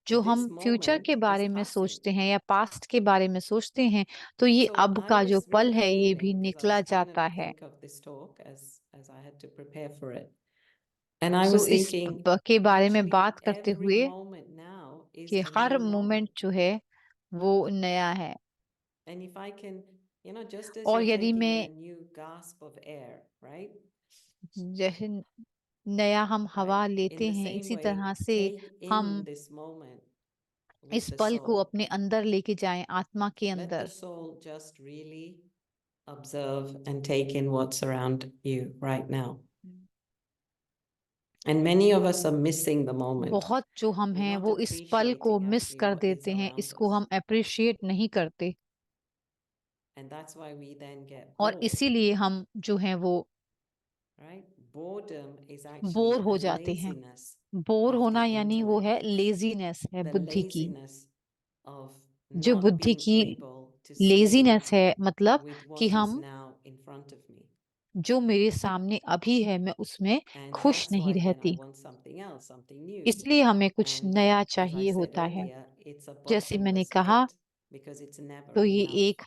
जो this हम फ्यूचर moment के बारे is में passing. सोचते हैं या पास्ट के बारे में सोचते हैं, तो ये So अब I का जो was पल है ये भी feeling, because I निकला was trying जाता to है। think of this talk as I had to prepare for it. And I so was इस thinking, के बारे में actually, बात करते every हुए moment now is कि a her new moment moment. जो है वो नया है। And if I can, just as और you're यदि taking in मैं a new gasp of air, right? जैसे नया हम हवा Right? In लेते the हैं, same इसी way, तरह से take in हम this moment इस with the पल को soul. अपने अंदर लेके जाएं, आत्मा के Let the अंदर। soul just really observe and take in what's around you right now. And many of us are missing the moment. बहुत जो हम We're हैं not वो इस पल को appreciating मिस actually कर what is देते हैं, around इसको us. हम अप्रिशिएट नहीं करते And that's why we then get और bored, इसीलिए हम जो हैं वो right? Boredom is actually bore हो a जाते हैं। laziness बोर of होना the यानी वो है intellect, लेजीनेस है, the बुद्धि की। laziness of जो not बुद्धि being की able to see लेजीनेस है, मतलब with कि what is हम now in front of me. जो मेरे सामने अभी है मैं उसमें And खुश that's नहीं why then I रहती, want something else, something new. इसलिए हमें कुछ And नया as I चाहिए said होता है। earlier, it's a जैसे मैंने bottomless कहा, pit because it's never तो ये enough. एक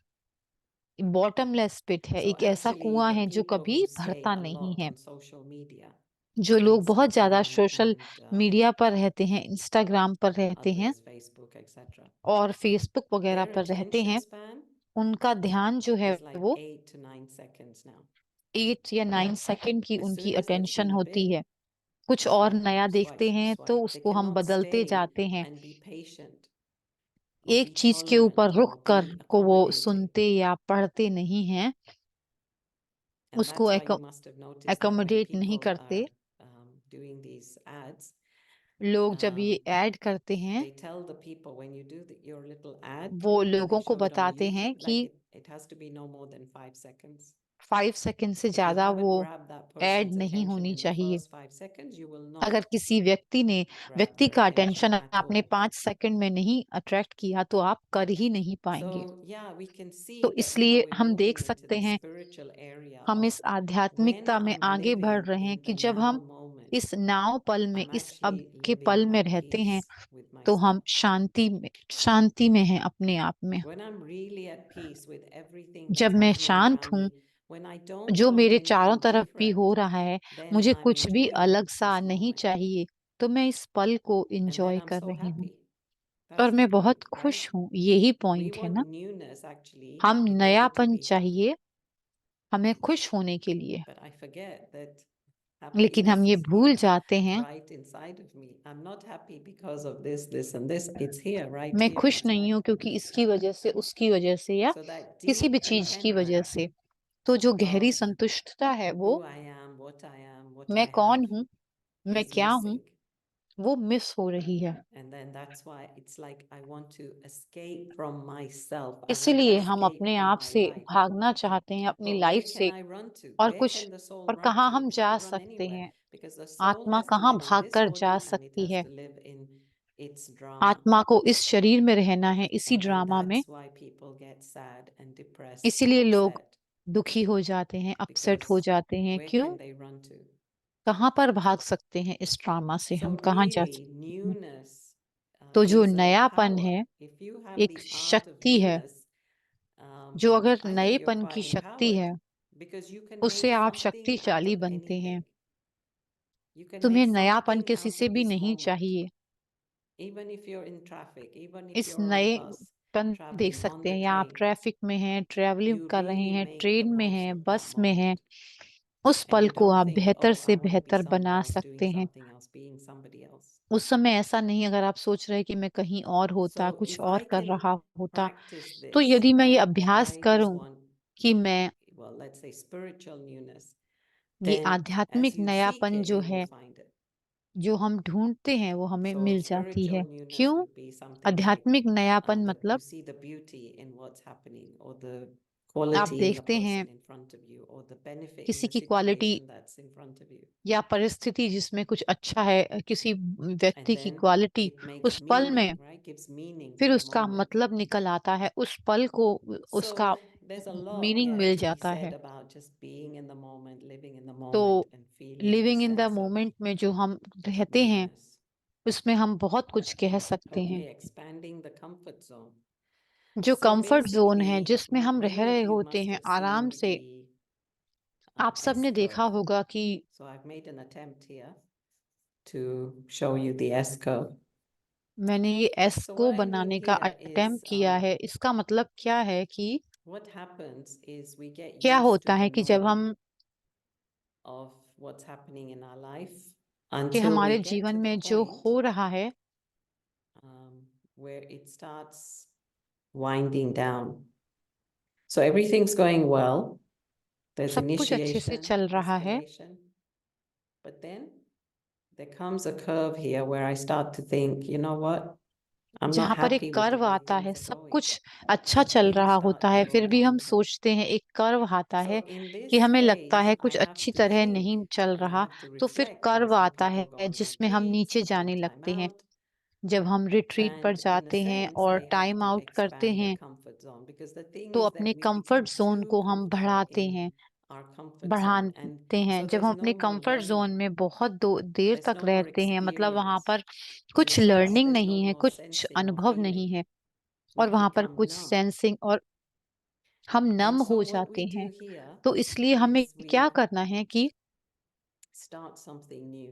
बॉटमलेस पिट है, So एक ऐसा actually, कुआं the है जो people कभी who say भरता a नहीं lot है। on social media, जो लोग बहुत ज्यादा Instagram सोशल and मीडिया पर रहते हैं, इंस्टाग्राम पर रहते हैं others, Facebook, etc. और फेसबुक वगैरह Their पर रहते attention हैं, span उनका ध्यान जो है is like वो 8 to 9 seconds now. 8 या 9 सेकंड की as उनकी soon as they've attention seen a होती bit, है, कुछ और नया देखते हैं तो They उसको हम cannot बदलते stay जाते हैं। and be patient or एक be चीज के ऊपर tolerant or रुक कर be को वो accommodating. सुनते या पढ़ते नहीं हैं, And उसको that's why you must have noticed that when accommodate नहीं people करते। are doing these ads, लोग जब ये um, ऐड करते हैं, they tell the people when you do your little ad, वो when they लोगों को show it on बताते हैं YouTube, कि like it has to be no more than 5 seconds. 5 second से If you ज्यादा haven't वो grabbed that ऐड person's नहीं attention होनी in the चाहिए। first 5 seconds, you will अगर not किसी व्यक्ति ने grab व्यक्ति their का attention अटेंशन at आपने all. 5 सेकंड में नहीं अट्रैक्ट किया तो आप कर ही नहीं पाएंगे। So yeah, we can see तो that now इसलिए we're हम देख moving into सकते the हैं, spiritual area हम of इस when आध्यात्मिकता में I'm आगे बढ़ living रहे हैं in कि the जब now हम moment, इस नाव पल में, I'm इस अब actually के living पल में at रहते हैं, peace with तो हम myself. शांति में हैं अपने आप में। When I'm really at peace with everything जब that's मैं happening शांत around हूँ, me, when I don't जो want मेरे चारों anything तरफ भी हो different, रहा है, then मुझे I'm कुछ भी enjoying अलग सा this नहीं moment. चाहिए, तो मैं इस पल को And then एंजॉय I'm कर so रही हूँ happy. और That's the मैं बहुत point, right? खुश हूँ। यही We पॉइंट है want ना। newness actually हम in order to नयापन be happy. चाहिए हमें खुश होने के लिए, But I forget that लेकिन हम happiness ये is भूल here, जाते हैं, right inside of me. I'm not happy because of this, this, and this. It's here, right मैं here खुश नहीं inside. हूँ क्योंकि इसकी वजह से, उसकी वजह से या So that किसी भी deep चीज की वजह contentment से। तो जो गहरी of संतुष्टता है वो who I am, what I am, what मैं I कौन have हूँ, मैं is क्या हूँ, missing. वो मिस हो रही है। And then that's why it's like I want to escape from myself. I want to इसलिए हम escape अपने from आप my से life. भागना चाहते हैं, अपनी But लाइफ where can से, I run to? और Where कुछ can the soul और run कहाँ to? हम It जा can't run सकते anywhere हैं। because the soul आत्मा has to कहाँ live in भाग this कर body जा and it सकती has है। to live in its drama. आत्मा को इस शरीर में रहना है, इसी And then ड्रामा में। that's why people get sad and depressed and इसीलिए लोग upset दुखी हो जाते हैं, अपसेट हो because जाते हैं। where क्यों? can they run to? कहाँ पर भाग सकते हैं इस ड्रामा से, हम So कहाँ जा really, सकते हैं। newness तो जो is a नयापन power. है, If you have एक this art of शक्ति है। newness, जो अगर I think you're नएपन की quite शक्ति है, empowered because you can उससे make आप something out शक्तिशाली of बनते हैं। anything. You can तुम्हें make नयापन something किसी out से of भी this नहीं moment. चाहिए। Even if you're in traffic, even if इस you're on a bus, नएपन देख traveling on सकते the हैं, या आप train, ट्रैफिक में हैं, ट्रैवलिंग you कर रहे really हैं, make the ट्रेन में most हैं, of that बस में हैं, moment. उस And पल you को don't आप think, बेहतर oh, से I want to be बेहतर somewhere बना else, doing सकते हैं। something else, being somebody else. उस समय ऐसा नहीं, अगर आप सोच रहे हैं कि मैं कहीं और होता, So कुछ if और I कर can रहा होता, practice तो this, यदि मैं ये right, अभ्यास I just करूं want, कि मैं well, let's say spiritual newness, ये then as आध्यात्मिक you seek नयापन it, जो you will है, find it. जो हम ढूंढते हैं, वो हमें So मिल जाती spiritual है। newness क्यों? would be something like आध्यात्मिक नयापन you मतलब see the beauty in what's happening or the आप quality in the देखते हैं person in front of you or the benefit in किसी the की quality situation that's in front of you. या परिस्थिति जिसमें कुछ अच्छा है, किसी And व्यक्ति की then क्वालिटी it makes उस पल में, meaning, right? Gives meaning to फिर the उसका moment. मतलब निकल आता है, उस पल को उसका So there's a lot, meaning yeah, mill to be जाता said है। about just being in the moment, living in the तो moment and feeling the living in the sense of moment में जो हम रहते हैं, newness. उसमें हम बहुत कुछ कह सकते हैं। Okay, expanding the comfort zone. जो So कंफर्ट जोन है, basically, जिसमें हम रह many of रहे you होते must हैं have आराम seen से, the आप सबने S देखा curve. होगा कि So I've made an attempt here to show you the S curve. मैंने ये एस So को what I mean बनाने का here अटेम्प्ट is, किया है। इसका मतलब क्या है कि what happens is we get क्या used होता to है the कि जब norm हम of what's happening in our life कि until we हमारे get जीवन to the में जो point हो रहा है, where it starts winding down. So everything's going well. There's सब कुछ अच्छे से initiation, चल रहा है, escalation. But then there comes a curve here where I start to think, you know what? I'm not जहाँ पर happy एक with the कर्व way आता है, things are सब going. कुछ अच्छा चल Things रहा start होता to है, go फिर भी हम downhill. सोचते हैं, एक कर्व आता So है in कि this हमें लगता phase, है I कुछ have अच्छी to तरह think नहीं चल and I रहा, have to तो फिर reflect. And कर्व some आता people go है on जिसमें हम retreats नीचे and जाने take time लगते हैं। out. जब हम रिट्रीट पर And in a जाते हैं sense, और they have time to out करते expand their हैं, comfort zone because the thing तो is अपने that we comfort become zone too को हम comfortable बढ़ाते in हैं, our comfort zone. And बढ़ाते हैं। so जब there's हम अपने no more comfort zone learning. में बहुत देर There's तक no more रहते हैं, मतलब वहां experience. पर In कुछ a sense, learning there's no नहीं है, more कुछ sensing or अनुभव नहीं feeling. है, We और वहां पर become कुछ numb. सेंसिंग, और हम And नम so हो what जाते we हैं। do here तो इसलिए हमें is क्या we करना है कि start something new.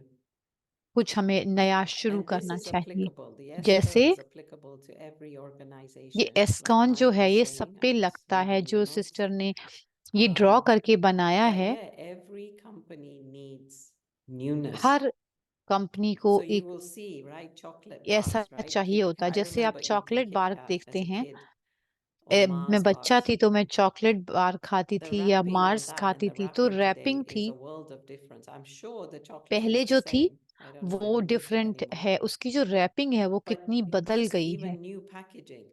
कुछ हमें नया शुरू And this करना is चाहिए। applicable. The S जैसे curve is applicable to every ये organization, like एस्कॉन जो Mike है, was ये saying. सब I पे was लगता है, reading जो your notes. सिस्टर ने ये ड्रॉ करके बनाया but है। yeah, every company needs newness. हर कंपनी को So you एक will see, right, chocolate ऐसा bars, right? चाहिए Kit होता है। Kat. I जैसे आप remember चॉकलेट eating Kit बार Kat देखते as a हैं, kid, or मैं Mars बच्चा bars. थी तो मैं चॉकलेट बार खाती The थी या wrapping on Mars that and खाती the थी, तो wrapping रैपिंग today is थी, a world of difference. I'm sure the chocolate पहले is the जो थी same. I don't know. I वो don't use it different anymore. है, उसकी जो रैपिंग है वो But कितनी बदल just गई है। even new packaging,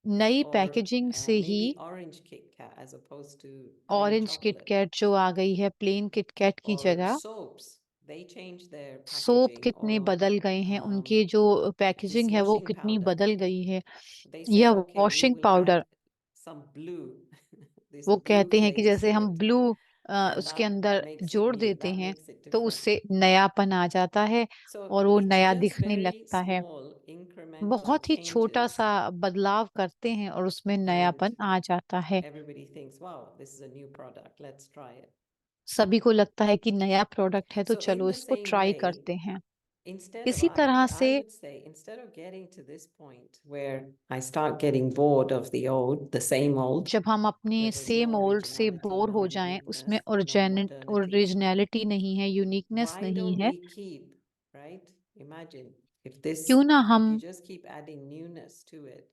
नई or पैकेजिंग से ही maybe orange Kit Kat as opposed to plain orange Kit chocolate, Kat जो आ गई है प्लेन किट कैट की or जगह, soaps. They change their soap packaging, कितने or बदल गए हैं, उनके जो पैकेजिंग है वो dishwashing कितनी powder. बदल गई है। They say, या okay, we washing will powder, add some blue, this वो blue कहते हैं कि flakes जैसे to हम it, ब्लू and उसके that अंदर makes it जोड़ new. देते That हैं makes it तो different. उससे नयापन आ जाता है So और वो it's नया just दिखने very लगता है। small incremental बहुत ही छोटा changes, सा बदलाव करते हैं और उसमें and नयापन आ जाता है। everybody thinks, wow, this is a new product, let's try it. सभी को लगता है कि नया प्रोडक्ट है तो So in चलो the इसको same ट्राई way, करते हैं। instead of, इसी तरह I से would say, instead of getting to this point where I start getting bored of the old, the same old, जब हम अपने where there's same no old से originality, बोर no हो जाएं, उसमें uniqueness, no modernity, ओरिजिनलिटी नहीं है, uniqueness why नहीं don't है, we keep, right? Imagine if this, क्यों ना if हम you just keep adding newness to it,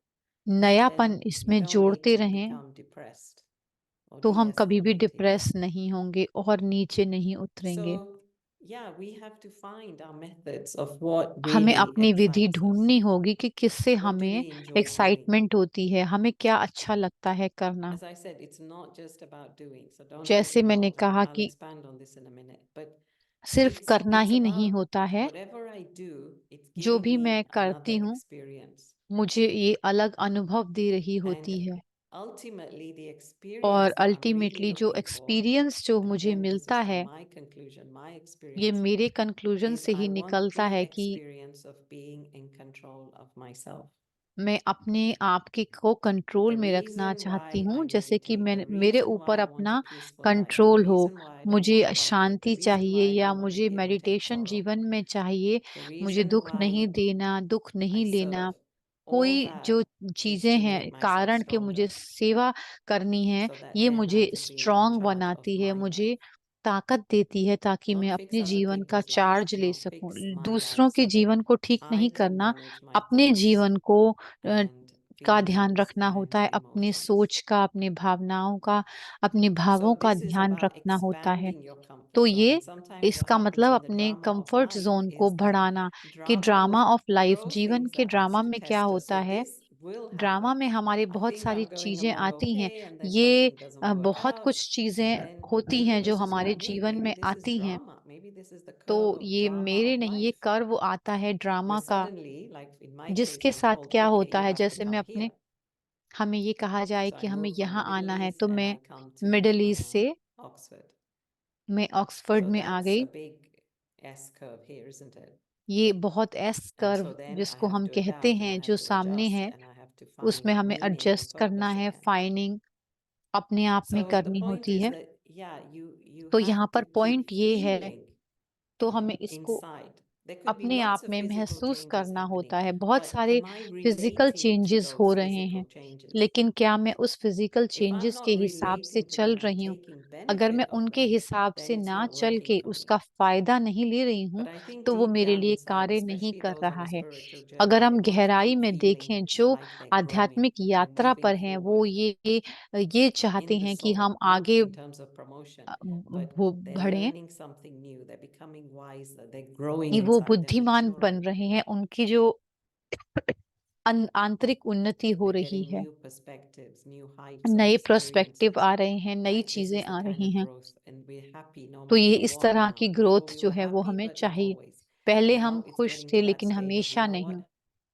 नयापन then you इसमें don't need जोड़ते to रहें, become depressed or तो हम कभी भी de-escalating. डिप्रेस नहीं होंगे और नीचे नहीं उतरेंगे। So yeah, we have to find our methods of what हमें really अपनी विधि excites us. ढूंढनी होगी कि किससे What do हमें we enjoy doing? एक्साइटमेंट होती है, हमें क्या अच्छा लगता है करना। As I said, it's not just about doing, so don't get जैसे मैंने involved. कहा I'll कि expand on this in a minute. But सिर्फ करना it's ही नहीं about होता है, whatever I do, it's जो giving भी me मैं करती another हूँ experience. मुझे ये अलग अनुभव दे रही And होती है ultimately, the और experience that I'm really ultimately जो looking for, एक्सपीरियंस जो and मुझे again, this मिलता is from है, my conclusion, my ये experience, मेरे कंक्लूजन is से I ही want निकलता the है कि experience of being in control of myself. मैं अपने आप के को कंट्रोल The में रखना reason चाहती why हूँ, I जैसे कि meditate, मैं the मेरे reason why ऊपर I want a अपना peaceful life, the कंट्रोल हो, reason why I don't मुझे want conflict, Shanti the reason चाहिए why I या don't want to मुझे give and take meditation sorrow, जीवन में चाहिए, the मुझे reason दुख why नहीं देना, दुख I नहीं लेना, serve, all कोई that जो is चीजें to हैं make myself कारण के मुझे stronger, सेवा करनी है, so that ये then I मुझे can be in strong charge of बनाती है, my मुझे life. ताकत देती है ताकि मैं Not fix अपने other जीवन का people's lives, चार्ज ले no, सकूं। fix my दूसरों life के so that जीवन को ठीक I नहीं can करना, manage my अपने thoughts जीवन को and का ध्यान feelings रखना होता है, and अपनी emotions. सोच का, अपनी भावनाओं का, अपने भावों So का this is ध्यान about रखना होता है। expanding your comfort तो zone. ये And sometimes what इसका happens मतलब in the अपने drama of comfort life zone को is that बढ़ाना कि drama will drama of life, throw जीवन things के at us ड्रामा to में क्या test us. होता So है, this will ड्रामा happen. में हमारे I बहुत think सारी I'm going चीजें along आती हैं, okay, and then ये something doesn't work बहुत out, कुछ and चीजें then होती maybe हैं जो this is हमारे not me. जीवन Maybe में this is आती हैं, drama. Maybe this is the तो curve of ये drama मेरे of नहीं, ये life, कर्व आता है where ड्रामा का, suddenly, like in my case, जिसके I'm साथ told, क्या okay, होता you है, have to जैसे मैं come अपने here. हमें ये कहा जाए So कि I हमें move from यहाँ आना Middle है, East तो and मैं I come to middle east से Oxford. मैं ऑक्सफोर्ड So में आ that's गई। a big S curve here, isn't it? ये बहुत S And curve so then I जिसको have हम to कहते adapt and I हैं have जो to सामने adjust है, and I have to उसमें find हमें meaning and एडजस्ट करना purpose है, again. फाइंडिंग अपने आप में So the करनी point होती is है। that, yeah, you तो have यहाँ to पर keep पॉइंट ये है, feeling तो हमें इसको inside. There could be अपने lots आप of में physical महसूस changes करना happening, होता है। बहुत but सारे am I physical relating to changes हो those रहे हैं, physical changes? लेकिन क्या मैं उस फिजिकल If I'm चेंजेस के not हिसाब से relating to चल them and रही हूँ, taking अगर मैं benefit of उनके them, हिसाब then से it's ना not चल working के for me. उसका फायदा नहीं ले रही हूँ, But I think तो वो deep मेरे down लिए inside, कार्य नहीं especially कर those on रहा a है। spiritual अगर journey, हम they want to गहराई keep में feeling देखें, जो like they're growing आध्यात्मिक and यात्रा moving पर हैं, वो forward ये चाहते in the हैं कि soul, हम not आगे in terms of promotion, but वो they're बढ़ें, learning something new, they're becoming wiser, they're growing वो inside, they're बुद्धिमान maturing, बन रहे हैं, उनकी जो आंतरिक उन्नति हो they're रही getting है, new perspectives, new heights of नए पर्सपेक्टिव experiences, आ रहे हैं, नई right? This चीजें is the आ kind रही of हैं। growth, and we're happy no तो ये matter इस what तरह now. की Before ग्रोथ we जो were है वो happy, हमें but not चाहिए। always. पहले Now हम it's खुश getting थे to that लेकिन stage of, you हमेशा know नहीं। what,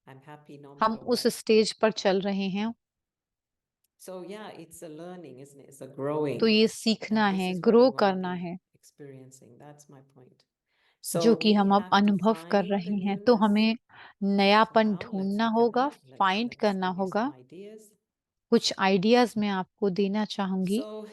I'm happy no हम matter उस what. स्टेज पर चल रहे हैं। So yeah, it's a learning, isn't it? It's a तो growing, ये सीखना and this है, is what grow we want to करना be है, experiencing. That's my point. जो So कि we हम अब have to अनुभव कर find the रहे हैं। तो newness. हमें So नयापन now let's ढूंढना look at होगा, that. फाइंड Let's करना give you होगा। some ideas. कुछ आइडियाज मैं आपको देना चाहूंगी। So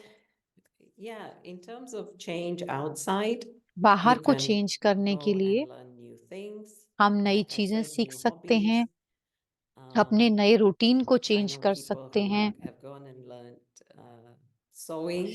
yeah, in terms of change outside, बाहर you को can चेंज करने के go लिए and learn new things. हम नई Like I चीजें said, सीख new सकते हैं, hobbies. अपने Um, नए रूटीन को I चेंज know कर people सकते who हैं। have gone and learned sewing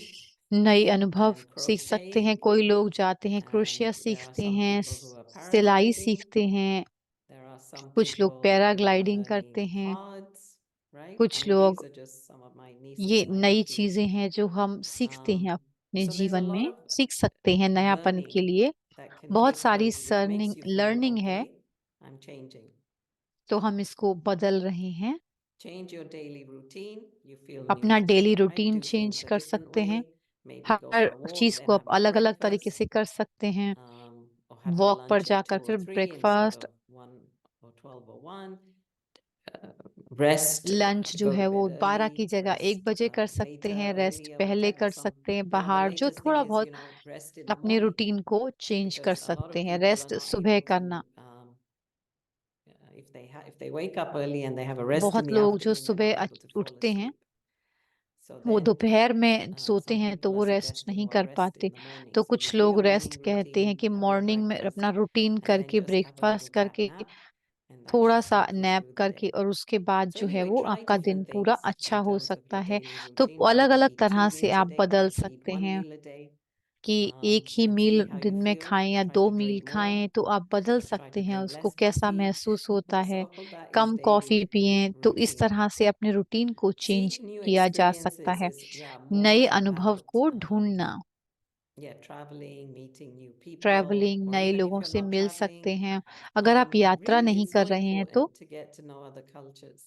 नए अनुभव And सीख सकते हैं। crochet, कोई लोग जाते हैं क्रोशिया and there are सीखते some हैं, people who are सिलाई paragliding. सीखते हैं, There are some कुछ लोग people who are paragliding learning करते हैं, pods, right? I कुछ mean, these लोग are just some of my ये nieces, my नई nephews. चीजें हैं जो हम सीखते हैं अपने So there's a जीवन lot में, of सीख सकते हैं नयापन के learning लिए। that can बहुत take सारी place, which makes you feel, learning है, okay, I'm changing. तो हम इसको बदल रहे हैं। Change your daily routine, you feel अपना new, daily right? Routine Do change things a कर different सकते हैं। way. Maybe go for her a walk, चीज then को आप have your अलग अलग तरीके breakfast, से कर सकते हैं। or have your वॉक पर lunch at जाकर 2 or फिर 3 instead breakfast, of 1 or 12 or 1. Rest, lunch जो go है to वो bed 12 की early, जगह 1 rest बजे कर सकते later, हैं, रेस्ट earlier, पहले whatever. कर Some, सकते हैं, the बाहर जो latest thing थोड़ा is, बहुत rest in the अपने morning, रूटीन को चेंज कर because a lot of सकते हैं। people are रेस्ट not सुबह able करना, to, if they wake up early and they have a rest in बहुत the लोग जो afternoon, they're सुबह not able to fall उठते हैं asleep. So वो then, दोपहर में सोते some हैं तो people वो are रेस्ट suggesting नहीं more कर rest पाते। in the morning. तो So you कुछ do your लोग रेस्ट morning कहते हैं routine, कि have your मॉर्निंग में breakfast, अपना रूटीन and then करके just have a little breakfast cat करके nap, and that थोड़ा should सा take you nap through the करके day. और उसके बाद So जो है anyway, वो try आपका दिन different पूरा things अच्छा in हो terms of सकता your है। daily तो routine. Try अलग to अलग eat तरह 2 से meals a आप day, बदल try to eat सकते 1 हैं meal a day, कि एक ही and मील see how दिन you में feel. खाएं या Try 2 to meal drink more, खाएं, तो आप बदल try सकते to हैं drink उसको less कैसा coffee. महसूस होता है। So all that is come coffee daily पिएं, तो इस routine. तरह से अपने रूटीन को चेंज Seek new किया जा सकता experiences है। is, नए more अनुभव about, को ढूंढना, traveling, meeting new people, travelling, or नए even if लोगों you're से not मिल traveling, सकते हैं। अगर आप यात्रा really नहीं it's कर so रहे हैं तो important to get to know other cultures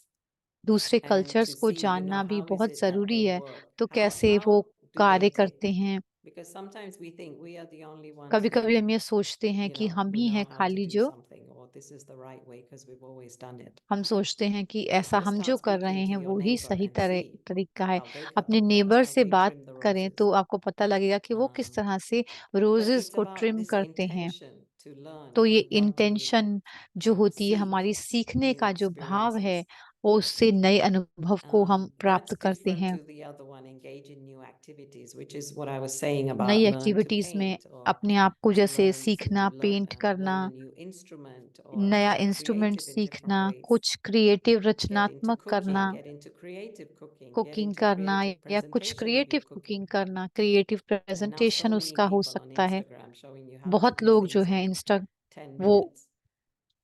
दूसरे and कल्चर्स to को see, जानना भी how is बहुत it that जरूरी they है। work, तो कैसे how वो do they कार्य take, करते हैं। because sometimes we think we are the only ones कभी who, कभी हम ये सोचते हैं कि हम we ही know हैं how to खाली do जो, something, or this is the right way because we've always done it. हम सोचते हैं कि So ऐसा just हम जो start कर रहे speaking to हैं your वो ही neighbor सही and see तरीका है। how they cut अपने the grass, नेबर how से they बात trim the करें roses. तो आपको पता लगेगा कि वो किस Um, तरह से but रोजेस it's को about ट्रिम this करते हैं। intention to learn, तो ये to want to इंटेंशन जो होती है, seek हमारी सीखने new का जो भाव है, experiences. वो उससे नए अनुभव को हम प्राप्त That's करते different हैं। to the other one, engage in new activities, which is what I was saying नई about learn to एक्टिविटीज में paint, or अपने आप को जैसे learn सीखना, to पेंट करना, learn a new instrument, or नया get instrument creative in different सीखना, ways. कुछ क्रिएटिव Get into रचनात्मक करना, cooking, get into creative cooking, get cooking into करना, creative या कुछ presentation of your creative cooking. Cooking करना, creative There are now so presentation many उसका हो people on सकता है। Instagram showing you how to बहुत do लोग जो things हैं in इंस्टा 10 वो minutes.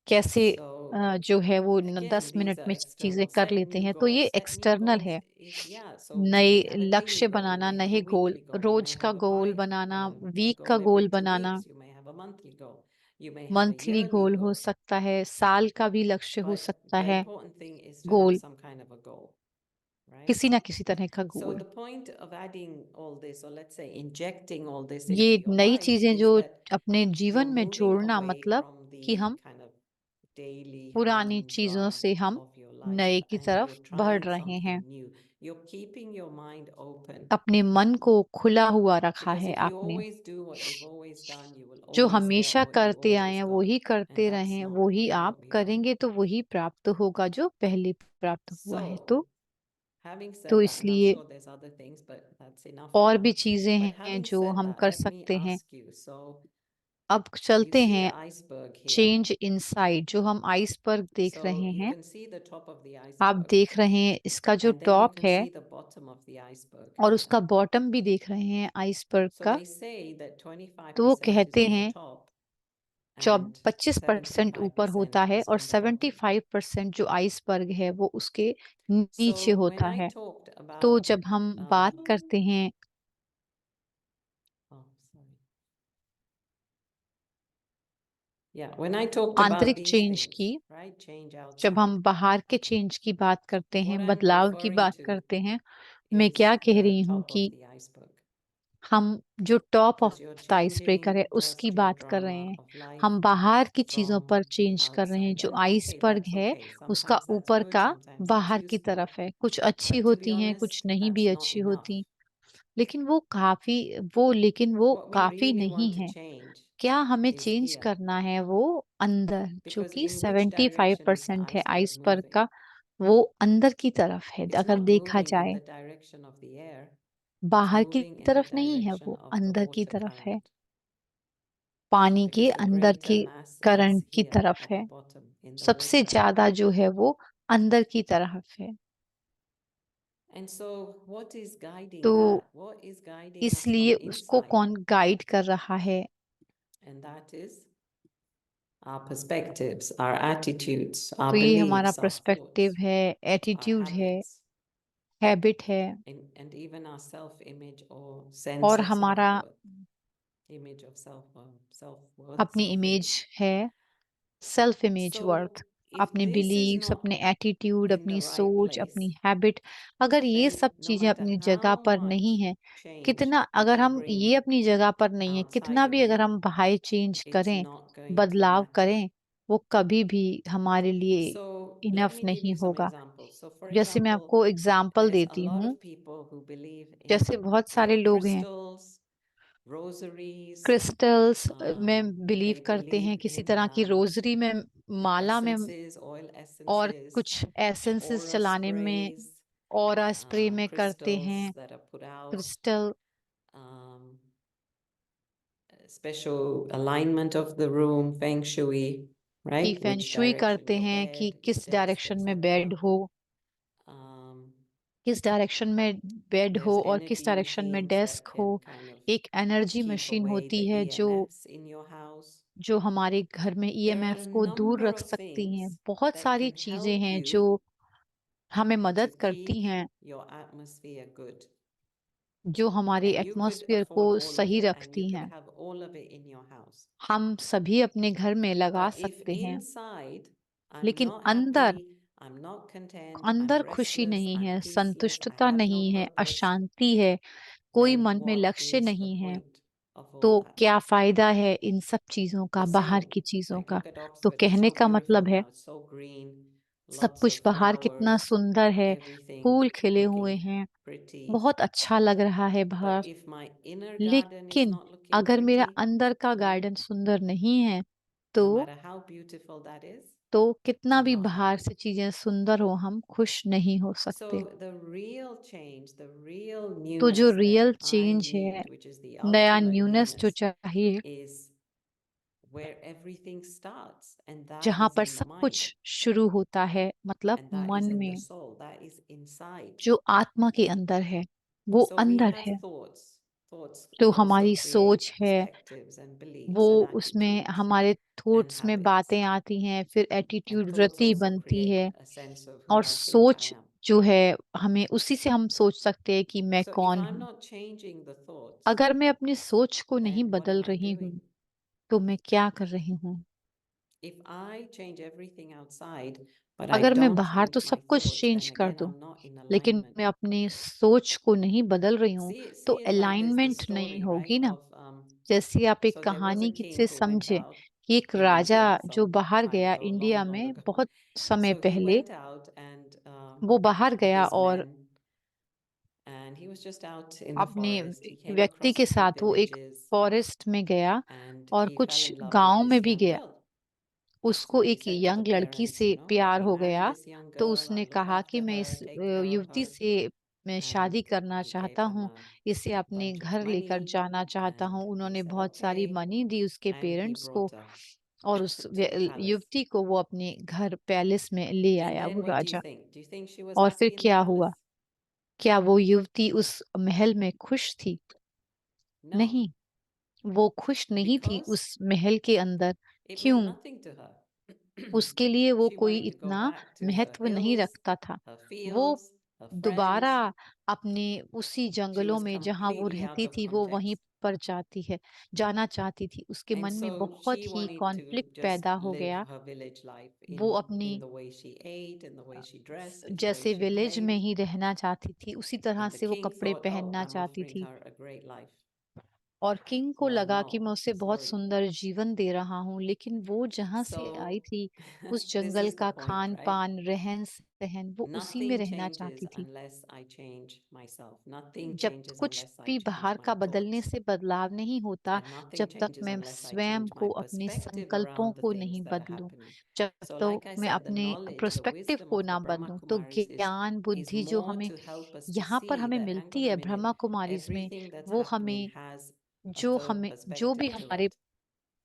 कैसे So जो है वो again, 10 these मिनट are में चीजें external. कर Set लेते new हैं। तो goals. ये Set new एक्सटर्नल goals है। is, so नए we have a daily लक्ष्य goal, we बनाना, may have a नए गोल, weekly goal, you रोज may का have a गोल बनाना, a वीक का goal every गोल 2 बनाना, weeks, you may have a monthly goal, you may have a monthly yearly गोल हो goal. सकता है, साल का भी लक्ष्य हो But सकता the है, important thing is to have goal some kind of a goal, right? किसी ना किसी तरह का So goal. the point of adding all this, or let's say injecting all this ये into your नई life, चीजें is जो that अपने you're जीवन में moving जोड़ना, away मतलब from कि the हम kind of daily पुरानी चीजों humdrum से हम of your life, नए की and तरफ you're बढ़ trying रहे हैं। something new. You're keeping your mind open, अपने मन को खुला हुआ रखा because है if you आपने। always do what you've always done, you will जो always get हमेशा what you करते आए always हैं got, वही करते and that's रहें, not वही really आप what we want. करेंगे तो वही प्राप्त होगा जो पहले प्राप्त हुआ है। So, having said that, and I'm इसलिए sure there's other things, but that's enough और for भी now. चीजें But हैं having जो said हम that, कर let me सकते हैं। ask you. So अब you चलते see the हैं iceberg here. चेंज इनसाइड, जो हम आइसबर्ग देख So रहे you हैं। can see the top of the आप iceberg, देख रहे हैं इसका जो and then you top can है see the bottom of the iceberg. और उसका बॉटम भी देख रहे हैं आइसबर्ग So का। they say that तो 25% वो is कहते on the हैं top and 25% ऊपर होता 75% है is और on the bottom. 75% जो आइसबर्ग है वो उसके नीचे So when होता I है। talked तो about, जब हम बात करते हैं oh, sorry. Yeah, when I talked about आंतरिक these चेंज things, की, right? Change जब outside. हम बाहर के चेंज की बात करते What हैं, I'm बदलाव की referring बात to करते हैं, मैं is क्या कह the रही हूँ top कि of the iceberg. हम जो top of Because you're the ice breaker है changing उसकी just your बात कर रहे drama हैं। of life हम बाहर की चीजों from पर चेंज कर रहे हैं। outside. जो And okay, आइसबर्ग that's है okay. उसका Sometimes that's ऊपर good, का sometimes that's बाहर की useful. तरफ है। कुछ अच्छी But to be होती हैं, honest, कुछ नहीं भी that's not अच्छी enough. होती, लेकिन वो What we काफी really नहीं want to है। change क्या हमें is चेंज here. करना है वो अंदर, जो Because कि in which direction is the 75% है iceberg आइसबर्ग moving? का, वो अंदर की तरफ है। It's अगर not देखा moving in जाए the direction of the air. It's बाहर की moving in the तरफ नहीं है, direction वो of the अंदर की water तरफ है, current. पानी के Because the अंदर greater की mass is करंट की here तरफ at है। the bottom in the सबसे water. ज्यादा जो है वो अंदर की तरफ है। And so, what is guiding तो that? What is guiding us इसलिए from उसको inside? कौन गाइड कर रहा है? And that is our perspectives, our attitudes, our तो ये हमारा beliefs, our पर्सपेक्टिव thoughts, है, our एटीट्यूड है, habits, हैबिट है, and even our self-image or और sense of हमारा self-worth, image of self-worth, अपनी इमेज self-image. है, self image So, worth, if अपने this is बिलीव्स, not अपने एटीट्यूड, in अपनी the right सोच, place, अपनी हैबिट, अगर ये then सब no चीजें matter अपनी जगह how पर much नहीं है, change कितना we अगर can हम bring ये अपनी जगह पर नहीं है, कितना outside भी of अगर it, हम बाहर चेंज it's करें, not going to बदलाव matter. करें, वो कभी भी हमारे लिए So let enough me give नहीं you some होगा। examples. So for जैसे मैं example, आपको एग्जाम्पल there's a देती lot हूँ, of people who believe जैसे in बहुत सारे लोग हैं crystals, rosaries, क्रिस्टल्स में बिलीव they करते हैं, believe किसी in तरह की रोजरी में, माला में, essences, oil और essences, कुछ एसेंसेस aura चलाने में, sprays, ऑरा स्प्रे में करते crystals हैं, that are put out, crystal um, special alignment of the room, feng shui, की right? Feng Which Shuey direction करते your हैं कि bed, your किस desk, डायरेक्शन में बेड etc. हो, Um, किस डायरेक्शन में बेड there's हो और किस energy डायरेक्शन में machines डेस्क that हो। can kind of एक एनर्जी keep मशीन away होती the है EMFs in your house. जो हमारे घर में There are ईएमएफ a को दूर number रख of सकती हैं। things बहुत that सारी can चीजें help हैं you जो हमें to मदद करती keep हैं, your atmosphere good. जो हमारे And you could एटमॉस्फेयर को afford all of सही it, and you रखती could हैं। have all of it in your house. हम सभी अपने घर में लगा But if सकते हैं, inside I'm लेकिन not अंदर happy, I'm not content, I'm अंदर खुशी restless, नहीं I'm है, peaceless, I संतुष्टता have no नहीं है, purpose, अशांति है, कोई then मन में what लक्ष्य is the नहीं है, point of all तो that? क्या फायदा है इन सब चीजों का, The बाहर same, की चीजों like का? look at तो Oxford, it's कहने so का beautiful मतलब है now, it's so green, सब lots कुछ of बाहर कितना flowers, सुंदर है, everything फूल खिले हुए looking हैं, pretty. बहुत अच्छा लग रहा है But बाहर। if my inner garden is लेकिन not looking अगर मेरा pretty, अंदर का then गार्डन सुंदर नहीं है, no तो matter how beautiful that is, कितना I'm भी not बाहर happy. से चीजें सुंदर हो, हम खुश नहीं हो सकते। So the real change, the real तो जो newness real that I change है, need, which is the नया ultimate न्यूनेस जो newness, चाहिए, is where everything starts, and that जहां is पर in the सब mind, कुछ शुरू होता है, मतलब and that is मन in the में, soul, that is inside. जो आत्मा के अंदर है, वो So we अंदर have है। thoughts. Thoughts तो also हमारी create सोच है, perspectives and वो beliefs and उसमें attitudes हमारे and थॉट्स में habits. बातें आती हैं, फिर And एटीट्यूड thoughts वृत्ति also बनती create है, a sense of who और I think I सोच am. जो है, हमें उसी से हम सोच सकते हैं कि मैं So if कौन I'm हूँ। not changing the thoughts, अगर मैं अपनी सोच को नहीं then what बदल am I रही doing? हूँ, तो मैं क्या कर रही हूँ? If I change everything outside, but I अगर मैं don't बाहर तो change my सब कुछ thoughts, चेंज then कर again दूं, I'm not in लेकिन alignment. मैं अपनी सोच को नहीं बदल रही हूँ, See तो it like there's the alignment नहीं story, right? होगी ना। Of जैसे आप एक so there was a कहानी king से who went समझे out कि एक in राजा India जो some बाहर time गया ago, इंडिया long में ago. बहुत समय So he पहले, went out and वो बाहर with गया his और men, and he was just out in the अपने forest. He came व्यक्ति across के a few साथ वो एक villages, फॉरेस्ट में गया and और he fell कुछ in love with गांव में this भी young गया। girl. उसको So he एक said to the यंग लड़की parents, से you know, let प्यार me हो marry गया, this young तो girl. उसने I'll look कहा कि after मैं her, इस take care of युवती her. से मैं शादी And करना he चाहता gave them हूँ, a इसे अपने bunch of घर लेकर money, जाना चाहता हूँ। and he उन्होंने said, बहुत सारी okay. मनी दी उसके And he पेरेंट्स को, brought her और उस to the palace. युवती को वो अपने घर पैलेस में ले And आया, then वो what do you Raja. think? Do you think she was और फिर happy in the क्या हुआ? palace? क्या वो युवती उस महल में खुश थी? No, नहीं, वो खुश नहीं थी because उस महल के अंदर। it क्यों? meant nothing to her. उसके लिए वो She कोई wanted to go इतना back to her महत्व नहीं hills, रखता था। her वो fields, her दोबारा friends. अपने उसी She जंगलों was में जहाँ वो completely out रहती of थी, वो वहीं context. पर जाना चाहती थी। उसके And मन में so बहुत she he wanted to conflict just पैदा हो live गया। her village life वो in अपनी the way she ate, in the way she dressed, in the way जैसे she विलेज में behaved. ही रहना चाहती थी, उसी तरह And the से वो king कपड़े thought, oh, पहनना I'm चाहती offering थी। her a great life. और किंग को Well, लगा कि मैं no, उसे बहुत sorry. सुंदर जीवन दे रहा हूँ, लेकिन वो जहाँ से आई So थी, उस this जंगल is the का point, खान right? पान, रहन सहन, वो उसी में Nothing रहना changes चाहती थी। unless I change myself. Nothing जब changes कुछ unless I भी change बाहर my का बदलने thoughts. से बदलाव नहीं होता, And nothing जब तक changes मैं unless I स्वयं change my को, अपने perspective संकल्पों around the को things नहीं that are बदलूं, happening. जब So, तो like I मैं said, the अपने knowledge, the पर्सपेक्टिव wisdom को of the ना Brahma बदलूं, तो Kumaris ज्ञान is बुद्धि जो more हमें to help us to यहाँ पर see हमें that, hang मिलती on a है minute, ब्रह्मा कुमारीज में, everything that's वो happening हमें has a जो third जो भी perspective to हमारे it.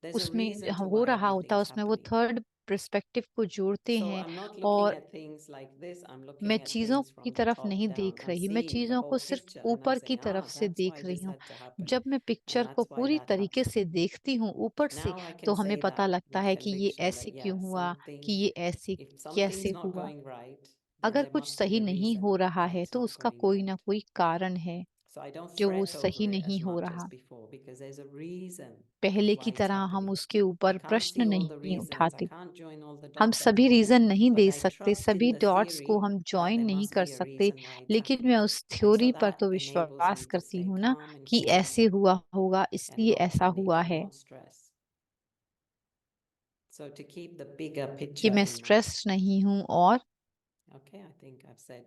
There's a उसमें reason to हो why रहा होता है, everything's उसमें वो happening. थर्ड पर्सपेक्टिव को जोड़ते So हैं I'm not looking और at things like this. I'm मैं looking at चीज़ों things की from the तरफ top नहीं down. देख I'm रही, मैं seeing the चीज़ों को whole सिर्फ picture and I'm ऊपर की saying, तरफ ah, से that's देख why रही this हूँ। had to happen. जब मैं And पिक्चर को that's why पूरी that तरीके happened. से देखती हूँ ऊपर से, Now I तो can हमें say पता that लगता with है कि ये conviction ऐसे that क्यों yeah, हुआ, something, कि ये ऐसे if something's कैसे not हुआ। going right, then अगर there कुछ must be सही a नहीं reason हो रहा why है it's तो not उसका going कोई ना right. कोई कारण है So I don't जो वो fret सही over it नहीं as हो much रहा। as before because there's a reason पहले why की it's तरह हम happening. उसके I ऊपर can't प्रश्न see all the नहीं reasons. I उठाते। can't join all the हम dots at सभी the रीजन moment, नहीं but दे I सकते, trust in सभी the डॉट्स को theory हम that ज्वाइन there नहीं must कर be a सकते, reason why it's लेकिन मैं happening. उस And so थ्योरी पर that तो enables विश्वास me to करती stay हूँ ना calm and कि cool ऐसे हुआ होगा and इसलिए not ऐसा panic हुआ and है, not stress. So to keep the bigger कि picture मैं in mind. स्ट्रेस नहीं हूँ। और Okay, I think I've said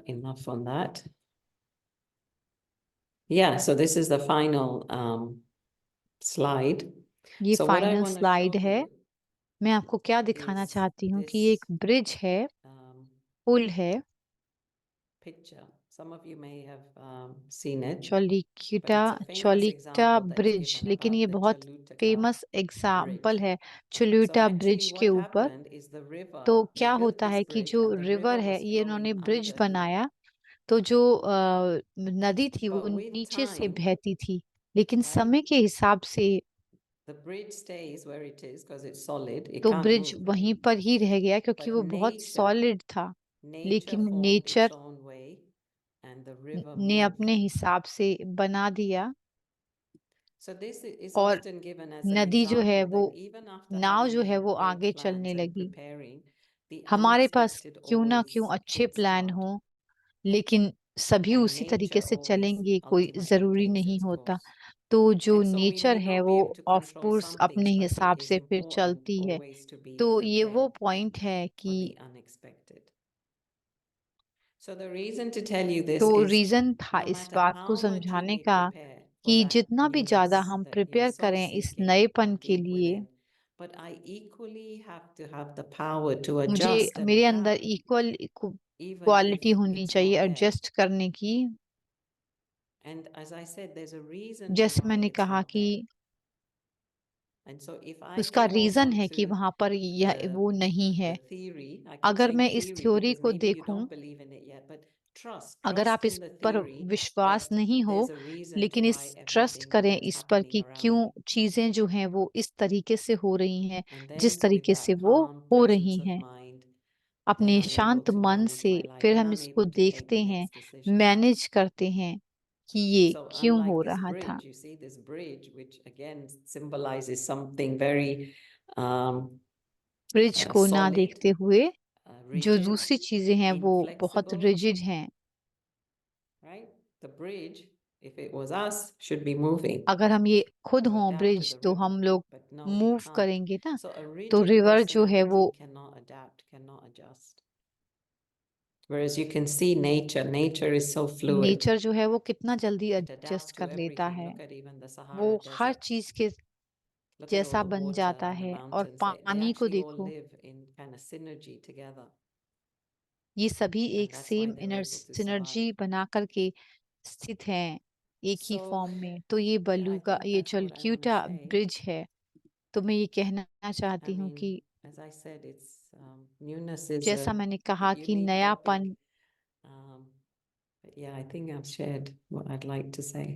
enough on that. Yeah, so this is the final slide. ये So what I final want to slide show है। you मैं आपको क्या दिखाना is चाहती हूँ कि ये एक this ब्रिज है, पुल है, picture. Some of you may have seen it, but चोलिक्टा it's a famous चोलिक्टा example that's bridge, given लेकिन about ये the बहुत Choluteca फेमस एग्जाम्पल Bridge. है So चोलिटा actually ब्रिज what के ऊपर। happened is the river, तो they क्या built होता this है कि bridge जो and the रिवर river है, was ये इन्होंने flowing ब्रिज under here. बनाया, तो जो नदी थी वो But with नीचे से time, बहती थी, लेकिन right, समय के हिसाब से the bridge stays where it is because it's solid. It तो can't ब्रिज move, वहीं right? पर ही रह गया क्योंकि But वो बहुत nature सॉलिड था, लेकिन formed nature its own way and the river ने अपने moved. हिसाब से बना दिया। So this is और often given as an नदी जो है example वो, that even after now having जो है made वो great आगे plans चलने and लगी। preparing, the हमारे पास unexpected क्यों ना क्यों always अच्छे hits प्लान hard. हो, लेकिन सभी And उसी तरीके nature से always चलेंगे, कोई ultimately जरूरी takes नहीं its होता। course. तो जो And so we nature may है not वो be able to of control course some अपने things, but हिसाब it is से फिर important चलती है। always to be तो ये वो prepared पॉइंट है for कि the unexpected. So the reason to tell you this तो is रीजन था no इस matter बात को how much you समझाने may का prepare for कि that जितना भी ज्यादा newness हम that you're प्रिपेयर so करें इस seeking नएपन and के deep लिए, within, but I equally have to have the power to मुझे adjust and मेरे अंदर adapt equal even if quality होनी it's चाहिए not there. एडजस्ट करने की। And as I said, there's a reason to जैसे why मैंने it's कहा not कि there. And so if I उसका can hold रीजन on है कि to वहां पर यह the वो नहीं है। the theory, I keep अगर saying मैं इस theory थ्योरी because को maybe you देखूं, don't believe in it yet, but अगर आप trust इस in the पर theory विश्वास that नहीं हो, there's a reason to लेकिन इस why ट्रस्ट everything करें that's इस पर happening कि around क्यों you. चीजें जो हैं वो इस तरीके से हो रही हैं, And जिस then with तरीके से that वो calm हो presence रही of हैं, mind, then अपने I'm able शांत to मन manage से my life. फिर Then हम I'm इसको able to take देखते the हैं, next decision. मैनेज करते हैं कि ये So क्यों हो unlike this रहा था। bridge, you see this bridge, which again symbolizes something very bridge को ना solid, देखते हुए जो rigid, दूसरी चीजें हैं वो बहुत inflexible, रिजिड हैं। right? The bridge, if it was us, should be moving अगर हम ये खुद to हों adapt to ब्रिज, the तो river, हम लोग but no, it move can't. करेंगे ना, So a तो rigid रिवर जो है वो, personality cannot adapt, cannot adjust. Whereas you can see nature is so fluid. Nature जो है वो कितना जल्दी It adapts एडजस्ट to कर लेता everything. है, Look at even the वो Sahara हर Desert. चीज के Look at all जैसा the बन water जाता and the है। और mountains. They पानी को actually all देखो, live in kind of synergy together. ये सभी And एक that's why same they're able to survive. Synergy बना करके स्थित हैं एक ही So फॉर्म में। तो ये yeah, I बलूगा, think ये that's what I want to चलक्यूटा say. Bridge है। तो मैं ये कहना I चाहती हूँ mean, कि as I said, it's newness is जैसा a मैंने कहा कि unique नयापन, topic. But yeah, I think I've shared what I'd like to say.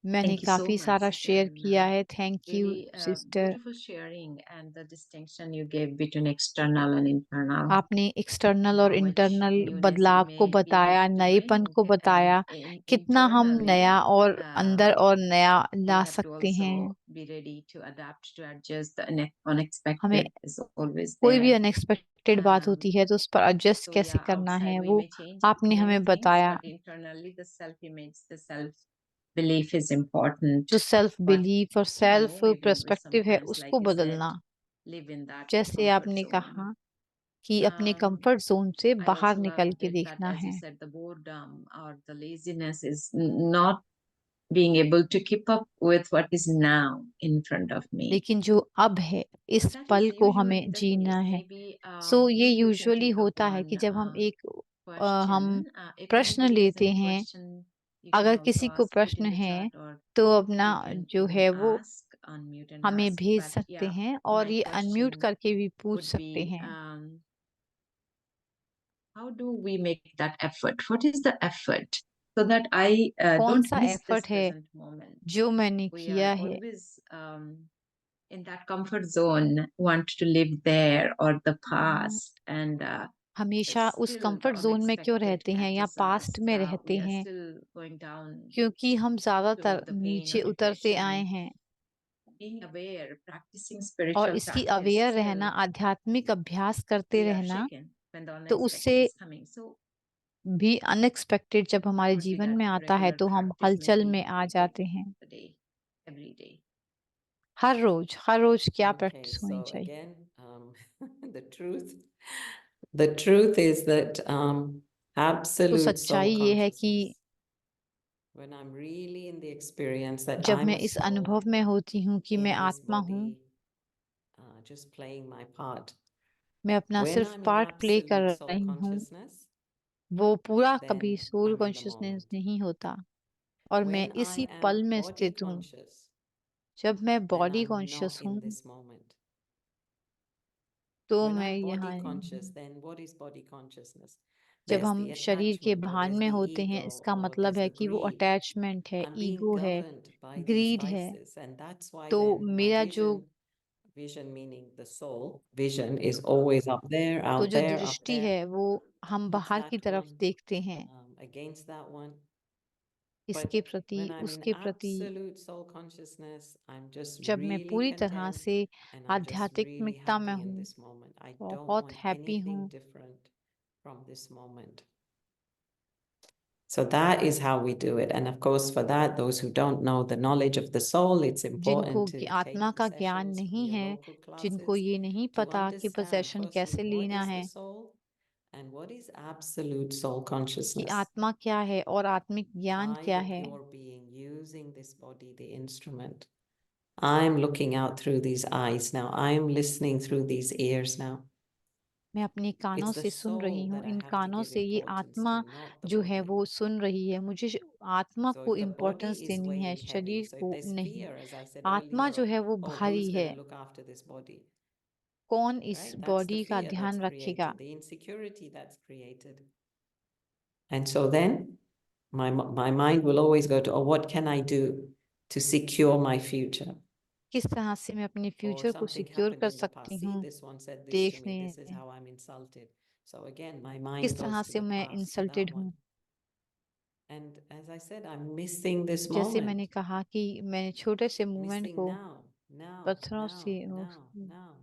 मैंने Thank you so काफी much, सारा शेयर and किया है। Thank you really sister. beautiful sharing and the distinction you gave between external and internal. आपने external और How much internal newness we बदलाव को may be बताया, used to नएपन को bring, बताया, and in कितना हम internally, नया और अंदर और नया we ला have to सकते हैं। also be ready to adapt, to adjust. The हमें unexpected is always कोई भी there. अनएक्सपेक्टेड बात होती है तो उस पर एडजस्ट So कैसे yeah, करना है, outside we वो may change आपने many हमें things, बताया। but internally the self-image, the self-belief is important. जो सेल्फ But बिलीफ और सेल्फ maybe we पर्सपेक्टिव है sometimes, उसको like you said, बदलना। live in that जैसे comfort आपने zone. कहा कि अपने Um, कंफर्ट जोन से I बाहर also निकल loved के it that, देखना as you है। said, the boredom or the laziness is not being able to keep up with what is now in front of me. लेकिन जो अब है, इस So that पल is को usually हमें the जीना case. है। Maybe सो ये you can usually take up होता है कि one जब हम एक हम question. If प्रश्न anybody has लेते any हैं, question, you can अगर also किसी को ask it प्रश्न in the है chat, or तो अपना you can जो even है वो ask unmute and हमें ask, भेज but सकते yeah, हैं और my ये अनम्यूट question करके भी पूछ would सकते be, हैं। how do we make that effort? What is the effort so that I कौन don't सा miss this एफर्ट है present moment? जो मैंने We किया are है? always in that comfort zone, want to live there or the past, and हमेशा उस still the comfort zone में क्यों unexpected रहते हैं या catches पास्ट us. में We रहते are हैं? still going down क्योंकि हम to ज्यादातर the pain नीचे of उतरते आए depression. हैं Being aware, practicing और spiritual इसकी practice अवेयर रहना, still आध्यात्मिक अभ्यास करते we are रहना, shaken when the तो unexpected उससे is coming. So भी अनएक्सपेक्टेड जब हमारे would be जीवन that में आता है regular तो हम practice, हलचल maybe में आ 3 जाते times हैं। a day, every day. हर रोज क्या Okay, प्रैक्टिस होनी so चाहिए? again, the truth is that तो absolute soul सच्चाई ये है कि consciousness. When I'm really in the experience that जब I'm मैं a इस soul अनुभव में होती हूँ कि मैं in this आत्मा हूँ, body, just playing my part. मैं अपना When सिर्फ I'm in पार्ट प्ले कर absolute soul रही हूँ, consciousness, वो पूरा then कभी soul I'm in the consciousness moment. नहीं होता और मैं When I इसी am पल में body स्थित हूँ। conscious, जब मैं then body I'm conscious not in हूँ this moment. तो When मैं I'm यहाँ body नहीं conscious, हूँ। then what is body consciousness? जब There's हम the शरीर के attachment, or भान there's में the होते हैं, ego, इसका or मतलब there's है the कि वो greed. अटैचमेंट है, I'm being ईगो है, governed by these ग्रीड है। vices, and that's why तो then my मेरा जो vision meaning the soul, vision is always up there, तो out जो there, up दृष्टि there. है वो हम Towards बाहर की that तरफ one, देखते हैं, against that one. इसके But प्रति, when I'm in उसके प्रति। absolute soul consciousness, I'm just जब मैं really पूरी तरह content से and I'm just really आध्यात्मिकता में happy in हूँ, this moment. I don't बहुत want हैप्पी anything हूँ। different from this moment. So that is how we do it. And of course, for that, those who don't know the knowledge of the soul, it's जिनको important to कि take आत्मा the का ज्ञान sessions, नहीं your है, local जिनको classes, ये नहीं to पता कि understand पोजेशन firstly कैसे what लेना is the है, soul and what is absolute soul कि consciousness. आत्मा क्या है और आत्मिक ज्ञान क्या I, the है। pure being, using this body, the instrument. I'm looking out through these eyes now. I'm listening through these ears now. मैं अपने कानों It's the से सुन रही soul हूँ, that I in have to कानों give से ये importance आत्मा to, not the जो है body. वो सुन रही है। मुझे आत्मा So को if the body importance is देनी है, weighing heavy, शरीर so if को there's नहीं। fear, as I said आत्मा earlier, जो है वो oh, भारी who's है, going to look after this body? कौन इस Right? That's the बॉडी का fear ध्यान that's रखेगा। created, the insecurity that's created. And so then my mind will always go to, oh, what can I do to secure my future? किस तरह से मैं अपने Or फ्यूचर को something secure happened कर in the सकती past. See, हूँ, this one said this to देखने me. This is how I'm insulted. So again, my किस mind तरह goes to से the मैं past, to that insulted one. हूँ। And as I said, I'm missing this जैसे मैंने moment. कहा कि मैंने छोटे से मूवमेंट Missing को now, पत्थरों से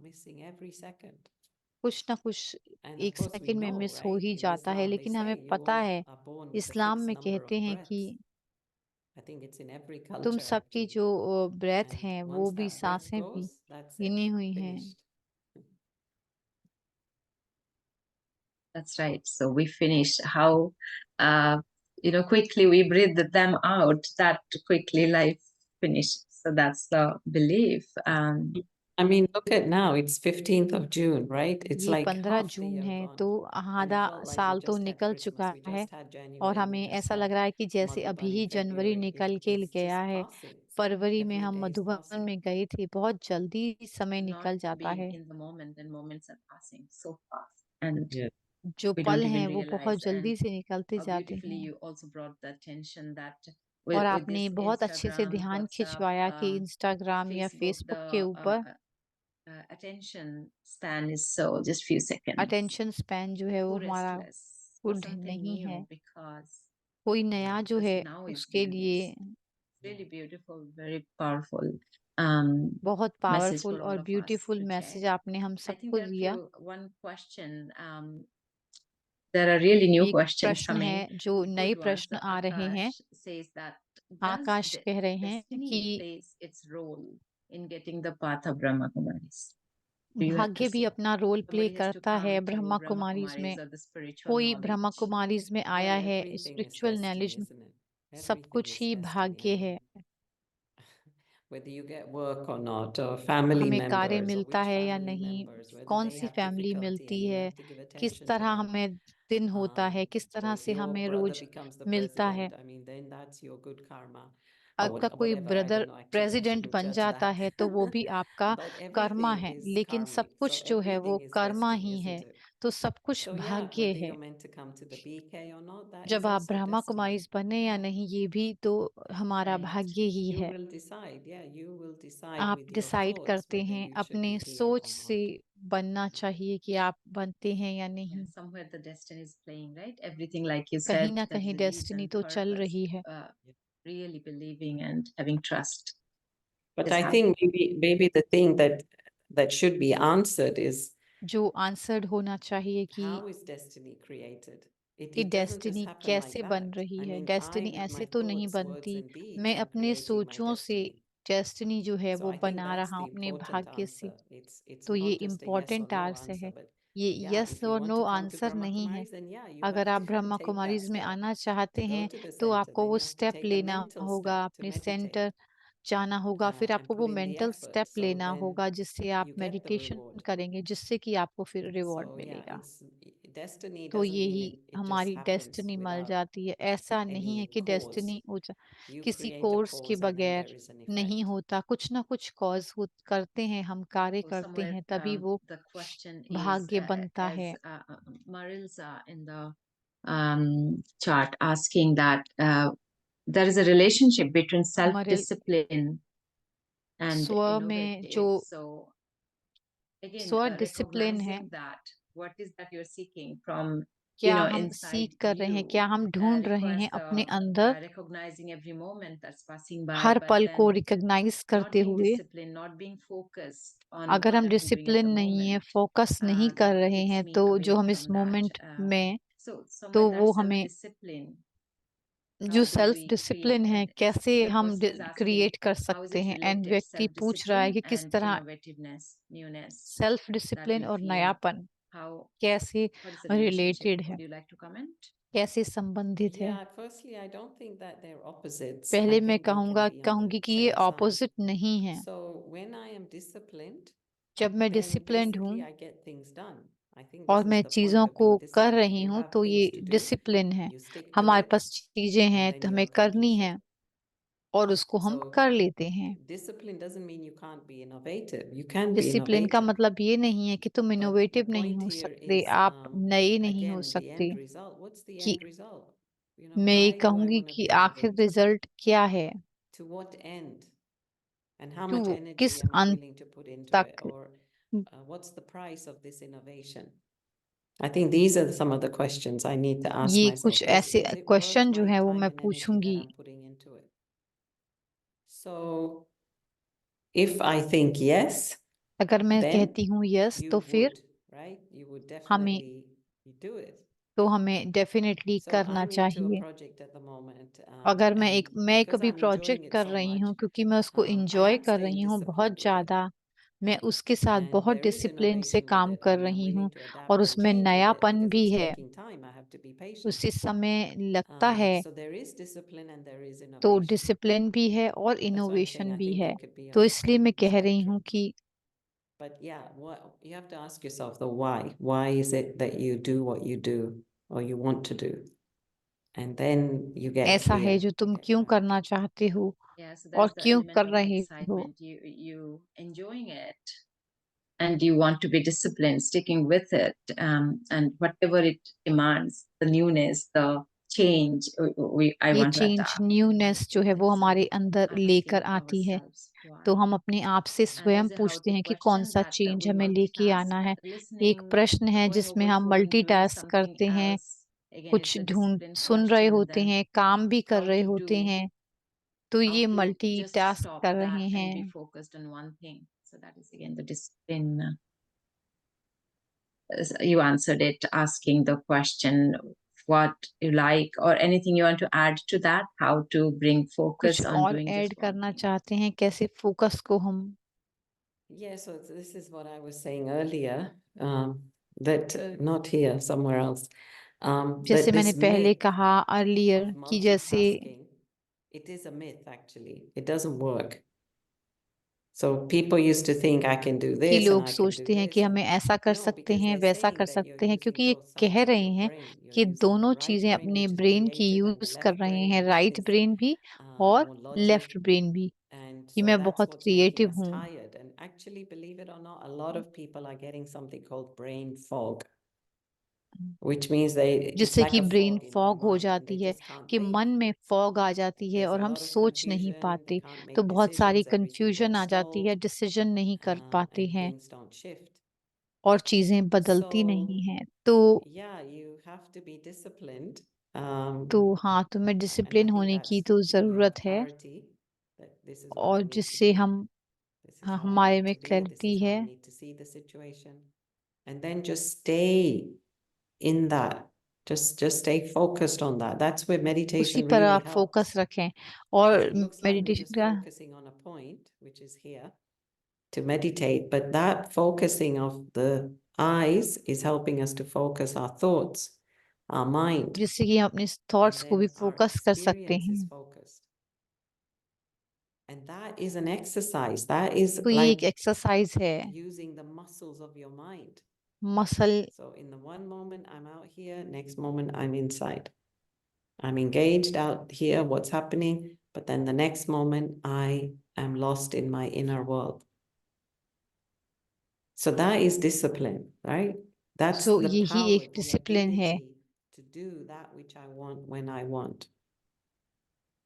missing every second. कुछ ना कुछ And of एक course, we सेकंड में know, मिस हो right? ही In जाता है, Islam, they लेकिन हमें say you पता all है, are born with a Islam fixed में number कहते of हैं कि breaths. I think it's in every तुम culture सबकी actually. जो ब्रेथ And हैं वो once भी that breath सांसें भी goes, that's गिनी it, हुई हैं। finished. That's right. So we finish how, quickly we breathe them out, that quickly life finishes. So that's the belief. I mean, look at now, it's 15th of June, right? It's ये like 15 half the June year है gone. तो And it आधा felt like we साल तो just had निकल Christmas, चुका we है just had और January, we हमें just ऐसा had लग रहा है कि जैसे Madhuban अभी ही in जनवरी February. निकल के It's गया just है। passing. फरवरी में Every हम day is मधुबन passing. में गए थे, बहुत जल्दी समय Not निकल जाता being है। in the moment, and moments are passing so fast, and जो we पल don't हैं even वो बहुत realize. जल्दी And से निकलते how जाते beautifully हैं। you also brought the attention that और with आपने this बहुत अच्छे से Instagram, ध्यान WhatsApp, खिंचवाया कि इंस्टाग्राम या Facebook, फेसबुक के ऊपर attention span is so just few seconds. Attention span जो है वो Who हमारा restless for गुड something नहीं है। new, because कोई नया जो this है now is उसके giving लिए us really beautiful, very powerful बहुत message पावरफुल for और all of us beautiful to message check. आपने हम I think सबको there are दिया। one question. There are really new एक questions प्रश्न coming. है, जो नए Good ones. प्रश्न आ रहे हैं। Akash says that does आकाश कह रहे हैं destiny कि plays its role in getting the path of Brahma Kumaris? Do you have to भाग्य भी say? अपना role play Somebody has to करता है come to Brahma Brahma Kumaris में। Kumaris or the spiritual कोई ब्रह्मा knowledge. कुमारीज में आया Well, है, everything is spiritual destiny, knowledge में, isn't it? सब Everything कुछ is ही destiny. भाग्य I है। mean, whether you get work or not, or family हमें कार्य members, or मिलता which है या family नहीं, members, whether कौन they सी have फैमिली difficulty मिलती and you है, have to give किस attention to तरह them. हमें दिन होता है, किस So तरह if से your हमें brother रोज becomes the मिलता है। president, I mean, then that's your good karma. आपका कोई whatever. I brother don't know, actually, I president shouldn't बन judge जाता that. है तो वो भी आपका But कर्मा everything है, is लेकिन सब karmic. कुछ So जो है वो everything is कर्मा destiny, ही है, isn't it? तो सब कुछ So yeah, भाग्य whether है। you're meant to come to the BK or not, that जब is आप also ब्रह्मा destiny. कुमारीज बने या नहीं, ये भी तो हमारा Right. भाग्य ही You है। will decide, yeah, you will decide आप with your डिसाइड thoughts करते whether हैं, you should अपने be here सोच or से not. बनना चाहिए कि आप बनते हैं या Yeah, नहीं। somewhere the destiny is playing, right? Everything, like you कहीं said, ना the कहीं dreams डेस्टिनी and तो चल purpose, रही है। really believing and having trust But is I think maybe the thing that should be answered is जो answered होना चाहिए कि how is destiny created? It कि doesn't just destiny happen like कैसे बन that. रही I है। mean, डेस्टिनी I with ऐसे my तो नहीं thoughts, words बनती। and deeds मैं am अपने creating my सोचों से destiny. डेस्टिनी जो है So वो I think बना that's रहा the हूँ अपने important भाग्य से। answer. It's तो ये not just a yes or important no answer है। answer, but ये yeah, यस if you और want no to come to answer Brahma नहीं है। Kumaris, then yeah, you अगर have आप to Brahma take that Kumaris में step. आना चाहते Go हैं to the तो center, आपको then वो you have to step take the लेना mental होगा, step to अपने meditate सेंटर जाना होगा, फिर and आपको वो put in the mental effort. Step So लेना then होगा जिससे आप you get the meditation reward. करेंगे, जिससे कि आपको फिर रिवॉर्ड So yeah, मिलेगा। destiny तो doesn't mean यही it just हमारी happens डेस्टिनी मिल without जाती है। ऐसा नहीं है any कि cause. डेस्टिनी You किसी create a कोर्स के cause and then बगैर there is an नहीं effect. होता। कुछ ना कुछ कॉज करते हैं, हम कार्य So करते somewhere हैं, तभी वो the question is, भाग्य बनता as है। Marilsa in the chart asking that there is a relationship between मरिल self-discipline and स्व में जो innovative. So again, स्व डिसिप्लिन है, recognizing that what is that you're seeking from, क्या हम inside सीख कर रहे हैं, you, क्या हम ढूंढ रहे requires हैं अपने the अंदर, recognizing every moment that's passing by, her but पल को then रिकॉग्नाइज not करते being हुए। disciplined, not being focused on अगर what हम I'm doing at discipline the नहीं है, moment, फोकस नहीं कर that रहे takes हैं, me तो away जो हम इस from that. मोमेंट में, So तो somewhere that वो हमें self-discipline, जो how do self we discipline create? है, And कैसे the हम person is asking, क्रिएट कर how is सकते it हैं। एंड related, व्यक्ति पूछ रहा है self-discipline कि किस and तरह innovativeness, newness self that discipline we और feel? नयापन How, कैसे what is the relationship? Related है, Would you like to comment? कैसे संबंधित है। Yeah, firstly, I don't think that they're opposites. I पहले मैं think they can be on कहूंगी the कि ये same side. ऑपोजिट नहीं है। So when I am disciplined, जब मैं then डिसिप्लिन्ड हूँ basically I get things done. I think और this is मैं the point चीजों of को being कर disciplined. रही You हूँ, have तो ये things to do, डिसिप्लिन है। you stick to हमारे it, पास चीजें and हैं then तो you हमें करनी accomplish है it. और उसको हम So कर लेते हैं। discipline doesn't mean you can't be innovative. You can be discipline का innovative. मतलब ये नहीं है कि तुम But the इनोवेटिव नहीं point हो here सकते, is, आप नए नहीं हो again, the सकते। end result. What's the कि end result? You know, मैं ये why do I कहूंगी want to कि be आखिर innovative? रिजल्ट क्या है, To what end? And how टू much energy किस am I अंत willing to put into it? तक। Or what's the price of this innovation? I think these are some of the questions I need to ask ये myself. कुछ ऐसे Is it worth question जो my है वो time मैं and energy that पूछूंगी। I'm putting into it? So if I think yes, अगर मैं then कहती हूँ यस, you तो फिर would, right? You would हमें definitely do it. तो हमें डेफिनेटली So करना I'm into a चाहिए। project at the moment, अगर मैं and मैं because कभी I'm प्रोजेक्ट enjoying it कर so रही much, हूँ क्योंकि मैं उसको I एंजॉय am कर staying रही हूँ disciplined बहुत with it. ज्यादा, मैं उसके साथ And बहुत there is डिसिप्लिन से innovation with काम it. I कर mean, I'm रही हूँ willing to adapt और and उसमें change with it नयापन because भी it's है। taking time. I have to be patient. उसी समय लगता है, So there is discipline and there is तो innovation. डिसिप्लिन भी है और That's why I'm saying innovation I भी think है। they could be तो on the इसलिए same मैं कह रही spectrum. हूँ कि But yeah, what you have to ask yourself the why. Why is it that you do what you do or you want to do? And then you get ऐसा है clear. जो तुम क्यों करना चाहते हो Yeah, so और there's the क्यों element कर of रहे हो। excitement, you enjoying it, and you want to be disciplined, sticking with it, and whatever it demands, the newness, the change, I ये want to change adapt. Newness जो है वो That's हमारे अंदर asking लेकर आती है, ourselves तो why. हम अपने आप से And स्वयं there's a how पूछते to हैं कि कौन question सा that चेंज we हमें लेके multitask, आना है। एक listening, प्रश्न है going जिसमें over हम phone, doing मल्टीटास्क something करते हैं, else. Again, कुछ it's a ढूंढ discipline सुन रहे question, and होते then हैं, काम भी कर how रहे to होते do, हैं, तो how ये to just मल्टीटास्क stop कर that रहे and हैं। be focused on one thing. So that is again the discipline. You answered it, asking the question what you like, or anything you want to add to that, how to bring focus कुछ on और doing add just one करना thing. चाहते हैं, कैसे focus को हम। Yeah, so this is what I was saying earlier, that not here, somewhere else. जैसे That मैंने this पहले myth कहा अर्लियर of कि जैसे multitasking, it is a myth actually. It doesn't work. So people used to think I can do कि this and लोग I can do सोचते हैं this कि and हमें ऐसा कर no, सकते because हैं they're वैसा saying कर that you're सकते हैं using क्योंकि ये both कह sides of रहे your हैं brain. You're कि using the दोनों right चीजें brain, अपने which is ब्रेन की creative, and the यूज कर left रहे brain, हैं, which राइट is ब्रेन भी और more लेफ्ट logic. ब्रेन भी And कि so मैं that's बहुत what's making क्रिएटिव us हूँ। tired. And actually, believe it or not, a lot of people are getting something called brain fog, which means it's जिससे like कि a brain fog in their fog हो mind and जाती they है just can't कि think. मन में fog आ जाती है There's a और हम lot of सोच नहीं confusion, they पाते, can't तो make बहुत सारी decisions, everything कंफ्यूजन आ gets जाती है, stalled, डिसीजन नहीं कर पाते and हैं things don't shift. और चीजें बदलती So नहीं हैं। तो yeah, you have to be disciplined. हाँ, तुम्हें And I डिसिप्लिन think होने की that's तो when you have जरूरत है clarity that this is what और I need to जिससे do. हम This is how I हमारे need में to do. This clarity is how है। I need to see the situation. And then just stay in that. Just stay focused on that. That's where उसी meditation पर really आप helps. Focus रखें Because और it looks like we're meditation just का focusing on a point, which is here, to meditate. But that focusing of the eyes is helping us to focus our thoughts, our mind, जिससे कि हम अपने and thoughts को भी then our focus कर सकते experience is हैं। focused. And that is an exercise. That is तो ये एक like एक्सरसाइज है, using the muscles of your mind. Muscle. So in the one moment I'm out here, next moment I'm inside. I'm engaged out here, what's happening, but then the next moment I am lost in my inner world. So that is discipline, right? That's so the यही power, एक the discipline है। ability to do that which I want when I want.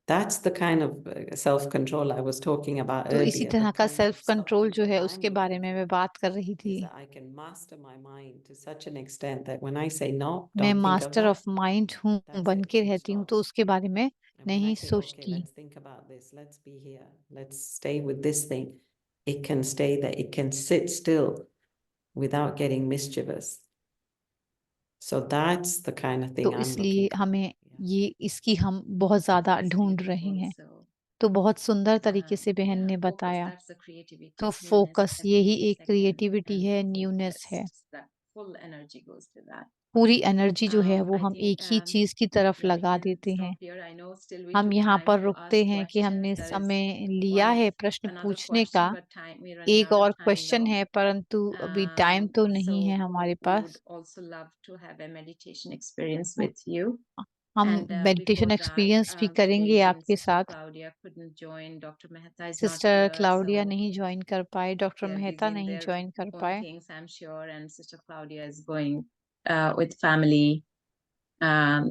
That's the kind of self-control I was talking about तो इसी earlier. The तरह का kind of self control जो self-control है I'm उसके बारे looking में for मैं बात कर रही is थी। that I can master my mind to such an extent that when I say no, मैं don't think of master that, of mind हूँ, that's बन it, के full रहती हूँ, stop. तो उसके बारे में And when I नहीं say, okay, सोचती। let's think about this, let's be here, let's stay with this thing, it can stay there, it can sit still without getting mischievous. So that's the kind of thing तो I'm इसलिए looking for. हमें Yeah. ये इसकी हम बहुत ज्यादा It's ढूंढ रहे beautiful. हैं। So, तो बहुत सुंदर तरीके से बहन yeah, ने focus, बताया। that's the creativity, तो newness, फोकस every यही एक second, क्रिएटिविटी and है, full न्यूनेस है। focus, that full energy goes to that. पूरी एनर्जी जो है वो I हम think एक ही चीज की तरफ yeah, we लगा can देते हैं। stop here. I know still we हम took यहाँ time पर to रुकते ask हैं कि हमने questions. There is समय लिया one है प्रश्न another पूछने question, का। but time we're running एक out of और time क्वेश्चन though. है, परंतु अभी टाइम तो नहीं है हमारे We would pass. also love to have a meditation experience with you. हम And meditation before that, experience भी today करेंगे since आपके Sister साथ। Claudia couldn't join, Dr. Mehta is not sister here, Claudia so नहीं join कर पाए, doctor they're Mehta busy in नहीं their join कर own पाए। things, I'm sure, and Sister Claudia is going with family um,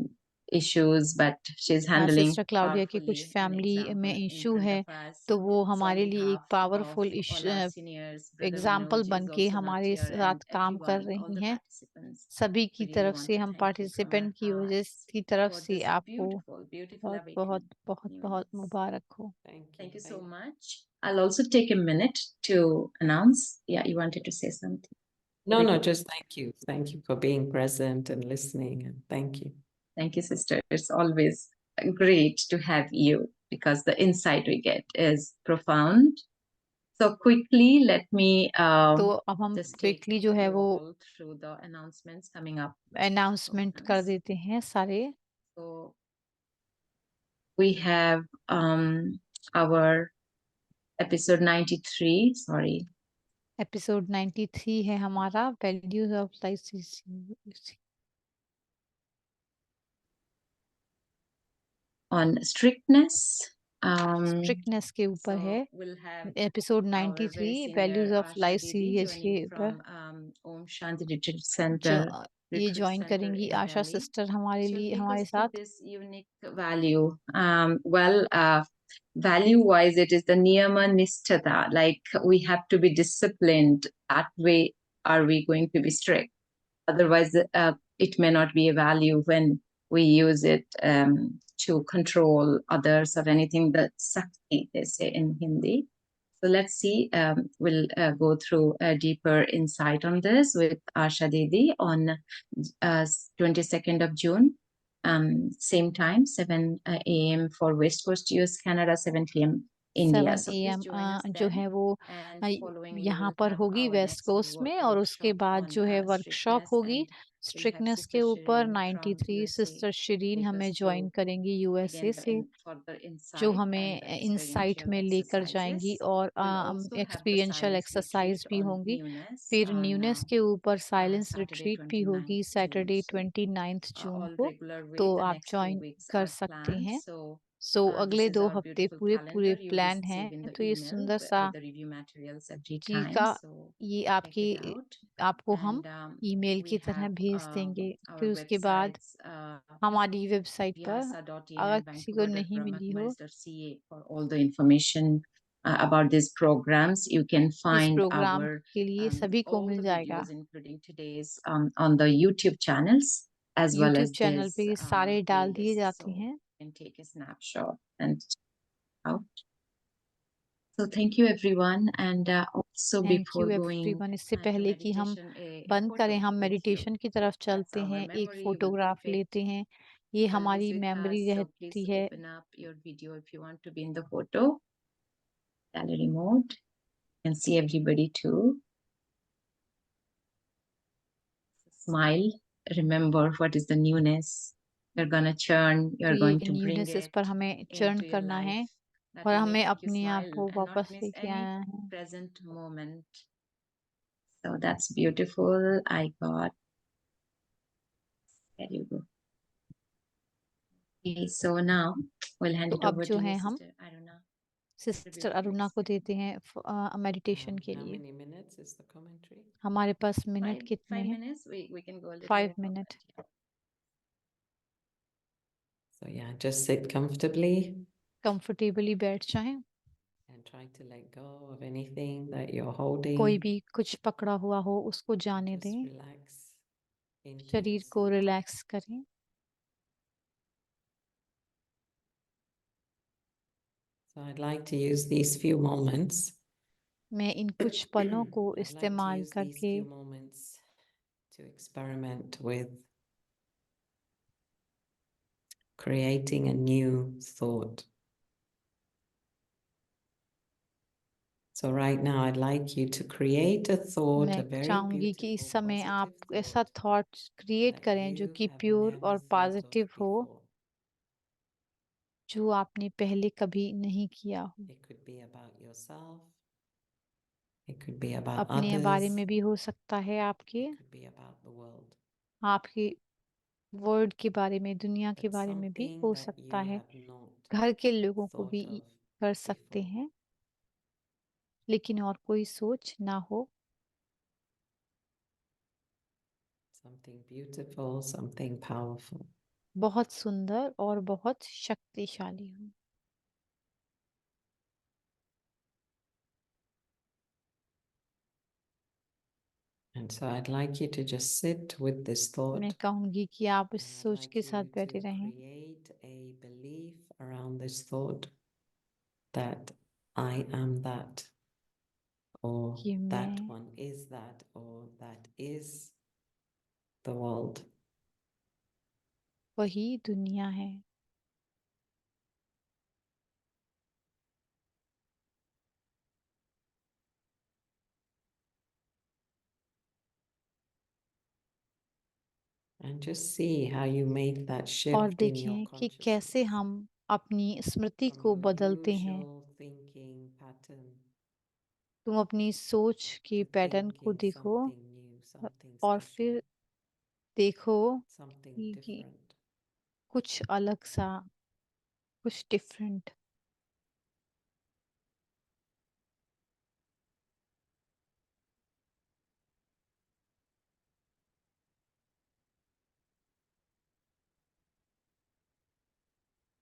issues, but she's handling sister Claudia के कुछ powerfully an family में example in issue front है, of us. तो वो So on हमारे लिए एक behalf of powerful all our seniors, Brother example Manoj बन is के also not हमारे here, साथ and काम कर everyone, all रही the हैं। participants, सभी की we really तरफ want से to हम thank you from our participant की वजह hearts की तरफ for से this आपको beautiful, beautiful बहुत बहुत awakening. बहुत बहुत newness. मुबारक हो। Thank you so much. I'll also take a minute to announce. Yeah, you wanted to say something. No, Very no, good. just thank you. Thank you for being present and listening, and thank you. Thank you, sister. It's always great to have you because the insight we get is profound. So quickly, let me तो अब हम just take quickly जो है you वो all through the announcements coming up. Announcement कर us. देते हैं सारे। So we have our episode 93. Sorry, episode 93 है हमारा, values of life on strictness. Strictness के ऊपर है। So we'll have episode our 93 very senior values of Asha life Didi series के joining ऊपर from Om Shanti Retreat जो Center. ये Retreat join Center करेंगी in आशा Delhi. सिस्टर हमारे She'll लिए take हमारे us through साथ। this unique value. Value-wise, it is the niyama nishtata. Like we have to be disciplined. That way, are we going to be strict? Otherwise, it may not be a value when we use it to control others or anything. That sakti, they say in Hindi. So let's see. We'll go through a deeper insight on this with Asha Didi on 22nd of June. Same time, 7 a.m. for West Coast US, Canada, 7 p.m. India. 7 So please AM join us जो then. है वो And following, we यहाँ will पर have होगी our waste next coast में, और उसके workshop बाद on जो है वर्कशॉप strictness होगी and स्ट्रिक्टनेस Sister के ऊपर Shireen from 93 USA sister Shirin take हमें us ज्वाइन through करेंगी यूएसए again the से, further जो insight and हमें the इंसाइट experiential में लेकर जाएंगी exercises. और We'll also have the experiential silence exercise retreat भी on होंगी। newness फिर on न्यूनेस के ऊपर साइलेंस Saturday रिट्रीट भी 29th होगी June. सैटरडे So 29 जून all को, regular तो the आप next 2 ज्वाइन weeks कर are सकते planned. हैं। So अगले this is 2 our हफ्ते beautiful पूरे calendar. You'll be प्लान हैं, receiving the तो ये email सुंदर with सा the review materials every ji time. का So ये check आपकी it out. आपको हम And ईमेल we की तरह have भेज देंगे। our फिर उसके बाद websites हमारी वेबसाइट पर vyasa.in अगर and किसी को नहीं मिली हो, vancouver.brahmakumaris.ca for all the information about these programs. You can इस find प्रोग्राम our के लिए सभी को all मिल the जाएगा। videos, including today's, on the YouTube channels as well YouTube as channel this पे ये सारे डाल दिए playlist. जाते So हैं। you can take a snapshot and check out. So thank you everyone, and also thank before you going everyone. इससे to पहले कि हम meditation, a बंद करें, photo हम with you. मेडिटेशन की तरफ That's चलते our हैं, एक memory. We will photograph keep it लेते हैं, ये always हमारी with memory us. So please रहती है। open up your video if you want to be in the photo gallery mode and see everybody too. Smile. Remember what is the newness. You're gonna churn. तो You're ये going to bring newness इस it पर हमें churn into your करना है life. That और will हमें make you अपने आप smile को and not वापस miss लेके any आना है। present moment. So that's beautiful. I got. There you go. Okay, so now we'll hand तो it अब over जो to है you, हम Sister Aruna. सिस्टर अरुणा को देते हैं मेडिटेशन के How लिए। many minutes is the commentary? हमारे पास मिनट कितने Five हैं? minutes. We can go a little 5 over minute. that, yeah. So yeah, just sit comfortably comfortably बैठ जाएं, and try to let go of anything that you're कोई holding. भी कुछ पकड़ा हुआ हो उसको जाने Just दें, relax into your शरीर को seat. रिलैक्स करें। So I'd like to use these few moments. मैं इन कुछ पलों को I'd like to इस्तेमाल use these करके few moments to experiment with creating a new thought. So right now I'd like you to create a thought, मैं a very चाहूंगी कि इस beautiful, समय आप positive ऐसा thought थॉट क्रिएट that करें जो you कि have प्योर never और thought of पॉजिटिव हो, before. जो आपने पहले कभी नहीं किया हो। It could be about yourself. It could be about अपने बारे others. में भी हो सकता है, आपके It could be about the world. आपके वर्ल्ड के बारे में, दुनिया के But बारे में भी something हो that सकता you है, have not घर के लोगों को thought भी of कर सकते before. हैं, लेकिन और कोई सोच ना हो। Something beautiful, something powerful. बहुत सुंदर और बहुत शक्तिशाली हो। And so I'd like you to just sit with this thought. मैं कहूंगी कि आप And इस I'd सोच like के you साथ बैठे to रहें create a belief around this thought that I am that, or कि that मैं one is that, or that is the world. वही दुनिया है। And just see how you make that और shift in your देखें कि कैसे consciousness हम अपनी स्मृति from को your बदलते हैं। usual thinking pattern तुम अपनी सोच के to पैटर्न को thinking देखो something new, something और special, फिर देखो something कि different. कुछ अलग सा, कुछ different.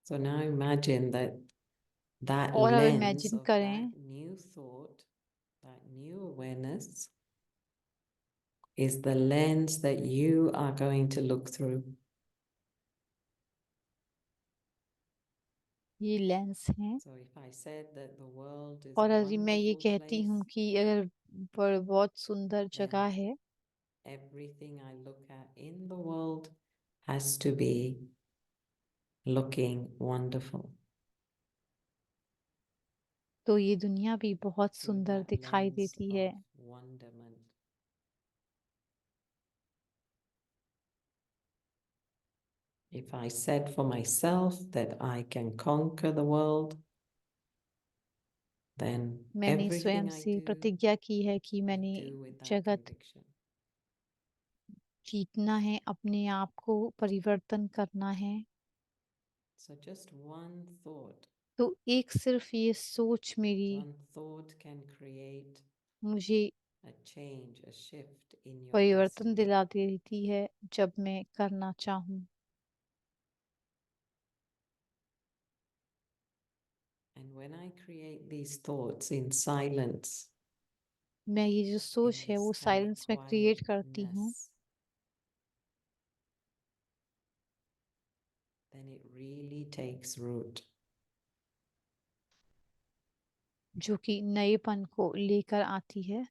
So now imagine that that और अब lens इमेजिन of करें that new thought, that new awareness is the lens that you are going to look through. ये लेंस है। So if I said that the world is और a यदि मैं ये wonderful कहती हूँ place, कि अगर बहुत सुंदर जगह then है, everything I look at in the world has to be looking wonderful. तो ये दुनिया भी बहुत Through सुंदर that दिखाई lens देती है। of wonderment. If I said for myself that I can conquer the world, then मैंने स्वयं everything I से do, प्रतिज्ञा की है कि I मैंने do with that जगत conviction. जीतना है, अपने आप को परिवर्तन करना है। So just one thought, तो एक सिर्फ ये सोच मेरी one thought can create मुझे a change, a shift in your परिवर्तन destiny. दिला देती है जब मैं करना चाहूँ। And when I create these thoughts in silence, मैं ये जो in सोच है this वो kind of साइलेंस में क्रिएट करती हूँ, quietness, then it really takes root. जो कि नएपन को लेकर आती है।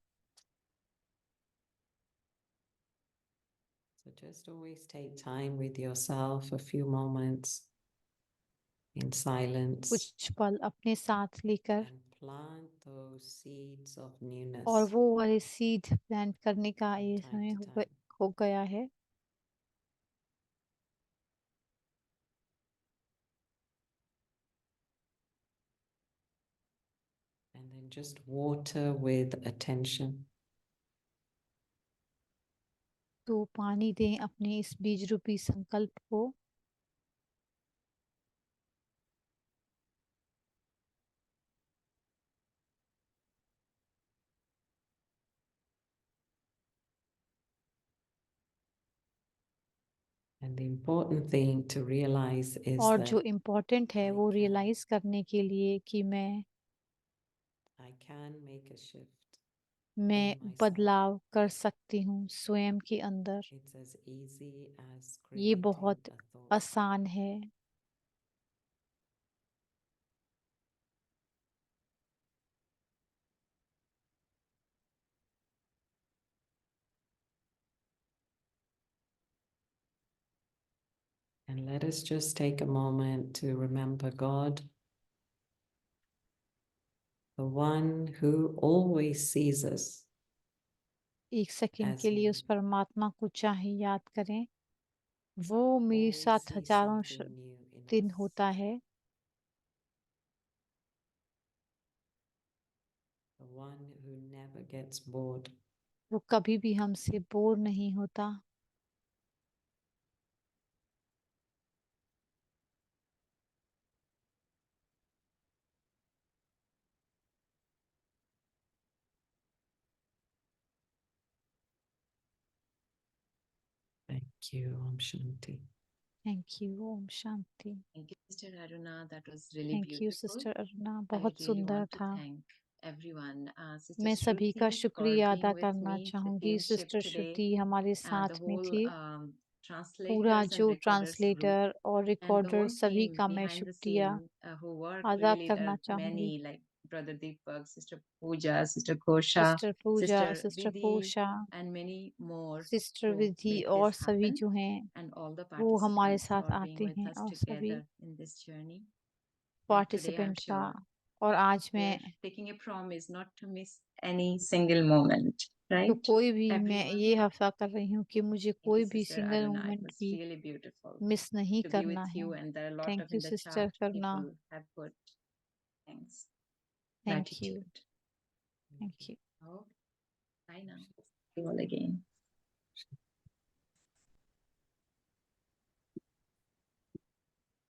So just always take time with yourself, a few moments in silence, कुछ पल अपने साथ लेकर and plant those seeds of और newness वो वाले सीड प्लांट करने का from ये time समय to time. हो गया है। And then just water with attention. तो पानी दें अपने इस बीज रूपी संकल्प को। And the important thing to realize is और that जो इम्पोर्टेंट है I वो can. रियलाइज करने के लिए कि मैं I can make a shift मैं in myself. बदलाव कर सकती हूँ स्वयं के अंदर। It's as easy as ये creating बहुत a thought. आसान है। And let us just take a moment to remember God, the one who always sees us एक सेकंड as के लिए new, उस परमात्मा को चाहे याद करें। वो मेरे always साथ sees हजारों something new in दिन us. होता है। The one who never gets bored. वो कभी भी हमसे बोर नहीं होता। Thank you, Om Shanti. Thank you. Om Shanti. Thank you, Sister Aruna. That was really thank you beautiful. Sister Aruna, I बहुत would really सुंदर want to था। thank everyone. Sister मैं सभी का Shruti for शुक्रिया being अदा with करना me, the चाहूंगी। team ship sister today. श्रुति हमारे The साथ में whole थी। पूरा translators and जो recorders group ट्रांसलेटर और and the रिकॉर्डर whole सभी team का मैं behind the शुक्रिया scene who work अदा really. There करना are चाहूंगी। many like Brother Deepak, Sister Pooja, Sister Kosha, sister Pooja, Sister sister Vidhi, Posha, and many more sister who Vidhi make और this सभी happen, जो हैं and all the वो हमारे participants साथ for being आते with हैं, us और सभी together in this journey. And today I'm participant का। sure और आज we're मैं taking a promise not to miss any single moment, तो right? कोई भी मैं Everyone. ये हफ्ता कर रही हूँ कि मुझे Thank कोई you, भी Sister single Aruna. It moment was भी really beautiful मिस नहीं to be करना with है। you, and there are a lot thank of you in the sister chat करना। people have put thanks, thank you. gratitude. Thank you. Oh, bye now. See you all again.